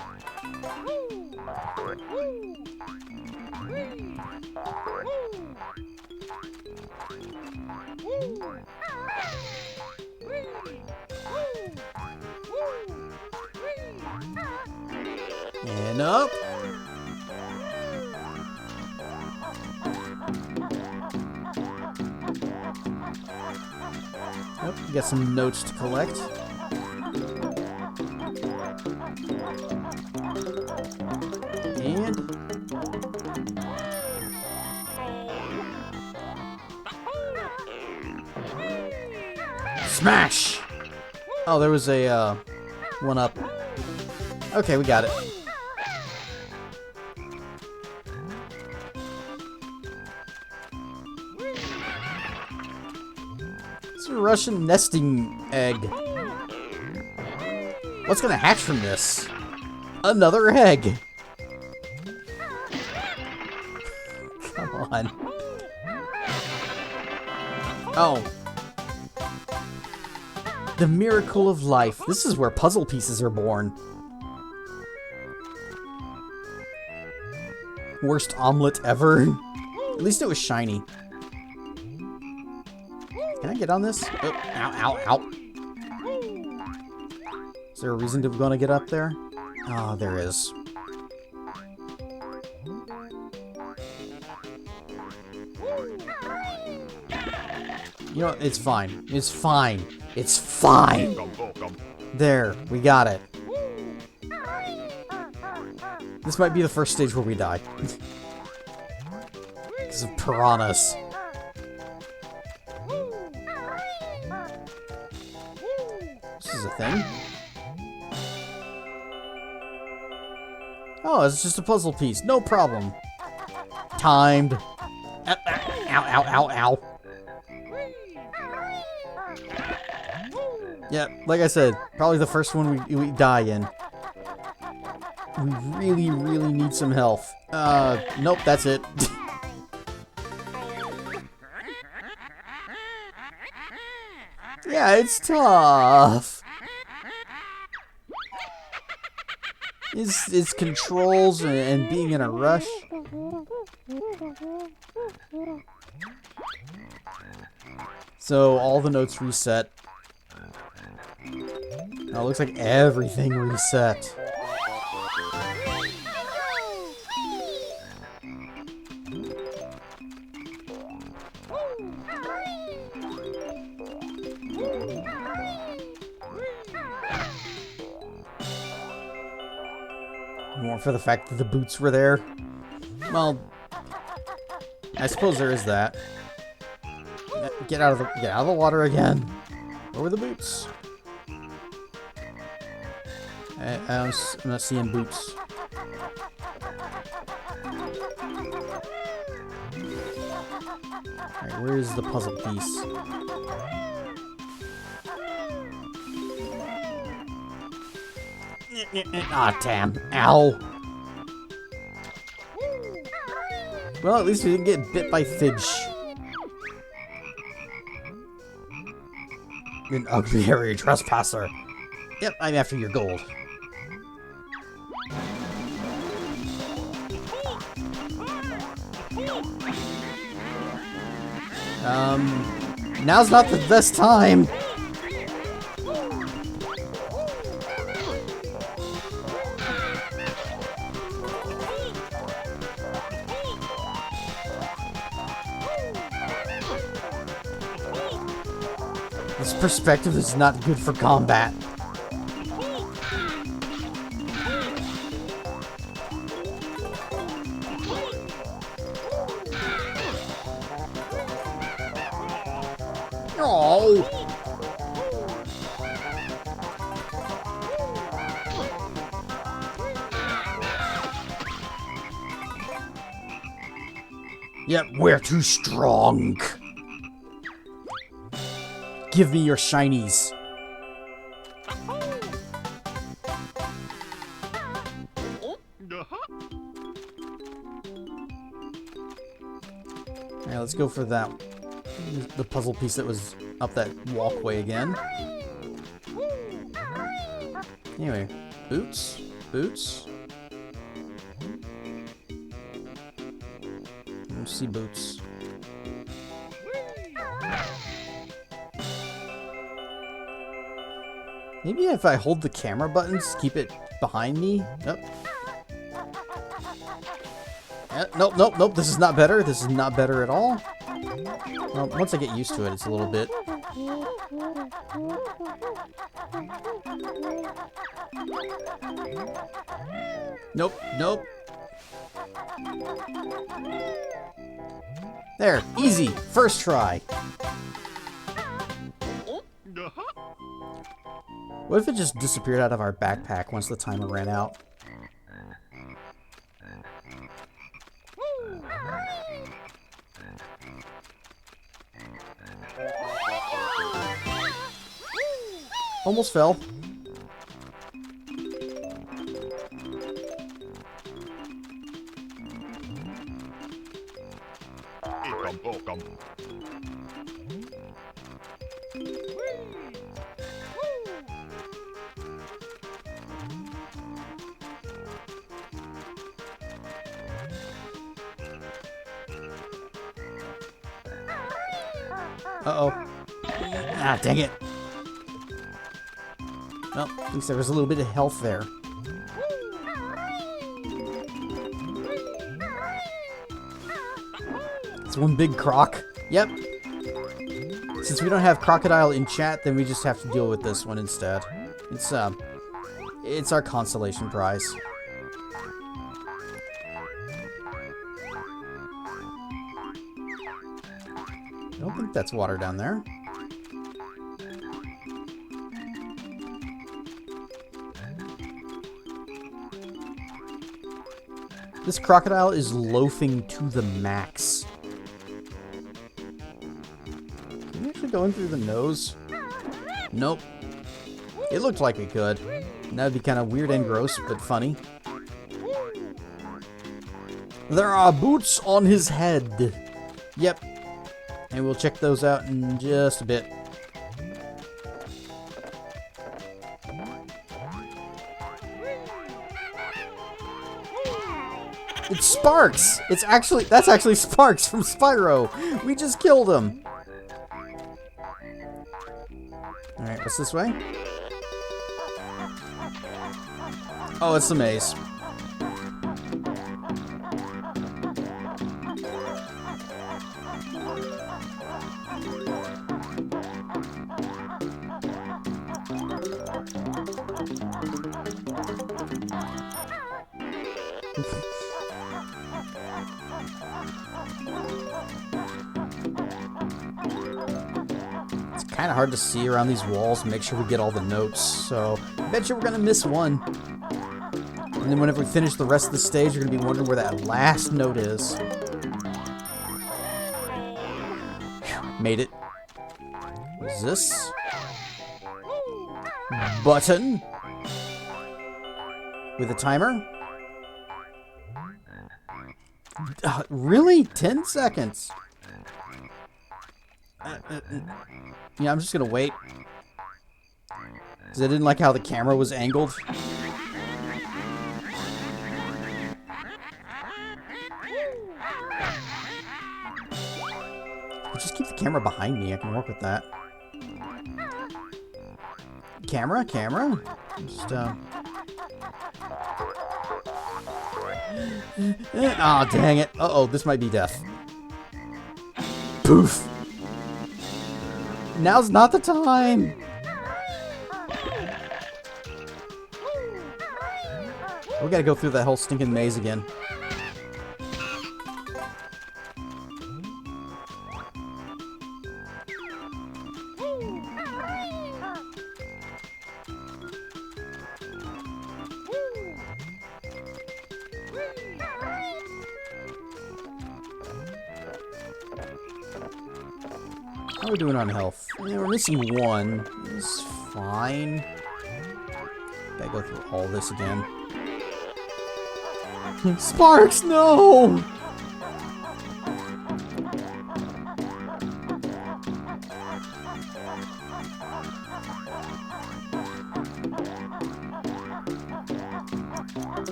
And up. Yep, we got some notes to collect. Smash! Oh, there was a, one up. Okay, we got it. It's a Russian nesting egg. What's gonna hatch from this? Another egg! Come on. Oh. The miracle of life. This is where puzzle pieces are born. Worst omelet ever. At least it was shiny. Can I get on this? Oh, ow, ow, ow. Is there a reason to want to get up there? Oh, there is. You know, it's fine. It's fine. It's fine. There, we got it. This might be the first stage where we die. Because of piranhas. This is a thing. Oh, it's just a puzzle piece. No problem. Timed. Ow, ow, ow, ow. Yeah, like I said, probably the first one we die in. We really, really need some health. Nope, that's it. Yeah, it's tough. It's controls and being in a rush. So all the notes reset. Oh, it looks like everything reset. More for the fact that the boots were there. Well, I suppose there is that. Get out of the water again. Where were the boots? I'm not seeing boots. Alright, where is the puzzle piece? Ah, damn. Ow. Well, at least we didn't get bit by Fidge. You're an ugly, hairy trespasser. Yep, I'm after your gold. Now's not the best time. This perspective is not good for combat. Oh! Yep, we're too strong. Give me your shinies. Alright, let's go for that. The puzzle piece that was up that walkway again. Anyway, boots? Boots? Let's see boots. Maybe if I hold the camera buttons, keep it behind me? Nope. Nope, nope, nope, this is not better. This is not better at all. Well, once I get used to it, it's a little bit. Nope, nope. There, easy, first try. What if it just disappeared out of our backpack once the timer ran out? Almost fell. Uh-oh. Ah, dang it. Well, at least there was a little bit of health there. It's one big croc. Yep. Since we don't have crocodile in chat, then we just have to deal with this one instead. It's our consolation prize. I don't think that's water down there. This crocodile is loafing to the max. Can we actually go in through the nose? Nope. It looked like we could. And that'd be kind of weird and gross, but funny. There are boots on his head. Yep. And we'll check those out in just a bit. It's Sparks! That's actually Sparks from Spyro! We just killed him! Alright, what's this way? Oh, it's the maze. It's kind of hard to see around these walls and make sure we get all the notes, so I bet you we're gonna miss one. And then whenever we finish the rest of the stage, you're gonna be wondering where that last note is. Made it. What is this? Button. With a timer? Really? 10 seconds? Yeah, I'm just gonna wait. Because I didn't like how the camera was angled. Just keep the camera behind me. I can work with that. Camera? Just, oh, dang it. Uh-oh, this might be death. Poof. Now's not the time. We gotta go through that whole stinking maze again. How are we doing on health? Yeah, we're missing one. It's fine. Gotta go through all this again. Sparks, no!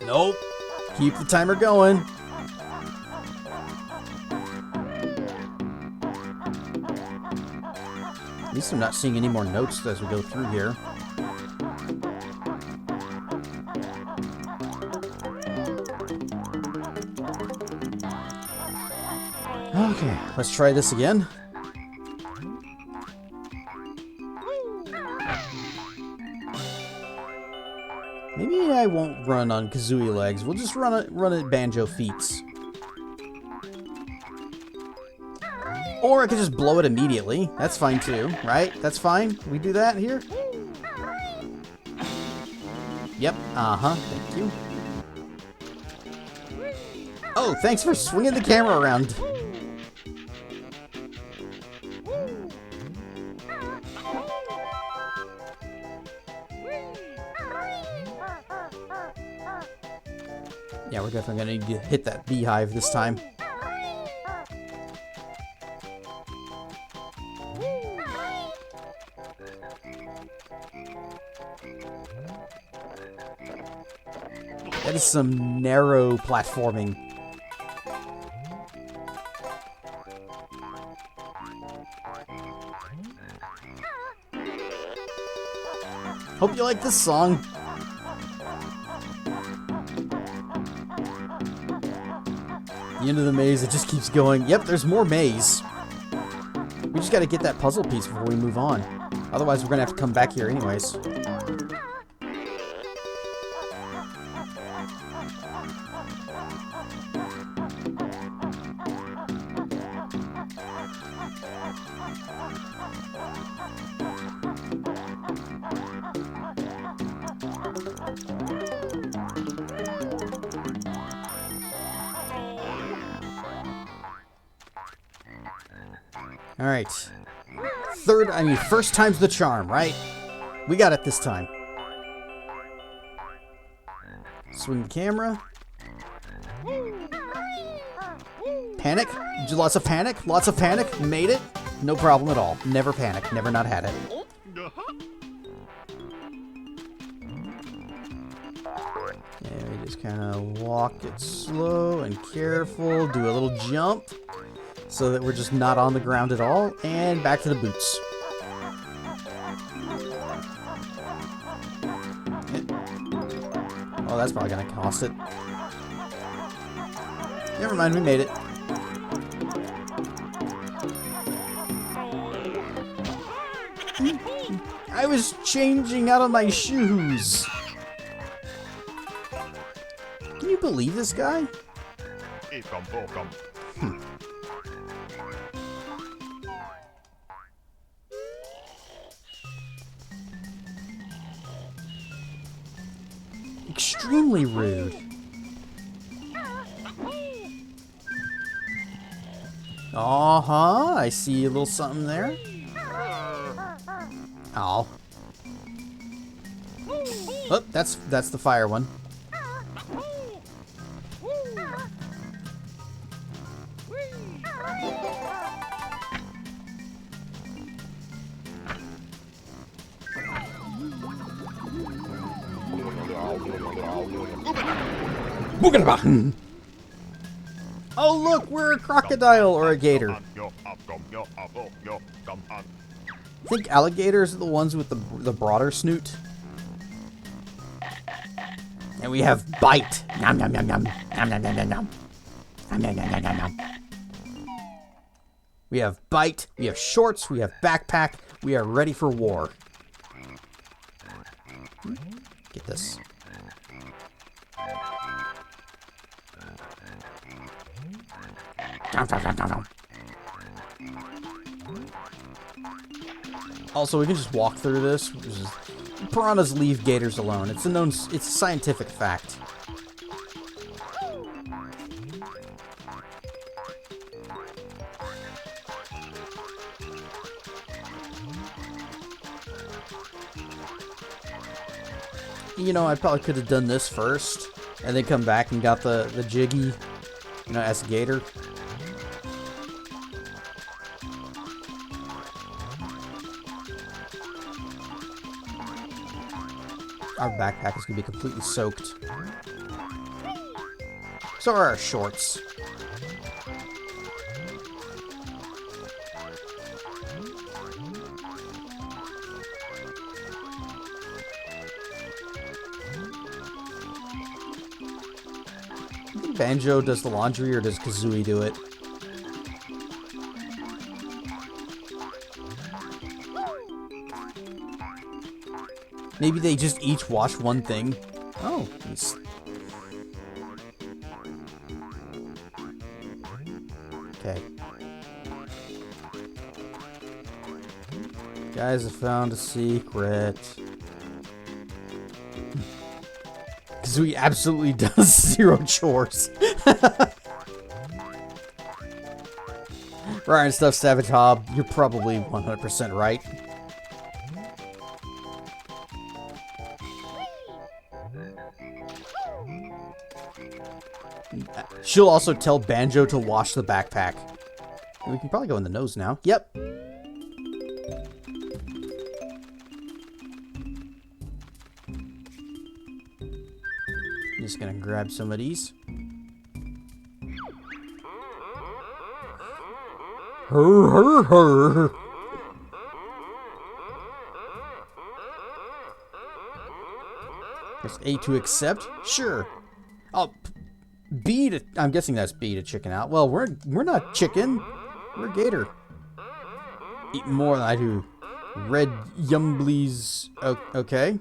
Nope. Keep the timer going. At least I'm not seeing any more notes as we go through here. Okay, let's try this again. Maybe I won't run on Kazooie legs. We'll just run it Banjo feets. Or I could just blow it immediately. That's fine too, right? That's fine. We do that here? Yep. Uh-huh. Thank you. Oh, thanks for swinging the camera around. Yeah, we're definitely gonna need to hit that beehive this time. That is some narrow platforming. Hope you like this song. The end of the maze, it just keeps going. Yep, there's more maze. We just gotta get that puzzle piece before we move on. Otherwise, we're gonna have to come back here anyways. Alright. First time's the charm, right? We got it this time. Swing the camera. Panic? Lots of panic? Lots of panic? Made it? No problem at all. Never panic. Never not had it. And we just kind of walk it slow and careful. Do a little jump so that we're just not on the ground at all. And back to the boots. Oh, that's probably gonna cost it. Never mind, we made it. I was changing out of my shoes. Can you believe this guy? Extremely rude. Uh-huh, I see a little something there. Oh. Oh, that's the fire one. Oh look, we're a crocodile or a gator. I think alligators are the ones with the broader snoot. And we have bite. Nom nom nom nom. Nom nom nom nom nom. Nom nom nom nom nom nom. We have bite, we have shorts, we have backpack, we are ready for war. Get this. Also, we can just walk through this. Piranhas leave gators alone. It's a scientific fact. You know, I probably could have done this first, and then come back and got the jiggy, you know, as a gator. Our backpack is going to be completely soaked. So are our shorts. I think Banjo does the laundry, or does Kazooie do it? Maybe they just each wash one thing. Oh, nice. Okay. Guys have found a secret. Kazooie absolutely does 0 chores. Ryan Stuff Savage Hob, you're probably 100% right. She'll also tell Banjo to wash the backpack. We can probably go in the nose now. Yep. Just gonna grab some of these. Her. Press A to accept. Sure. Oh, B to. I'm guessing that's B to chicken out. Well, we're not chicken. We're gator. Eat more than I do. Red Yumblies. Okay.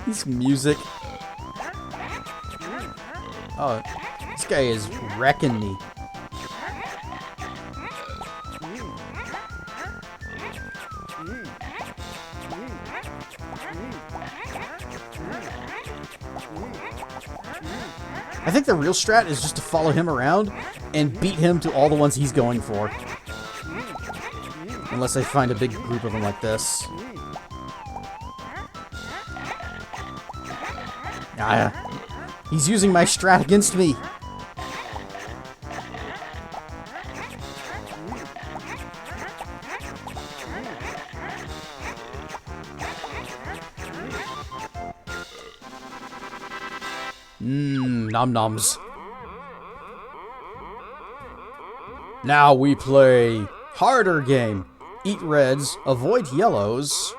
This music. Oh, this guy is wrecking me. I think the real strat is just to follow him around and beat him to all the ones he's going for. Unless I find a big group of them like this. He's using my strat against me. Nom noms. Now we play harder game. Eat reds, avoid yellows.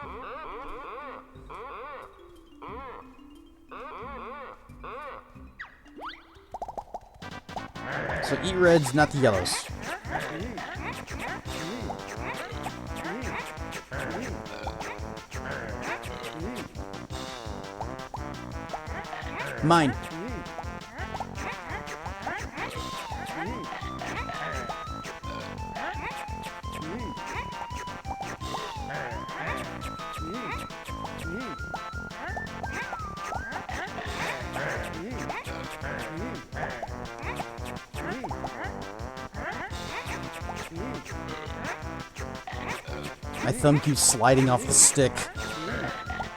So eat reds, not the yellows. Mine. My thumb keeps sliding off the stick.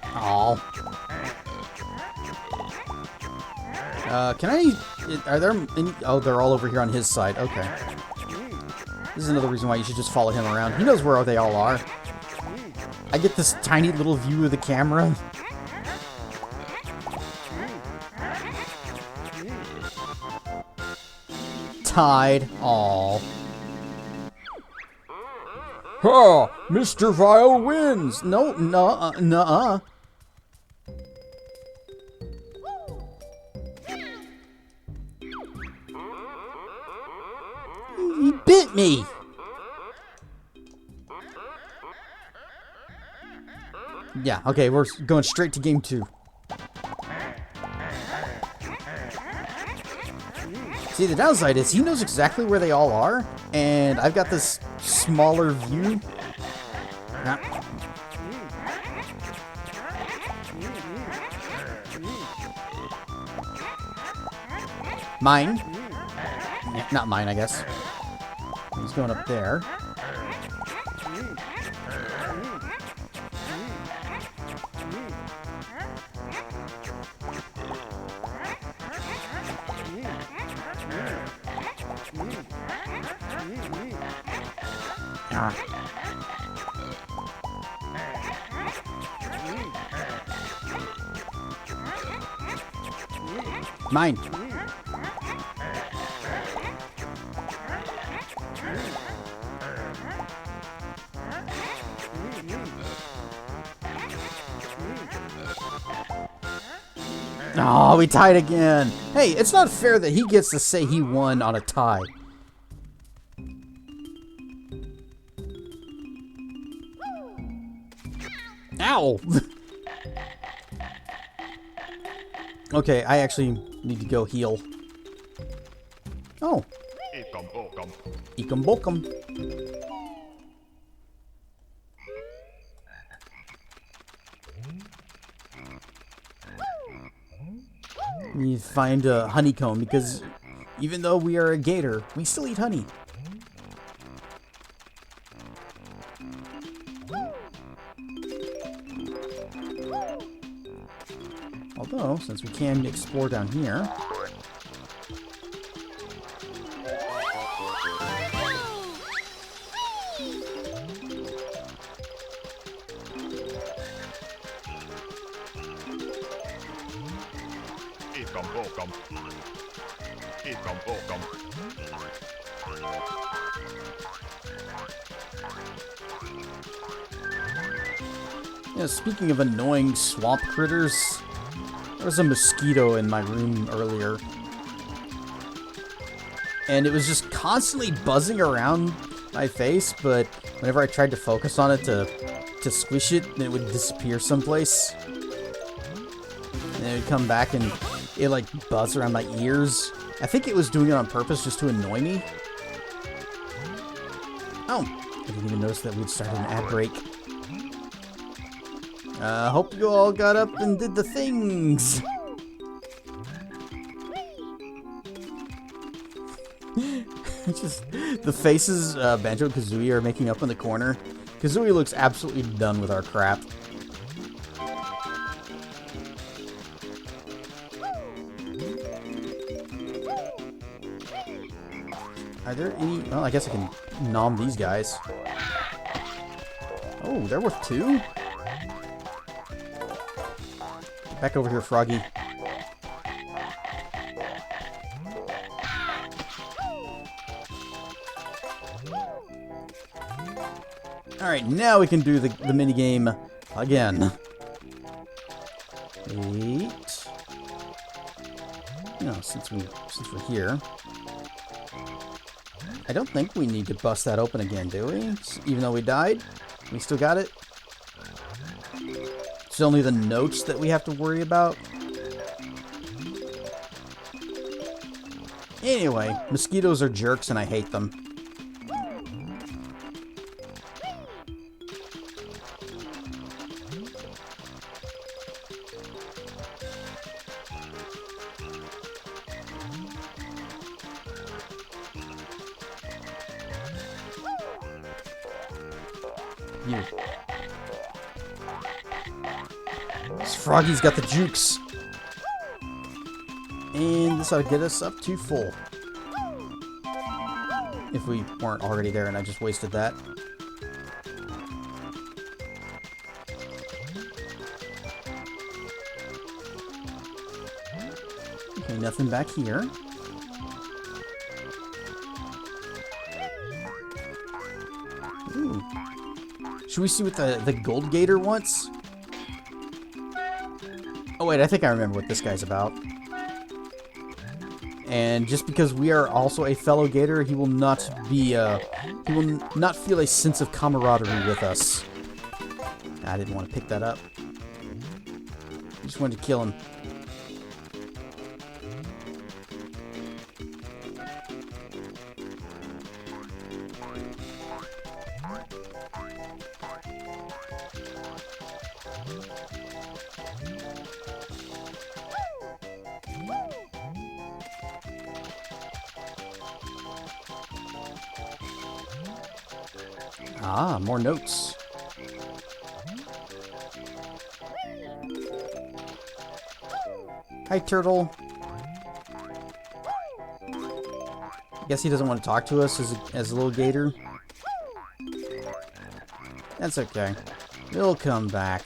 Aww. Can I... Are there any... Oh, they're all over here on his side. Okay. This is another reason why you should just follow him around. He knows where they all are. I get this tiny little view of the camera. Tied. Aww. Ha! Mr. Vile wins! No, nuh-uh. He bit me! Yeah, okay, we're going straight to game 2. See, the downside is he knows exactly where they all are, and I've got this smaller view. Mine. Yeah, not mine, I guess. He's going up there. Mine. Oh, we tied again. Hey, it's not fair that he gets to say he won on a tie. Ow! Okay, I actually need to go heal. Oh. Ikam bokam. Ekum bokum. Need to find a honeycomb because even though we are a gator, we still eat honey. Although, since we can explore down here. Ikam bokam. Ikam bokam. Yeah, speaking of annoying swamp critters, there was a mosquito in my room earlier. And it was just constantly buzzing around my face, but whenever I tried to focus on it to squish it, it would disappear someplace. And it would come back and it like buzzed around my ears. I think it was doing it on purpose just to annoy me. Oh, I didn't even notice that we'd started an ad break. Hope you all got up and did the things. Just the faces Banjo Kazooie are making up in the corner. Kazooie looks absolutely done with our crap. Are there any... Well, I guess I can nom these guys. Oh, they're worth 2? Back over here, Froggy. Alright, now we can do the minigame again. 8. No, since we're here. I don't think we need to bust that open again, do we? Even though we died? We still got it? It's only the notes that we have to worry about. Anyway, mosquitoes are jerks and I hate them. You. This Froggy's got the jukes. And this ought to get us up to full. If we weren't already there and I just wasted that. Okay, nothing back here. Ooh. Should we see what the gold gator wants? Oh wait, I think I remember what this guy's about. And just because we are also a fellow gator, he will not be he will not feel a sense of camaraderie with us. I didn't want to pick that up. I just wanted to kill him. Ah, more notes. Hi, turtle. I guess he doesn't want to talk to us as a little gator. That's okay. He'll come back.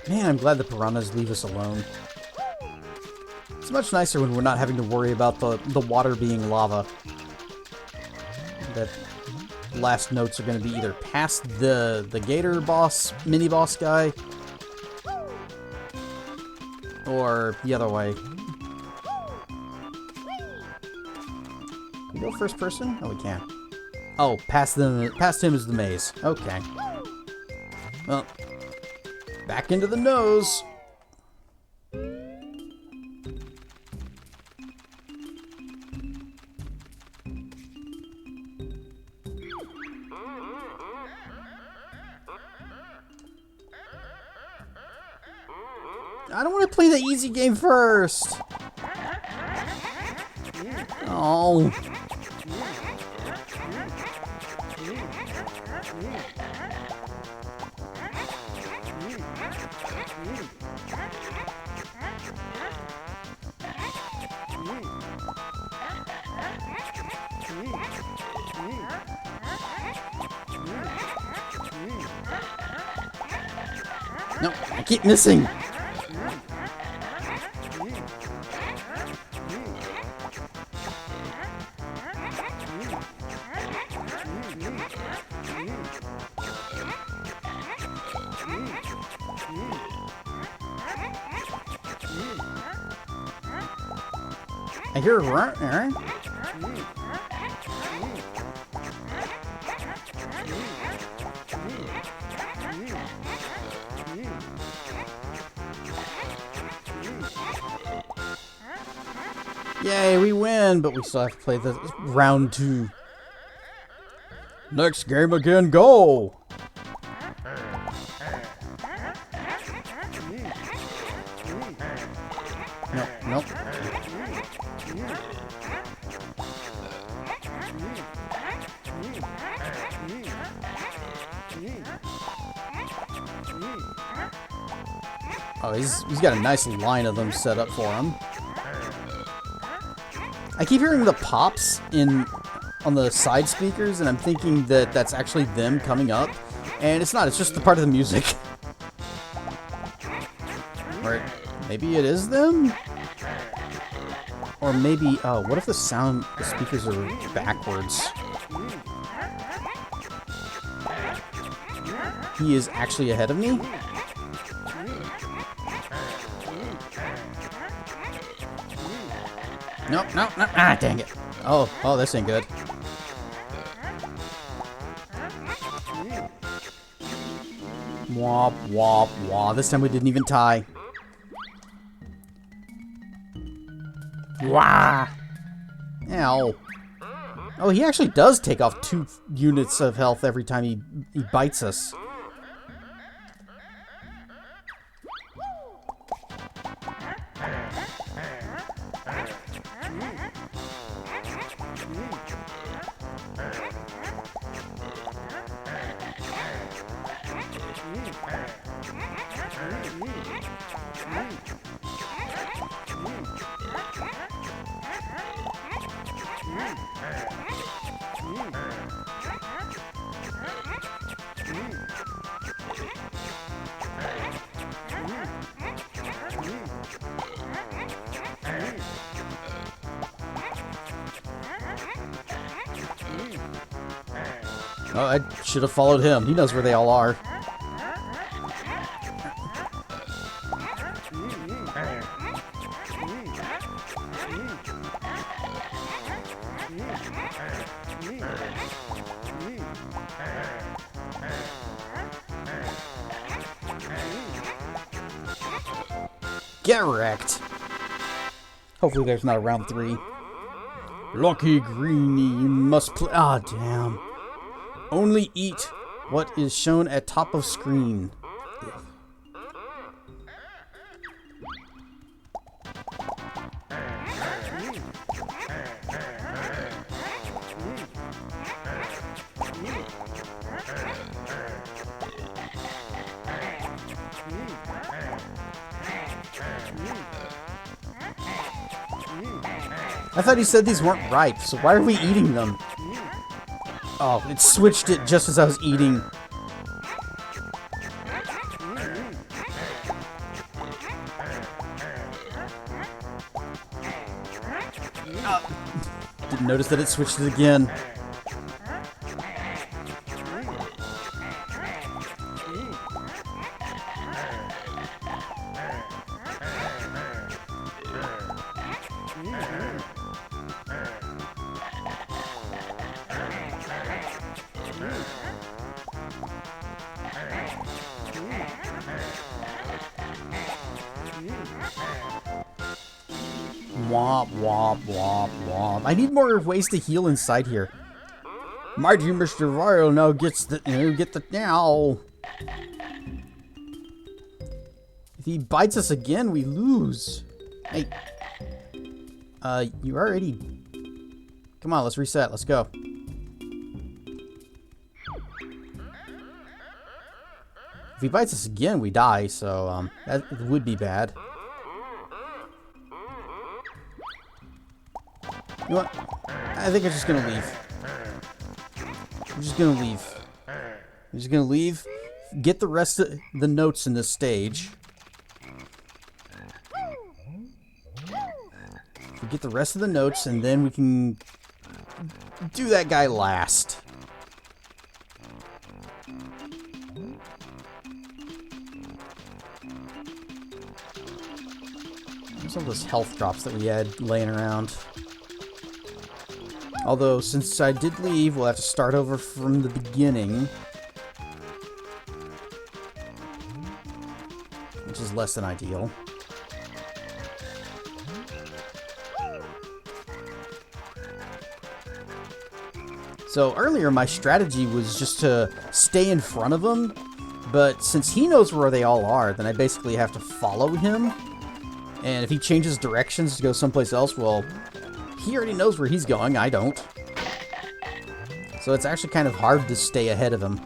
Man, I'm glad the piranhas leave us alone. It's much nicer when we're not having to worry about the water being lava. that last notes are going to be either past the gator boss, mini boss guy, or the other way. Can we go first person? Oh, we can. Oh, past him is the maze. Okay. Well, back into the nose. I don't want to play the easy game first. Oh. No, I keep missing. I hear a run. Yay, we win, but we still have to play the round 2. Next game again, go! Nope. Oh, he's got a nice line of them set up for him. I keep hearing the pops on the side speakers, and I'm thinking that that's actually them coming up, and it's not. It's just the part of the music. Or maybe it is them? Or maybe, oh, what if the speakers are backwards? He is actually ahead of me? Nope. Ah, dang it. Oh, this ain't good. Womp, womp, womp. This time we didn't even tie. Wah! Ow. Oh, he actually does take off 2 units of health every time he bites us. Oh, I should have followed him. He knows where they all are. Get wrecked. Hopefully there's not a round 3. Lucky Greenie, you must play. Ah, damn. Only eat what is shown at top of screen. I thought he said these weren't ripe, so why are we eating them? Oh, it switched it just as I was eating. Didn't notice that it switched it again. Womp, womp, womp, womp. I need more ways to heal inside here. Mighty Mr. Vile now gets the now. If he bites us again, we lose. Hey. You already... Come on, let's reset. Let's go. If he bites us again, we die, so, that would be bad. You know what? I think I'm just gonna leave. I'm just gonna leave. I'm just gonna leave. Get the rest of the notes in this stage. Get the rest of the notes, and then we can do that guy last. Some of those health drops that we had laying around. Although, since I did leave, we'll have to start over from the beginning. Which is less than ideal. So earlier my strategy was just to stay in front of him, but since he knows where they all are, then I basically have to follow him. And if he changes directions to go someplace else, well, he already knows where he's going, I don't. So it's actually kind of hard to stay ahead of him.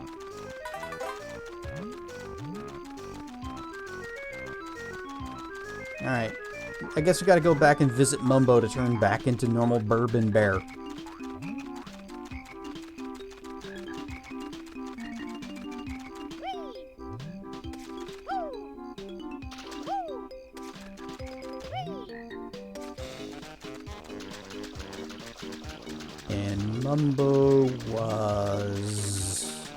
Alright, I guess we gotta go back and visit Mumbo to turn back into normal Bourbon Bear. And Mumbo was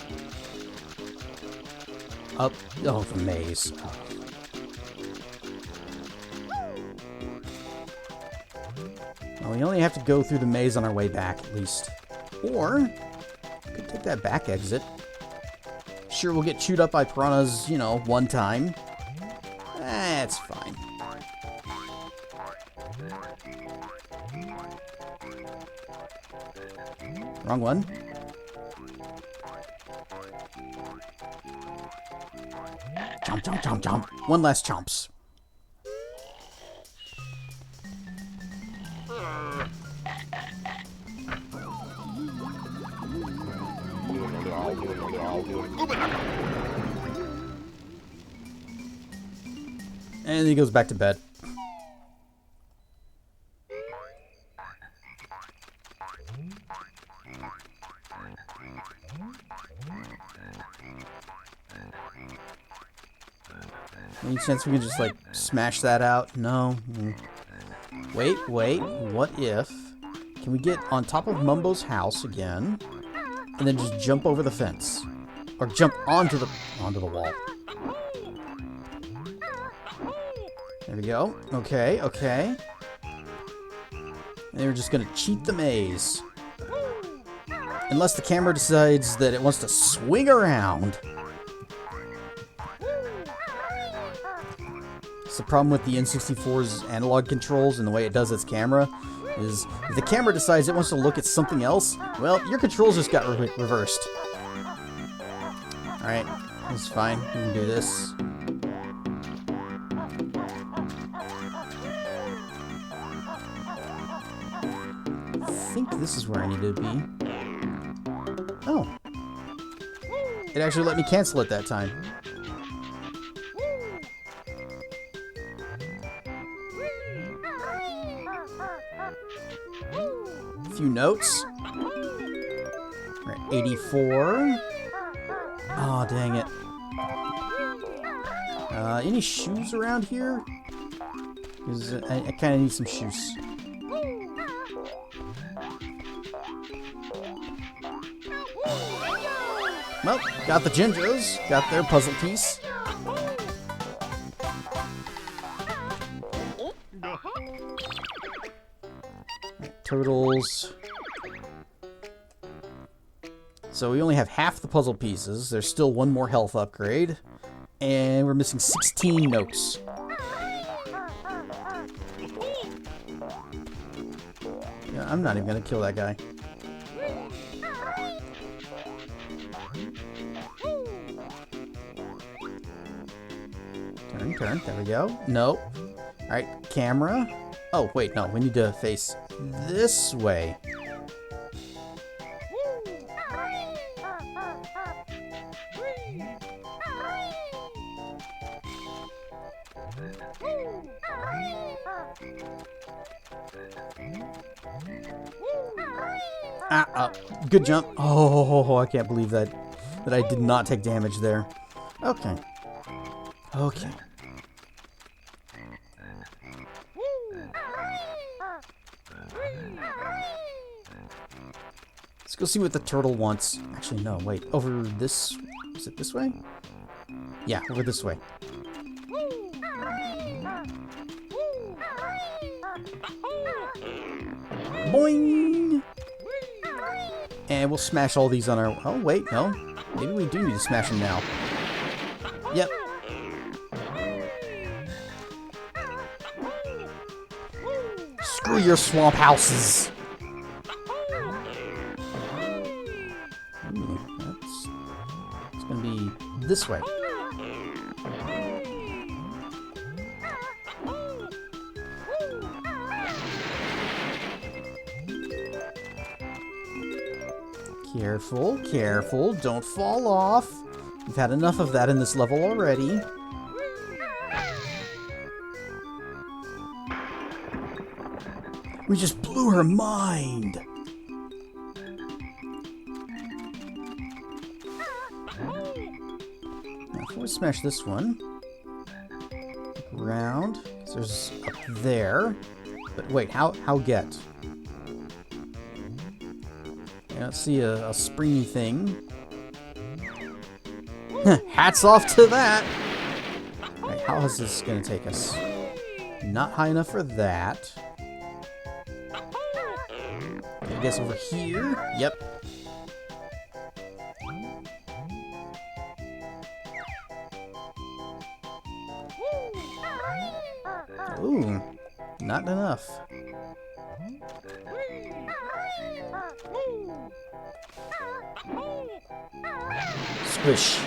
up. Oh, the maze. Well, we only have to go through the maze on our way back, at least. Or, we could take that back exit. Sure, we'll get chewed up by piranhas, you know, one time. That's fine. Wrong one. Chomp, chomp, chomp, chomp. One last chomps. And then he goes back to bed. Any chance we can just, like, smash that out? No. Wait, what if... Can we get on top of Mumbo's house again, and then just jump over the fence? Or jump onto the wall. There we go. Okay. And then we're just gonna cheat the maze. Unless the camera decides that it wants to swing around. The problem with the N64's analog controls and the way it does its camera is if the camera decides it wants to look at something else, well, your controls just got reversed. Alright, that's fine. We can do this. I think this is where I need to be. Oh. It actually let me cancel it that time. Few notes. Right, 84. Oh, dang it. Any shoes around here? Because I kind of need some shoes. Well, got the Gingers. Got their puzzle piece. Totals. So we only have half the puzzle pieces. There's still one more health upgrade. And we're missing 16 notes. I'm not even gonna kill that guy. Turn. There we go. No. Alright, camera. Oh, wait, no. We need to face this way. Good jump. Oh, I can't believe that I did not take damage there. Okay. Okay. Let's go see what the turtle wants. Actually, no, wait. Over this... Is it this way? Yeah, over this way. Boing! And we'll smash all these on our... Oh, wait, no. Maybe we do need to smash them now. Yep. Screw your swamp houses! Ooh, it's gonna be this way. Careful, careful, don't fall off. We've had enough of that in this level already. We just blew her mind. Now, if we smash this one, look around, because there's up there. But wait, how get? I don't see a springy thing. Hats off to that! Right, how is this gonna take us? Not high enough for that. I guess over here? Yep. Ooh, not enough. Squish.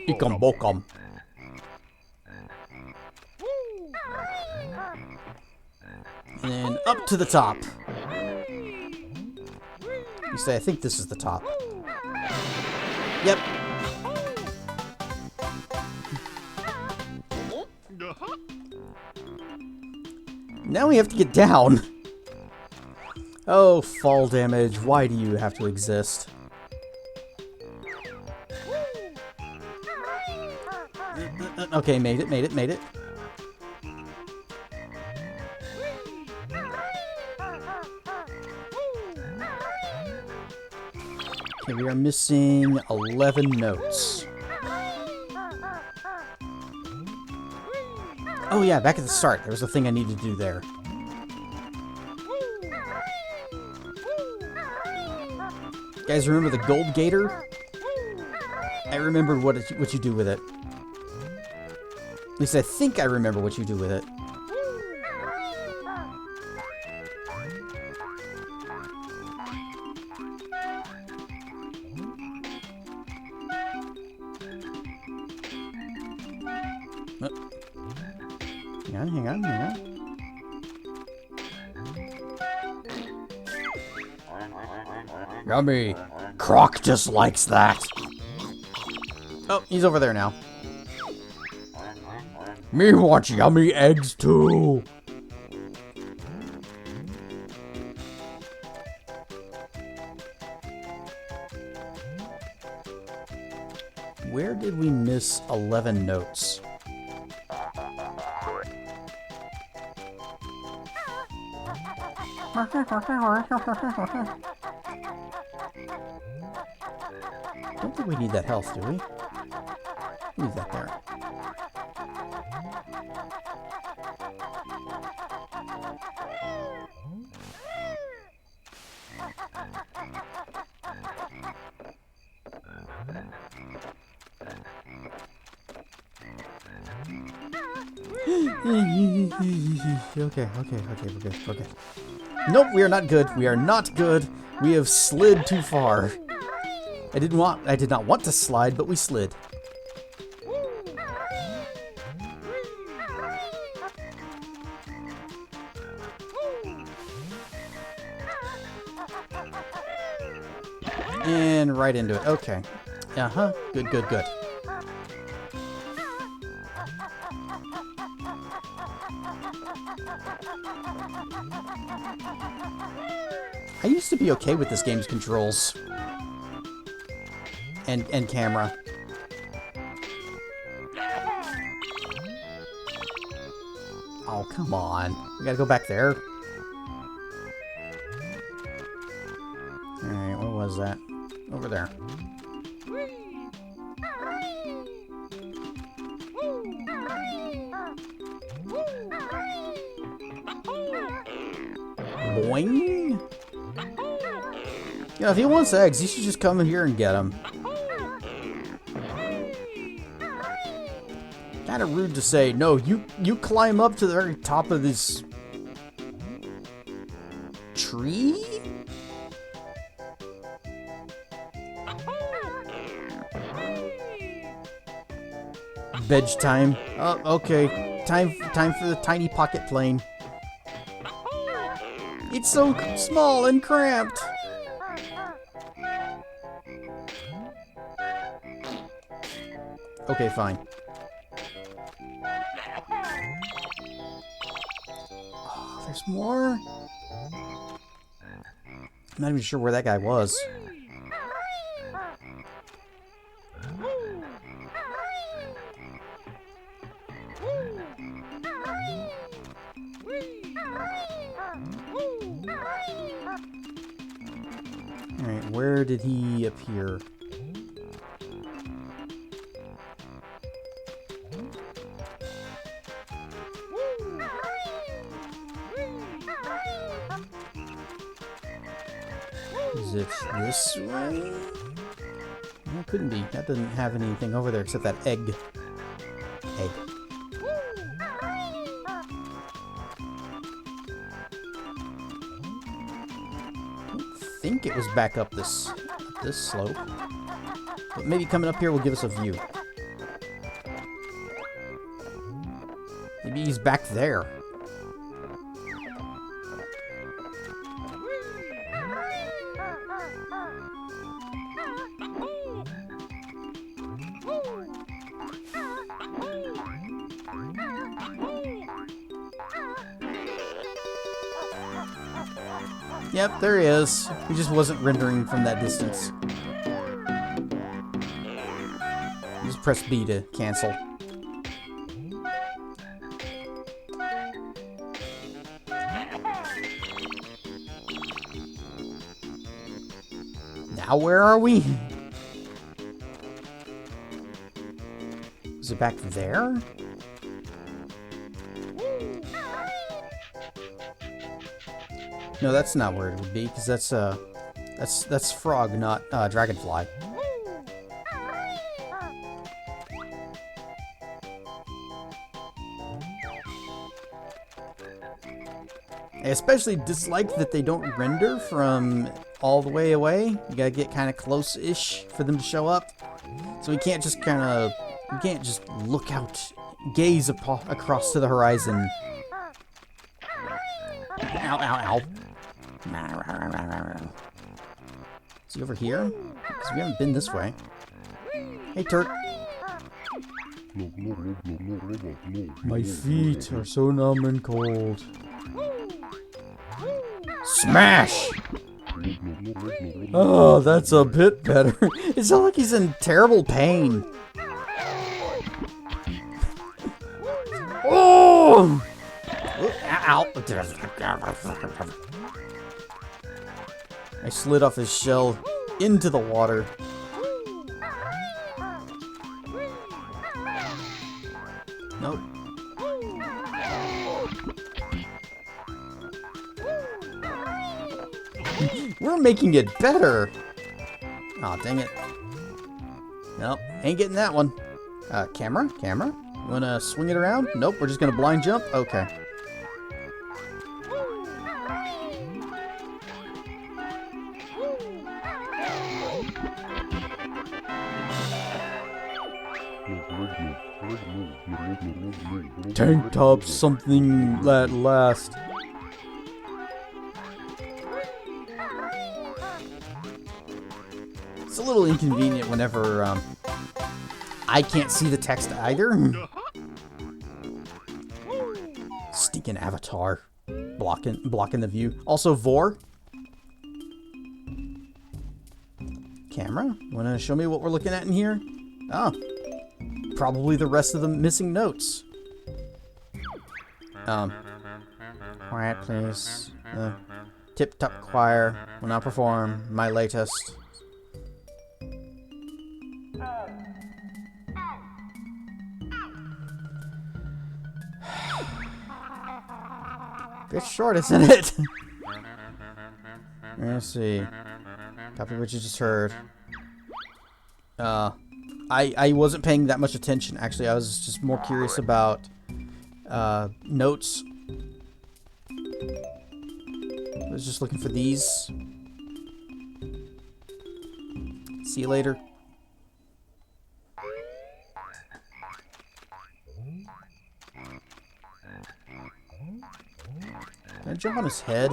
Ikum bokum. And then up to the top. You say, I think this is the top. Yep. Now we have to get down. Oh, fall damage. Why do you have to exist? Okay, made it. Okay, we are missing 11 notes. Oh yeah, back at the start. There was a thing I needed to do there. You guys remember the gold gator? I remember what you do with it. At least I think I remember what you do with it. Hang on. Yummy. Croc just likes that. Oh, he's over there now. Me wants yummy eggs too. Where did we miss 11 notes? I don't think we need that health, do we? Leave that there. Okay, we're good. Okay. Nope, we are not good. We are not good. We have slid too far. I did not want to slide, but we slid. And right into it. Okay. Uh-huh. Good. I used to be okay with this game's controls. And camera. Oh, come on. We gotta go back there. Alright, what was that? Over there. Boing! Yeah, if he wants eggs, you should just come in here and get them. Kind of rude to say, no, you climb up to the very top of this tree? Veg time. Oh, okay. Time for the tiny pocket plane. It's so small and cramped. Okay, fine. Oh, there's more? I'm not even sure where that guy was. Alright, where did he appear? Is it this way? No, it couldn't be. That doesn't have anything over there except that egg. Egg. I think it was back up this slope. But maybe coming up here will give us a view. Maybe he's back there. Yep, there he is. He just wasn't rendering from that distance. Just press B to cancel. Now where are we? Is it back there? No, that's not where it would be, because that's frog, not dragonfly. I especially dislike that they don't render from all the way away. You gotta get kind of close-ish for them to show up. So we can't just look out, gaze across to the horizon. Ow, ow, ow. Is he over here? Because we haven't been this way. Hey, Turk. My feet are so numb and cold. Smash! Oh, that's a bit better. It sounds like he's in terrible pain. Oh! Ow! I slid off his shell into the water. Nope. We're making it better. Aw, dang it. Nope, ain't getting that one. Camera? Wanna swing it around? Nope, we're just gonna blind jump? Okay. Tank top something at last. It's a little inconvenient whenever I can't see the text either. Stinking avatar. Blocking the view. Also, Vor. Camera? Wanna show me what we're looking at in here? Oh. Probably the rest of the missing notes. Quiet, please. Tip Top Choir will now perform my latest. Bit short, isn't it? Let's see. Copy what you just heard. I wasn't paying that much attention, actually. I was just more curious about notes. I was just looking for these. See you later. Can I jump on his head?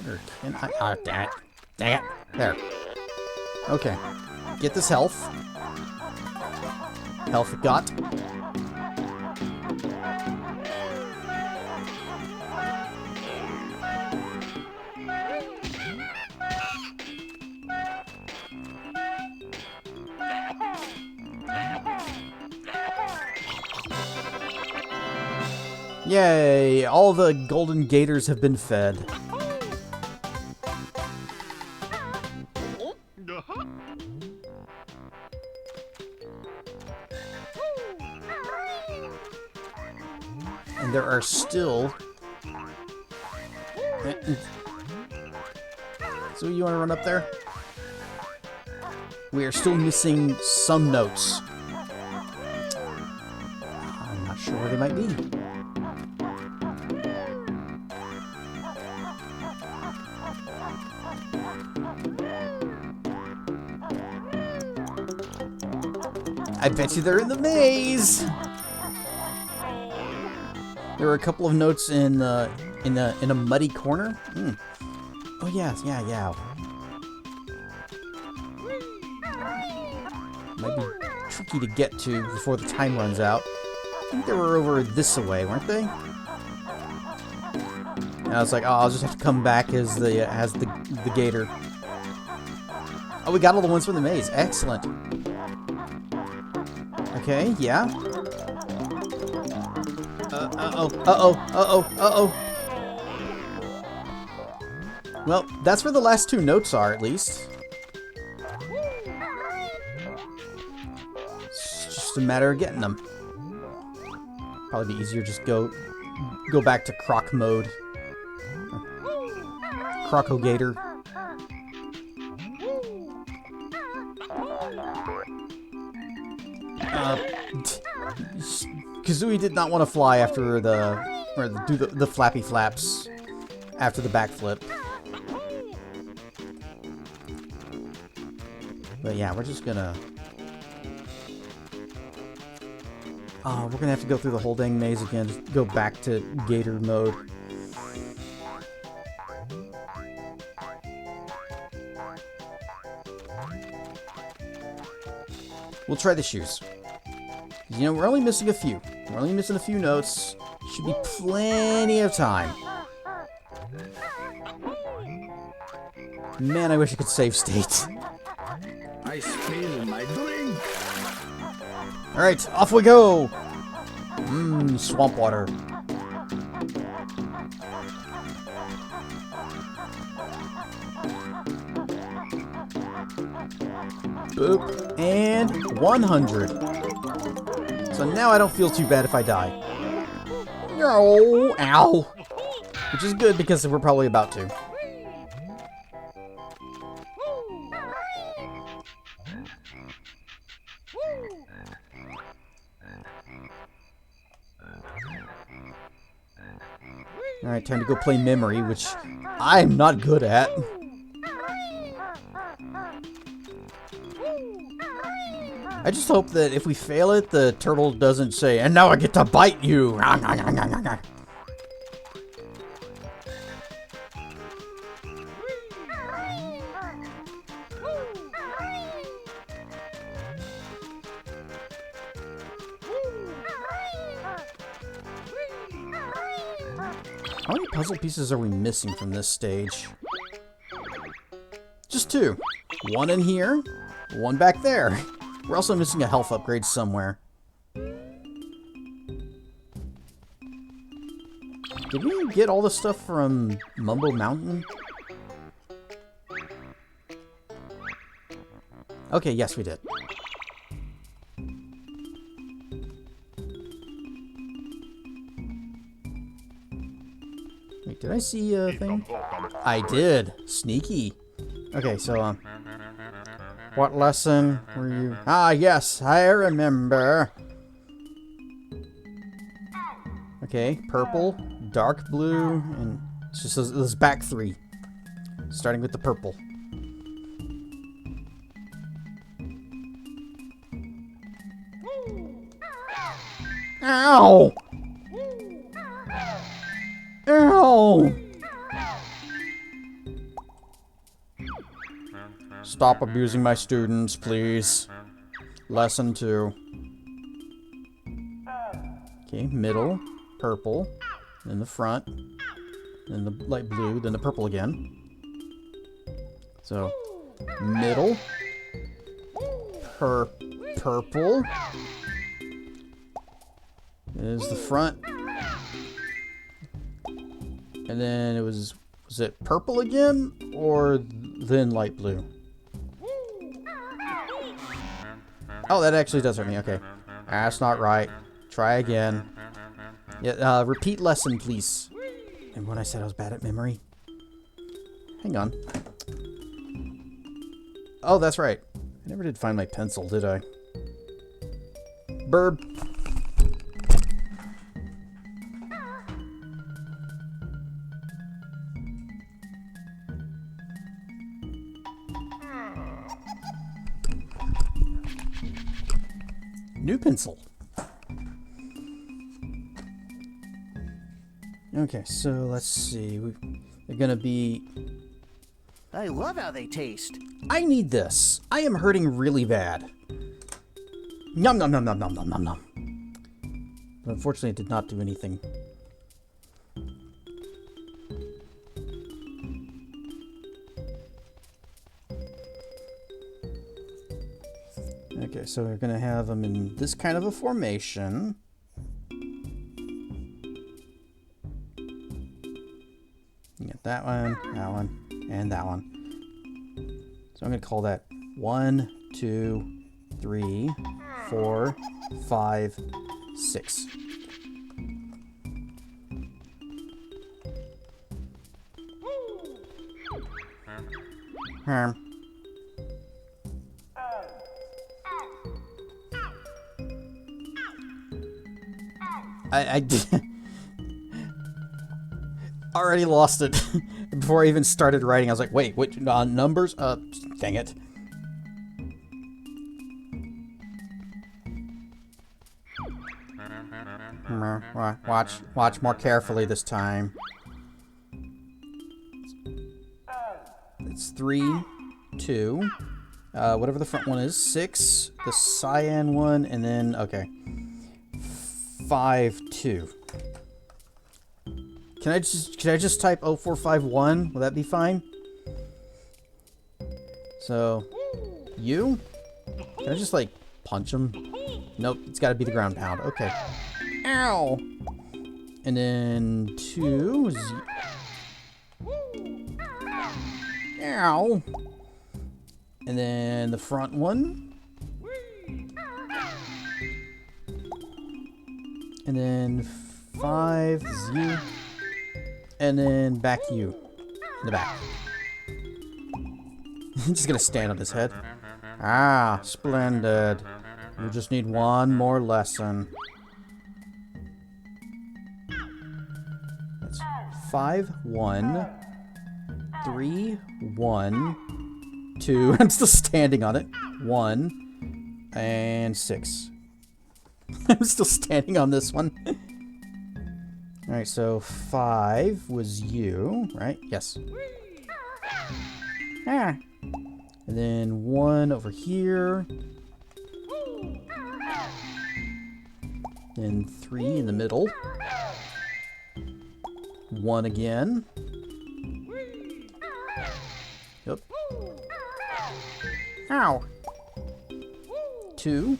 Or can I? Oh, dang it. Dang it. There. Okay. Get this health. Health got. Yay! All the golden gators have been fed. And there are still... So you want to run up there? We are still missing some notes. I'm not sure where they might be. I bet you they're in the maze. There were a couple of notes in a muddy corner. Oh yes, yeah. Might be tricky to get to before the time runs out. I think they were over this way, weren't they? And I was like, oh, I'll just have to come back as the gator. Oh, we got all the ones from the maze. Excellent. Okay, yeah. Uh-oh. Well, that's where the last two notes are, at least. It's just a matter of getting them. Probably be easier just go back to croc mode. Crocogator. Kazooie did not want to fly after do the flappy flaps after the backflip. But yeah, we're just gonna... Oh, we're gonna have to go through the whole dang maze again. Just go back to gator mode. We'll try the shoes. You know, we're only missing a few. We're only missing a few notes. Should be plenty of time. Man, I wish I could save state. I spill my drink. Alright, off we go! Swamp water. Boop. And 100. So now I don't feel too bad if I die. No! Ow! Which is good because we're probably about to. Alright, time to go play memory, which I'm not good at. I just hope that if we fail it, the turtle doesn't say, "And now I get to bite you!" How many puzzle pieces are we missing from this stage? Just 2. One in here, one back there. We're also missing a health upgrade somewhere. Did we get all the stuff from Mumbo Mountain? Okay, yes we did. Wait, did I see a thing? I did. Sneaky. Okay, so, what lesson were you... Ah, yes, I remember. Okay, purple, dark blue, and it's just those back 3. Starting with the purple. Ow! Ow! Stop abusing my students, please. Lesson 2. Okay, middle, purple, then the front, then the light blue, then the purple again. So, middle, purple, is the front, and then it was it purple again, or then light blue? Oh, that actually does hurt me. Okay. That's not right. Try again. Yeah, repeat lesson, please. And when I said I was bad at memory. Hang on. Oh, that's right. I never did find my pencil, did I? Burb. New pencil. Okay, so let's see. They're gonna be... I love how they taste. I need this. I am hurting really bad. Nom nom nom nom nom nom nom nom. But unfortunately, it did not do anything. Okay, so we're gonna have them in this kind of a formation. You get that one, and that one. So I'm gonna call that 1, 2, 3, 4, 5, 6. I did already lost it before I even started writing. I was like, wait, what numbers? Dang it. Watch more carefully this time. It's 3, 2, whatever the front one is, 6, the cyan one, and then, okay, 5, 2. Can I just type 0451? Will that be fine? So, you? Can I just, like, punch him? Nope, it's gotta be the ground pound. Okay. Ow! And then 2. Ow! And then the front one. And then 5, Z. And then back you. In the back. I'm just gonna stand on his head. Ah, splendid. We just need one more lesson. it's 5, 1, 3, 1, 2. I'm still standing on it. 1 and 6. I'm still standing on this one. Alright, so 5 was you, right? Yes. Ah. And then 1 over here. And 3 in the middle. 1 again. Yep. Ow. 2.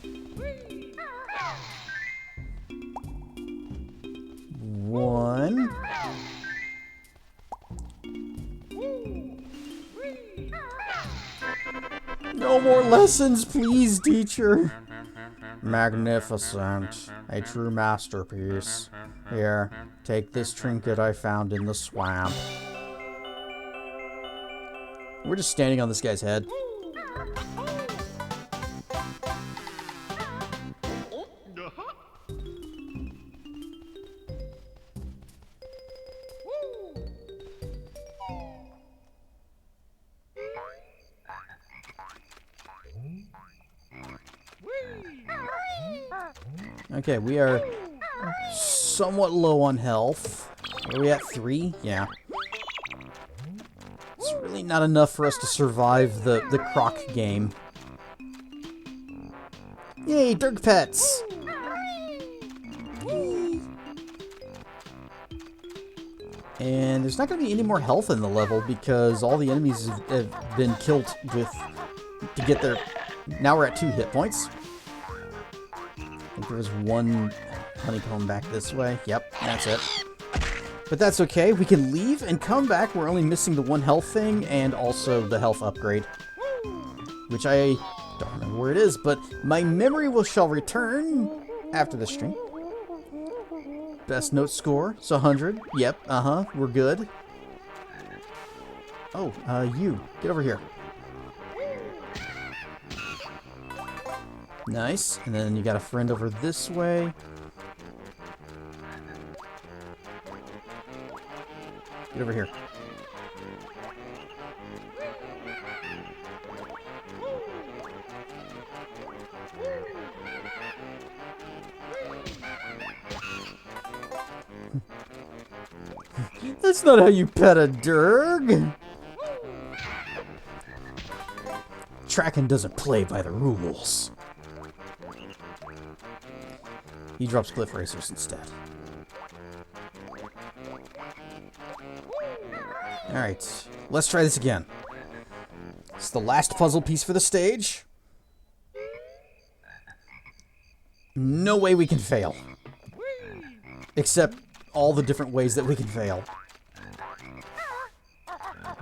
1. No more lessons, please, teacher. Magnificent. A true masterpiece. Here, take this trinket I found in the swamp. We're just standing on this guy's head. Okay, we are somewhat low on health. Are we at 3? Yeah. It's really not enough for us to survive the croc game. Yay, Dirk Pets! And there's not going to be any more health in the level because all the enemies have been killed to get their... Now we're at 2 hit points. I think there was 1 honeycomb back this way. Yep, that's it. But that's okay. We can leave and come back. We're only missing the 1 health thing and also the health upgrade. Which I don't remember where it is, but my memory shall return after the stream. Best note score. It's 100. Yep, we're good. Oh, you. Get over here. Nice. And then you got a friend over this way. Get over here. That's not how you pet a Durg. Tracken doesn't play by the rules. He drops cliff racers instead. Alright, let's try this again. It's the last puzzle piece for the stage. No way we can fail. Except all the different ways that we can fail.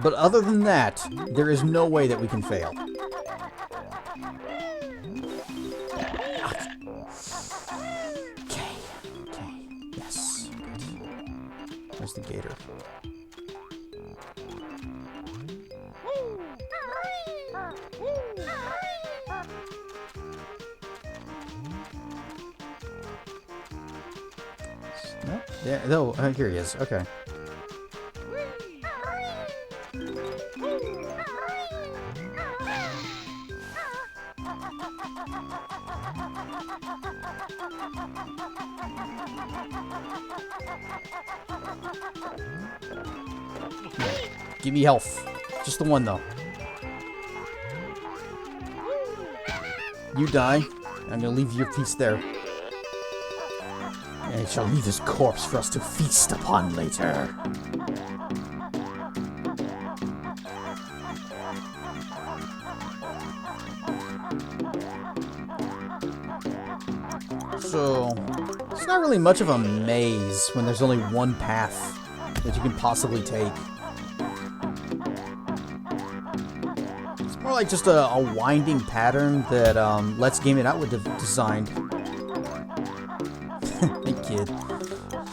But other than that, there is no way that we can fail. Okay, yes. Good. Where's the gator? No, there. Oh, here he is. Okay. Give me health. Just the 1, though. You die. I'm gonna leave your piece there. And it shall leave his corpse for us to feast upon later. So, it's not really much of a maze when there's only 1 path that you can possibly take. It's more like just a winding pattern that Let's Game It Out would have designed. Hey, kid.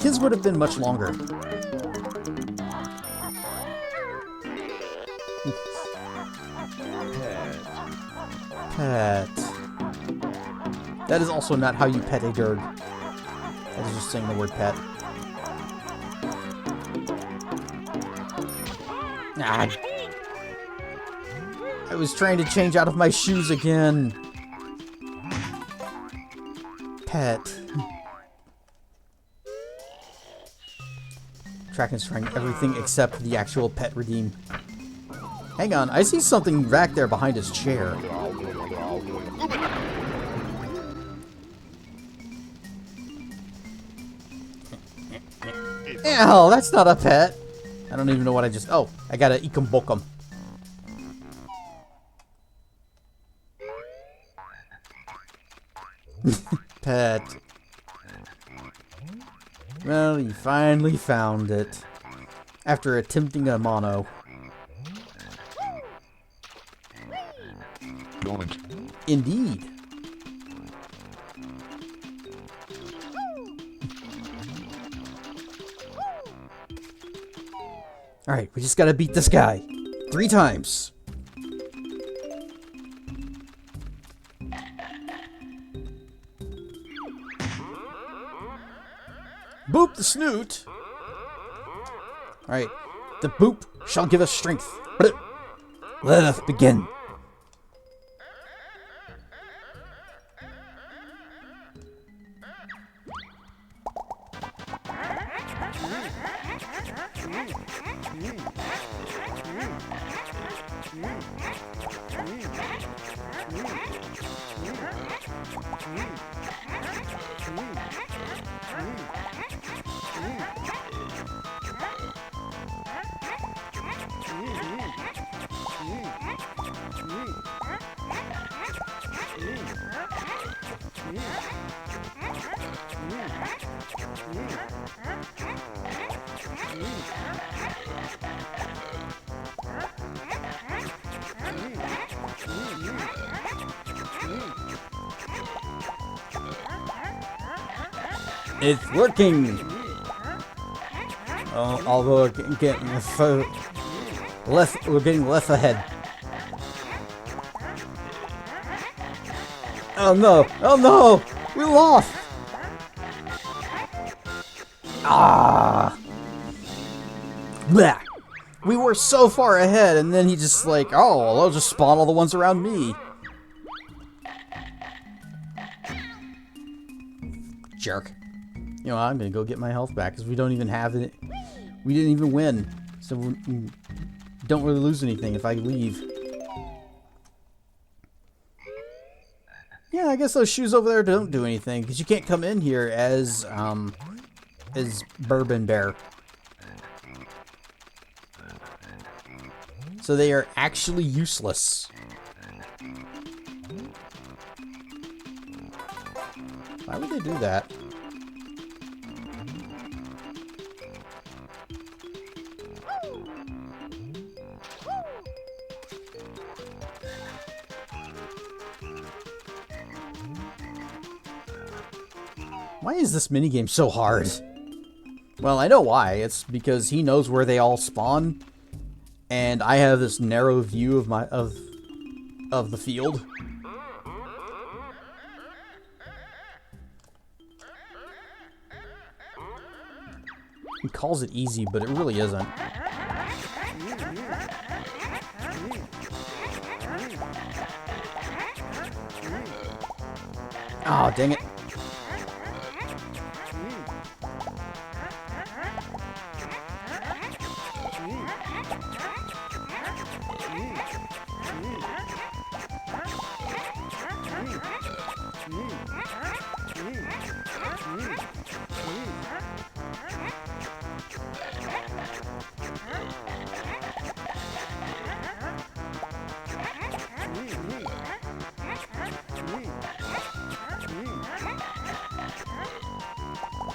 His would have been much longer. Pet. That is also not how you pet a Durg. That is just saying the word pet. Ah. I was trying to change out of my shoes again. Pet. Tracken's trying everything except the actual pet redeem. Hang on, I see something back there behind his chair. Ew, that's not a pet. I don't even know what I just... Oh, I gotta Ikambokum. Pet. Well, you finally found it. After attempting a mono. Indeed. Alright, we just gotta beat this guy. 3 times. Boop the snoot. Alright. The boop shall give us strength. Let us begin. It's working. Although we're getting less ahead. Oh no! Oh no! We lost. Ah! Blah. We were so far ahead, and then he just like, oh, well, I'll just spawn all the ones around me. Jerk. You know, I'm gonna go get my health back because we don't even have it. We didn't even win, so we don't really lose anything if I leave. Yeah, I guess those shoes over there don't do anything because you can't come in here as Bourbon Bear. So they are actually useless. Why would they do that? Why is this minigame so hard? Well, I know why. It's because he knows where they all spawn, and I have this narrow view of my of the field. He calls it easy, but it really isn't. Oh, dang it.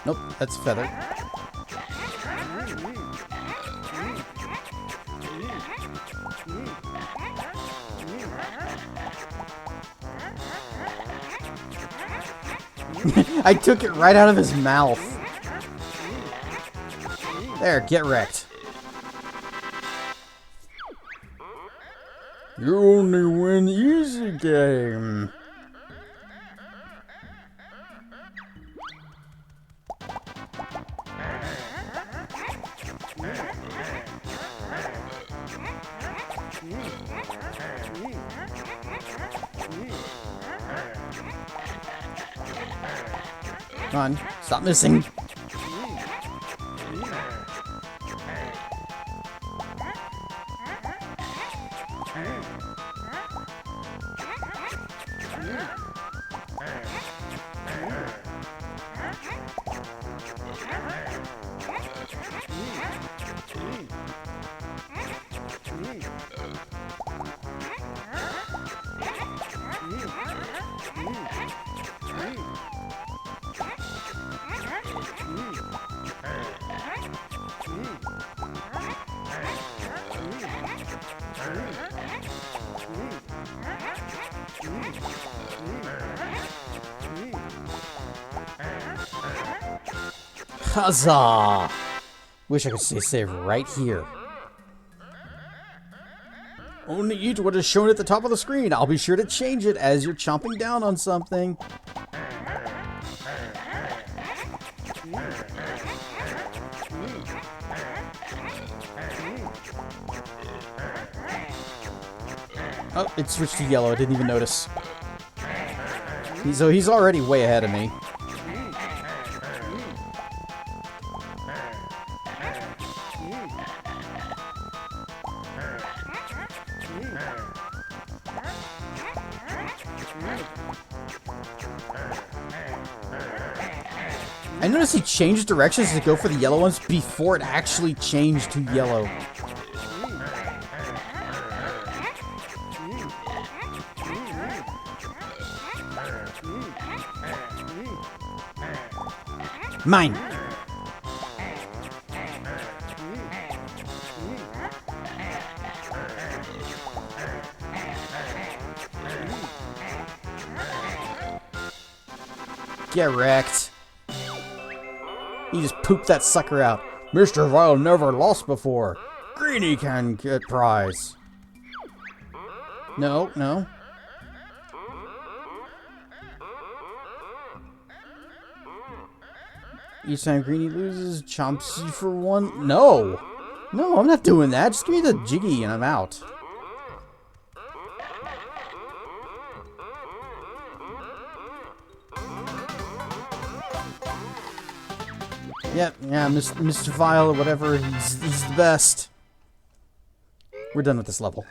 Nope, that's feather. I took it right out of his mouth. There, get wrecked. You only win easy game. Come on, stop missing. Huzzah! Wish I could stay safe right here. Only eat what is shown at the top of the screen. I'll be sure to change it as you're chomping down on something. Oh, it switched to yellow. I didn't even notice. So he's already way ahead of me. I noticed he changed directions to go for the yellow ones before it actually changed to yellow. Mine! Get wrecked. He just pooped that sucker out. Mr. Vile never lost before. Greenie can get prize. No, no. Each time Greenie loses, chomps you for one. No! No, I'm not doing that. Just give me the jiggy and I'm out. Yep, yeah, Mr. Vile or whatever, he's the best. We're done with this level.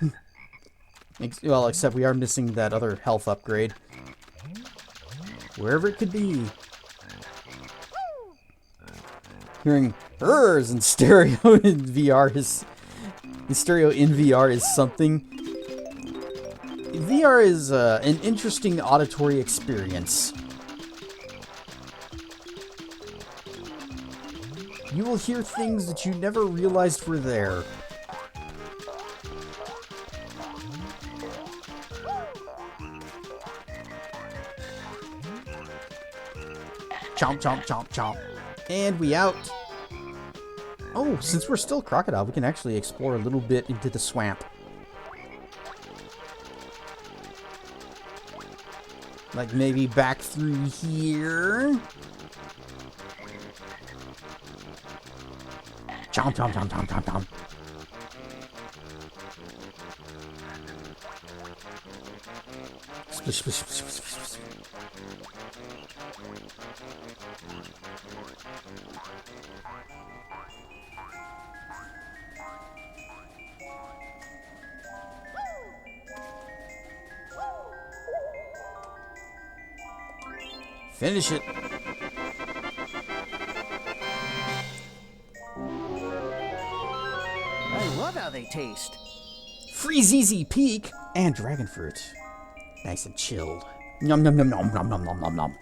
Well, except we are missing that other health upgrade. Wherever it could be. Hearing hers in stereo in VR is... stereo in VR is something. VR is an interesting auditory experience. You will hear things that you never realized were there. Chomp, chomp, chomp, chomp. And we out. Oh, since we're still Crocodile, we can actually explore a little bit into the swamp. Like maybe back through here. Chomp, chomp, chomp, chomp, chomp, chomp. Splish, splish, splish, splish, splish, splish. Finish it. I love how they taste. Free ZZ Peak and dragon fruit. Nice and chilled. Nom nom nom nom nom nom nom nom nom.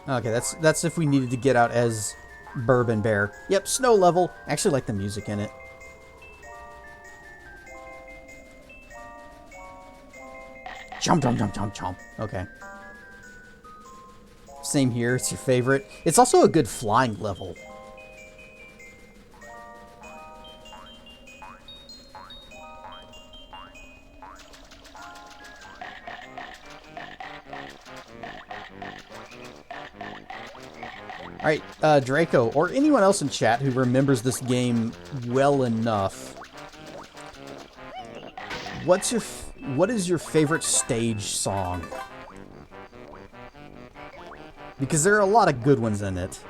Okay, that's if we needed to get out as Bourbon Bear. Yep, snow level. I actually like the music in it. Chomp, chomp, chomp, chomp, chomp. Okay. Same here. It's your favorite. It's also a good flying level. Alright, Draco, or anyone else in chat who remembers this game well enough, what is your favorite stage song? Because there are a lot of good ones in it.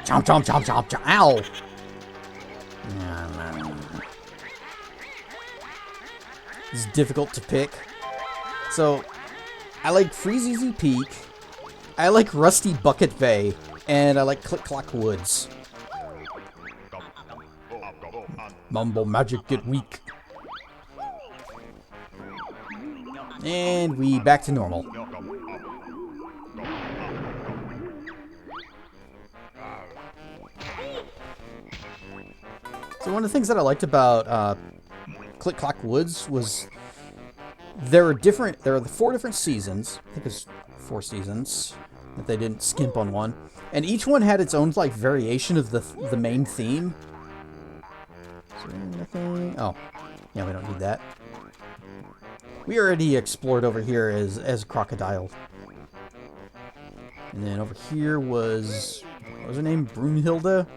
Chomp, chomp, chomp, chomp, chomp. Ow! It's difficult to pick. So, I like Freeze Easy Peak, I like Rusty Bucket Bay, and I like Click Clock Woods. Mumble Magic get weak. And we back to normal. So one of the things that I liked about Click Clock Woods was there are the 4 different seasons. I think it's 4 seasons, if they didn't skimp on one. And each one had its own like variation of the main theme. Is there anything? Oh, yeah, we don't need that. We already explored over here as Crocodile. And then over here was, what was her name? Broomhilda?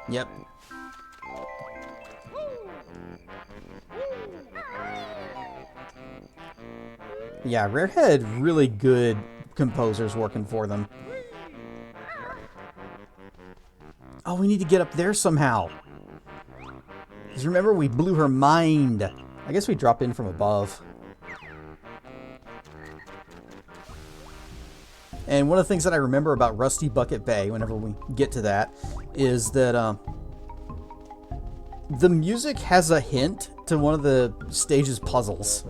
Yep. Yeah, Rare had really good composers working for them. Oh, we need to get up there somehow. Because remember, we blew her mind. I guess we drop in from above. And one of the things that I remember about Rusty Bucket Bay, whenever we get to that, is that the music has a hint to one of the stage's puzzles.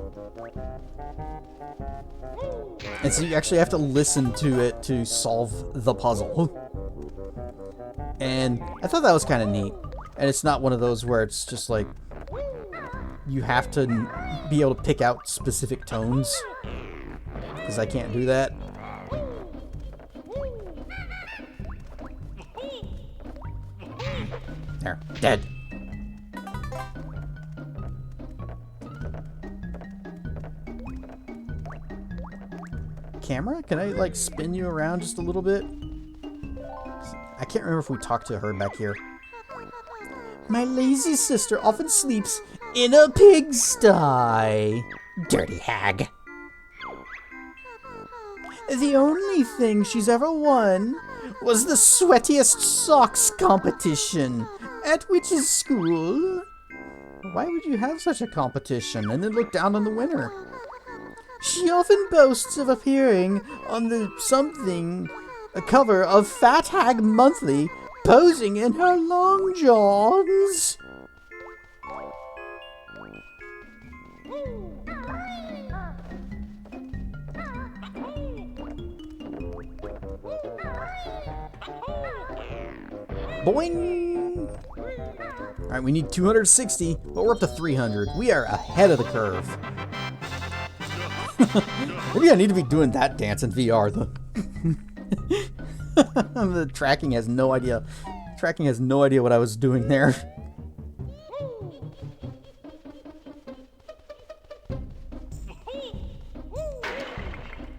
And so you actually have to listen to it to solve the puzzle. And I thought that was kind of neat. And it's not one of those where it's just like you have to be able to pick out specific tones. Because I can't do that. There. Dead. Camera? Can I, like, spin you around just a little bit? I can't remember if we talked to her back here. My lazy sister often sleeps in a pigsty. Dirty hag. The only thing she's ever won was the sweatiest socks competition at witch's school. Why would you have such a competition and then look down on the winner? She often boasts of appearing on a cover of Fat Hag Monthly, posing in her long johns. Boing! Alright, we need 260, but we're up to 300. We are ahead of the curve. Maybe I need to be doing that dance in VR. The tracking has no idea. Tracking has no idea what I was doing there.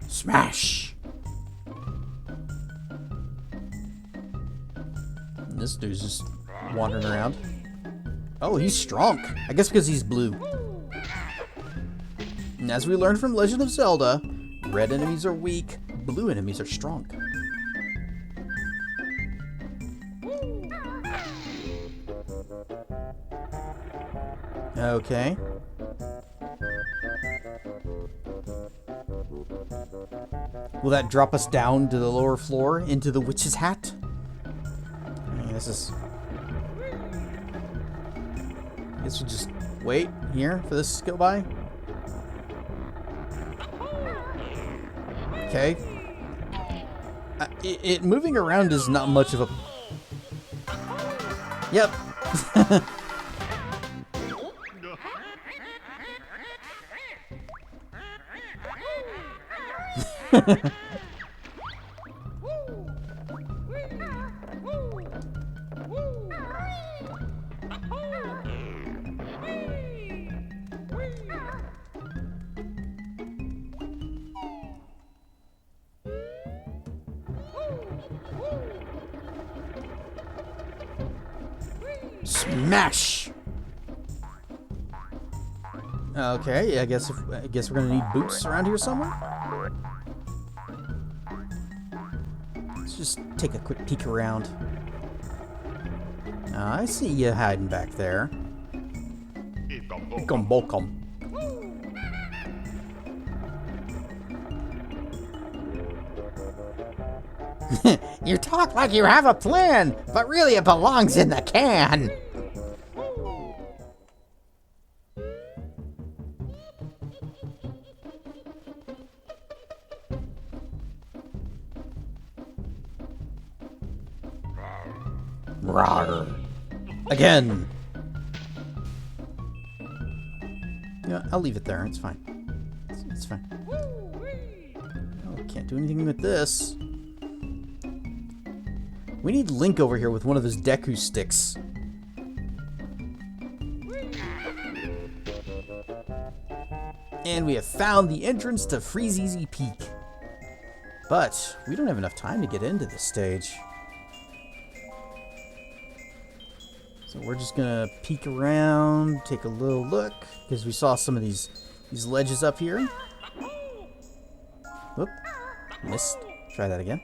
Smash! And this dude's just wandering around. Oh, he's strong. I guess because he's blue. And as we learned from Legend of Zelda, red enemies are weak, blue enemies are strong. Okay. Will that drop us down to the lower floor into the witch's hat? I mean, this is... I guess we just wait here for this to go by. Okay. It moving around is not much of a... Yep. Smash! Okay, I guess we're gonna need boots around here somewhere. Let's just take a quick peek around. I see you hiding back there. Welcome. You talk like you have a plan, but really it belongs in the can. Rawr. Again. Yeah, I'll leave it there. It's fine. It's fine. Oh, can't do anything with this. We need Link over here with one of those Deku sticks. And we have found the entrance to Freezeezy Peak. But we don't have enough time to get into this stage. So we're just gonna peek around, take a little look, because we saw some of these ledges up here. Whoop, missed. Try that again.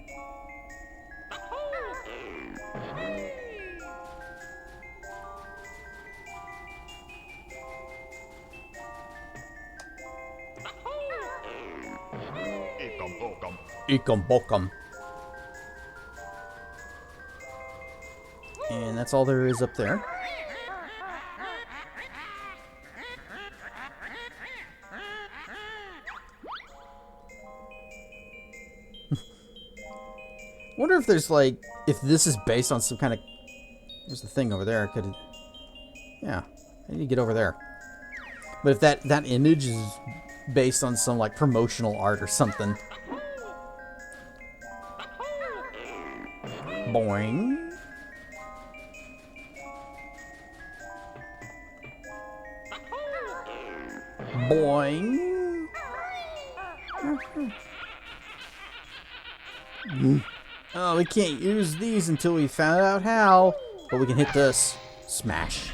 Ikum bokum. And that's all there is up there. Wonder if there's like, if this is based on some kind of, there's the thing over there. Yeah, I need to get over there. But if that image is based on some like promotional art or something. Boing. Boing. Oh, we can't use these until we found out how. But we can hit this. Smash.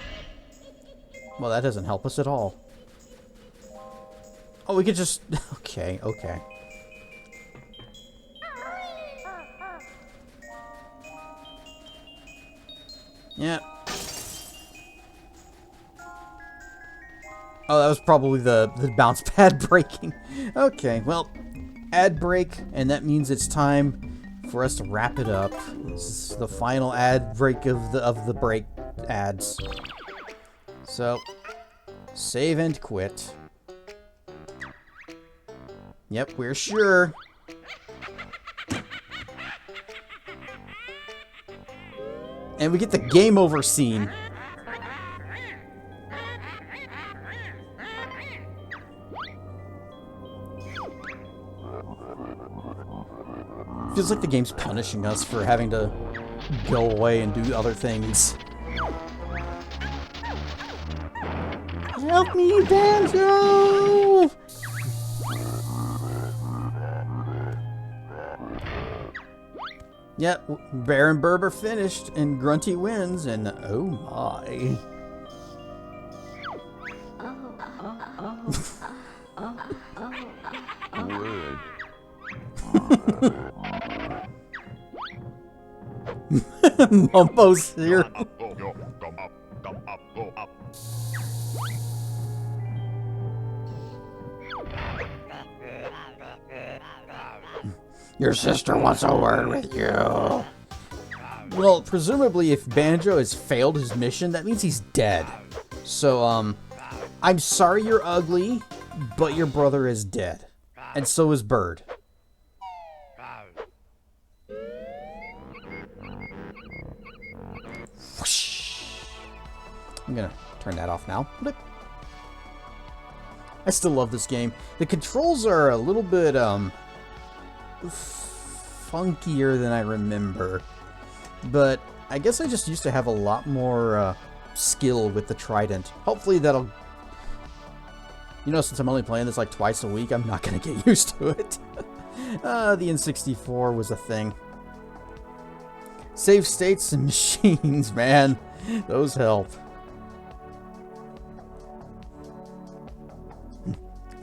Well, that doesn't help us at all. Oh, we could just... Okay. Yeah. Oh, that was probably the bounce pad breaking. Okay, well, ad break, and that means it's time for us to wrap it up. This is the final ad break of the break ads. So, save and quit. Yep, we're sure. And we get the game over scene. Feels like the game's punishing us for having to go away and do other things. Help me, Banjo! Yep, Bear and Burb are finished, and Grunty wins, and oh my. Wood. Mumbo's here. Your sister wants a word with you. Well, presumably if Banjo has failed his mission, that means he's dead. So, I'm sorry you're ugly, but your brother is dead. And so is Bird. Whoosh. I'm gonna turn that off now. Blip. I still love this game. The controls are a little bit, funkier than I remember. But I guess I just used to have a lot more skill with the trident. Hopefully that'll... You know, since I'm only playing this like twice a week, I'm not going to get used to it. The N64 was a thing. Save states and machines, man. Those help.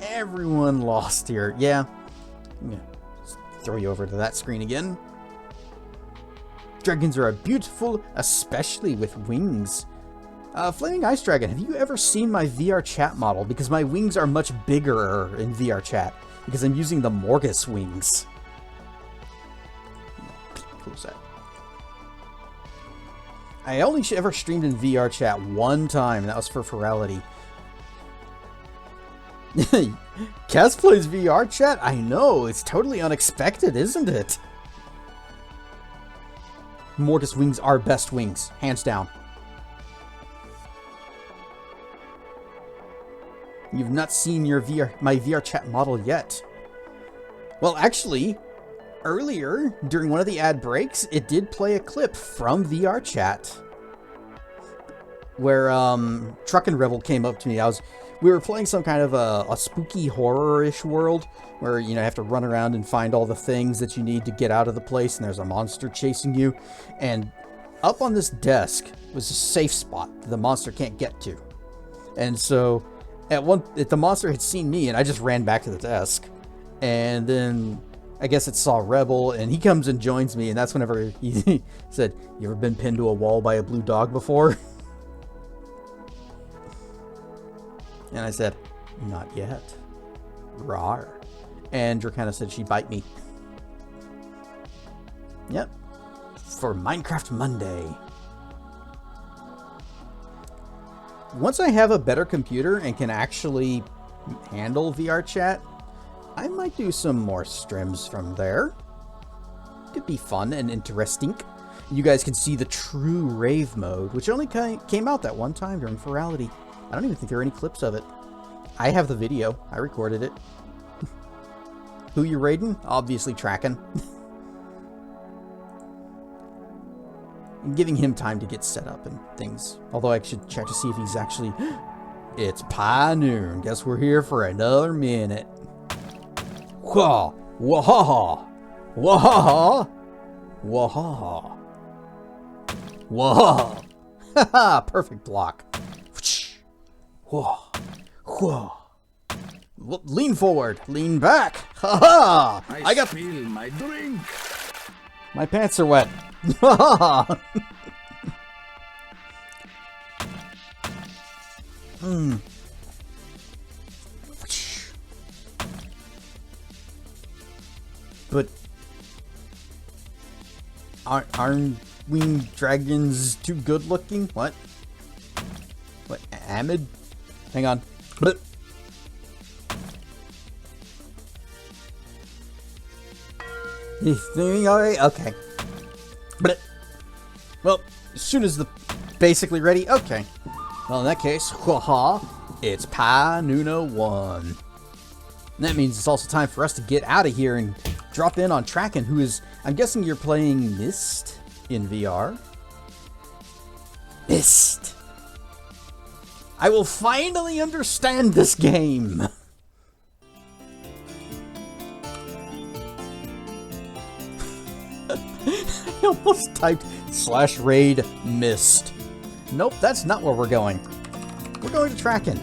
Everyone lost here. Yeah. I'm gonna throw you over to that screen again. Dragons are beautiful, especially with wings. Flaming Ice Dragon, have you ever seen my VR chat model? Because my wings are much bigger in VR chat. Because I'm using the Morgus wings. Close that. I only ever streamed in VR chat one time, and that was for Ferality. Kaz plays VR chat? I know, it's totally unexpected, isn't it? Morgus wings are best wings, hands down. You've not seen my VR chat model yet. Well, actually, earlier, during one of the ad breaks, it did play a clip from VR chat where Truckin' Rebel came up to me. We were playing some kind of a spooky horror-ish world where, you know, you have to run around and find all the things that you need to get out of the place, and there's a monster chasing you. And up on this desk was a safe spot that the monster can't get to. And so the monster had seen me, and I just ran back to the desk. And then I guess it saw Rebel, and he comes and joins me, and that's whenever he said, "You ever been pinned to a wall by a blue dog before?" And I said, "Not yet." Rawr. And Dracanna said she'd bite me. Yep. For Minecraft Monday. Once I have a better computer and can actually handle VR chat, I might do some more streams from there. Could be fun and interesting. You guys can see the true rave mode, which only came out that one time during Ferality. I don't even think there are any clips of it. I have the video. I recorded it. Who you raiding? Obviously tracking. I'm giving him time to get set up and things. Although I should check to see if he's actually... It's pie noon. Guess we're here for another minute. Wah! Wahaha! Wahaha! Wahaha! Wahaha! Haha! Perfect block. Whoa! Whoa! Lean forward! Lean back! Haha! I got spilled my drink. My pants are wet. But aren't winged dragons too good looking? What? What? Amid? Hang on. But he's doing alright? Okay. But well, as soon as the basically ready, okay. Well, in that case, haha, it's Pi Nuno 1. And that means it's also time for us to get out of here and drop in on Tracken, who is, I'm guessing you're playing Myst in VR. Myst. I will finally understand this game. I almost typed /raid Myst. Nope, that's not where we're going. We're going to Tracken.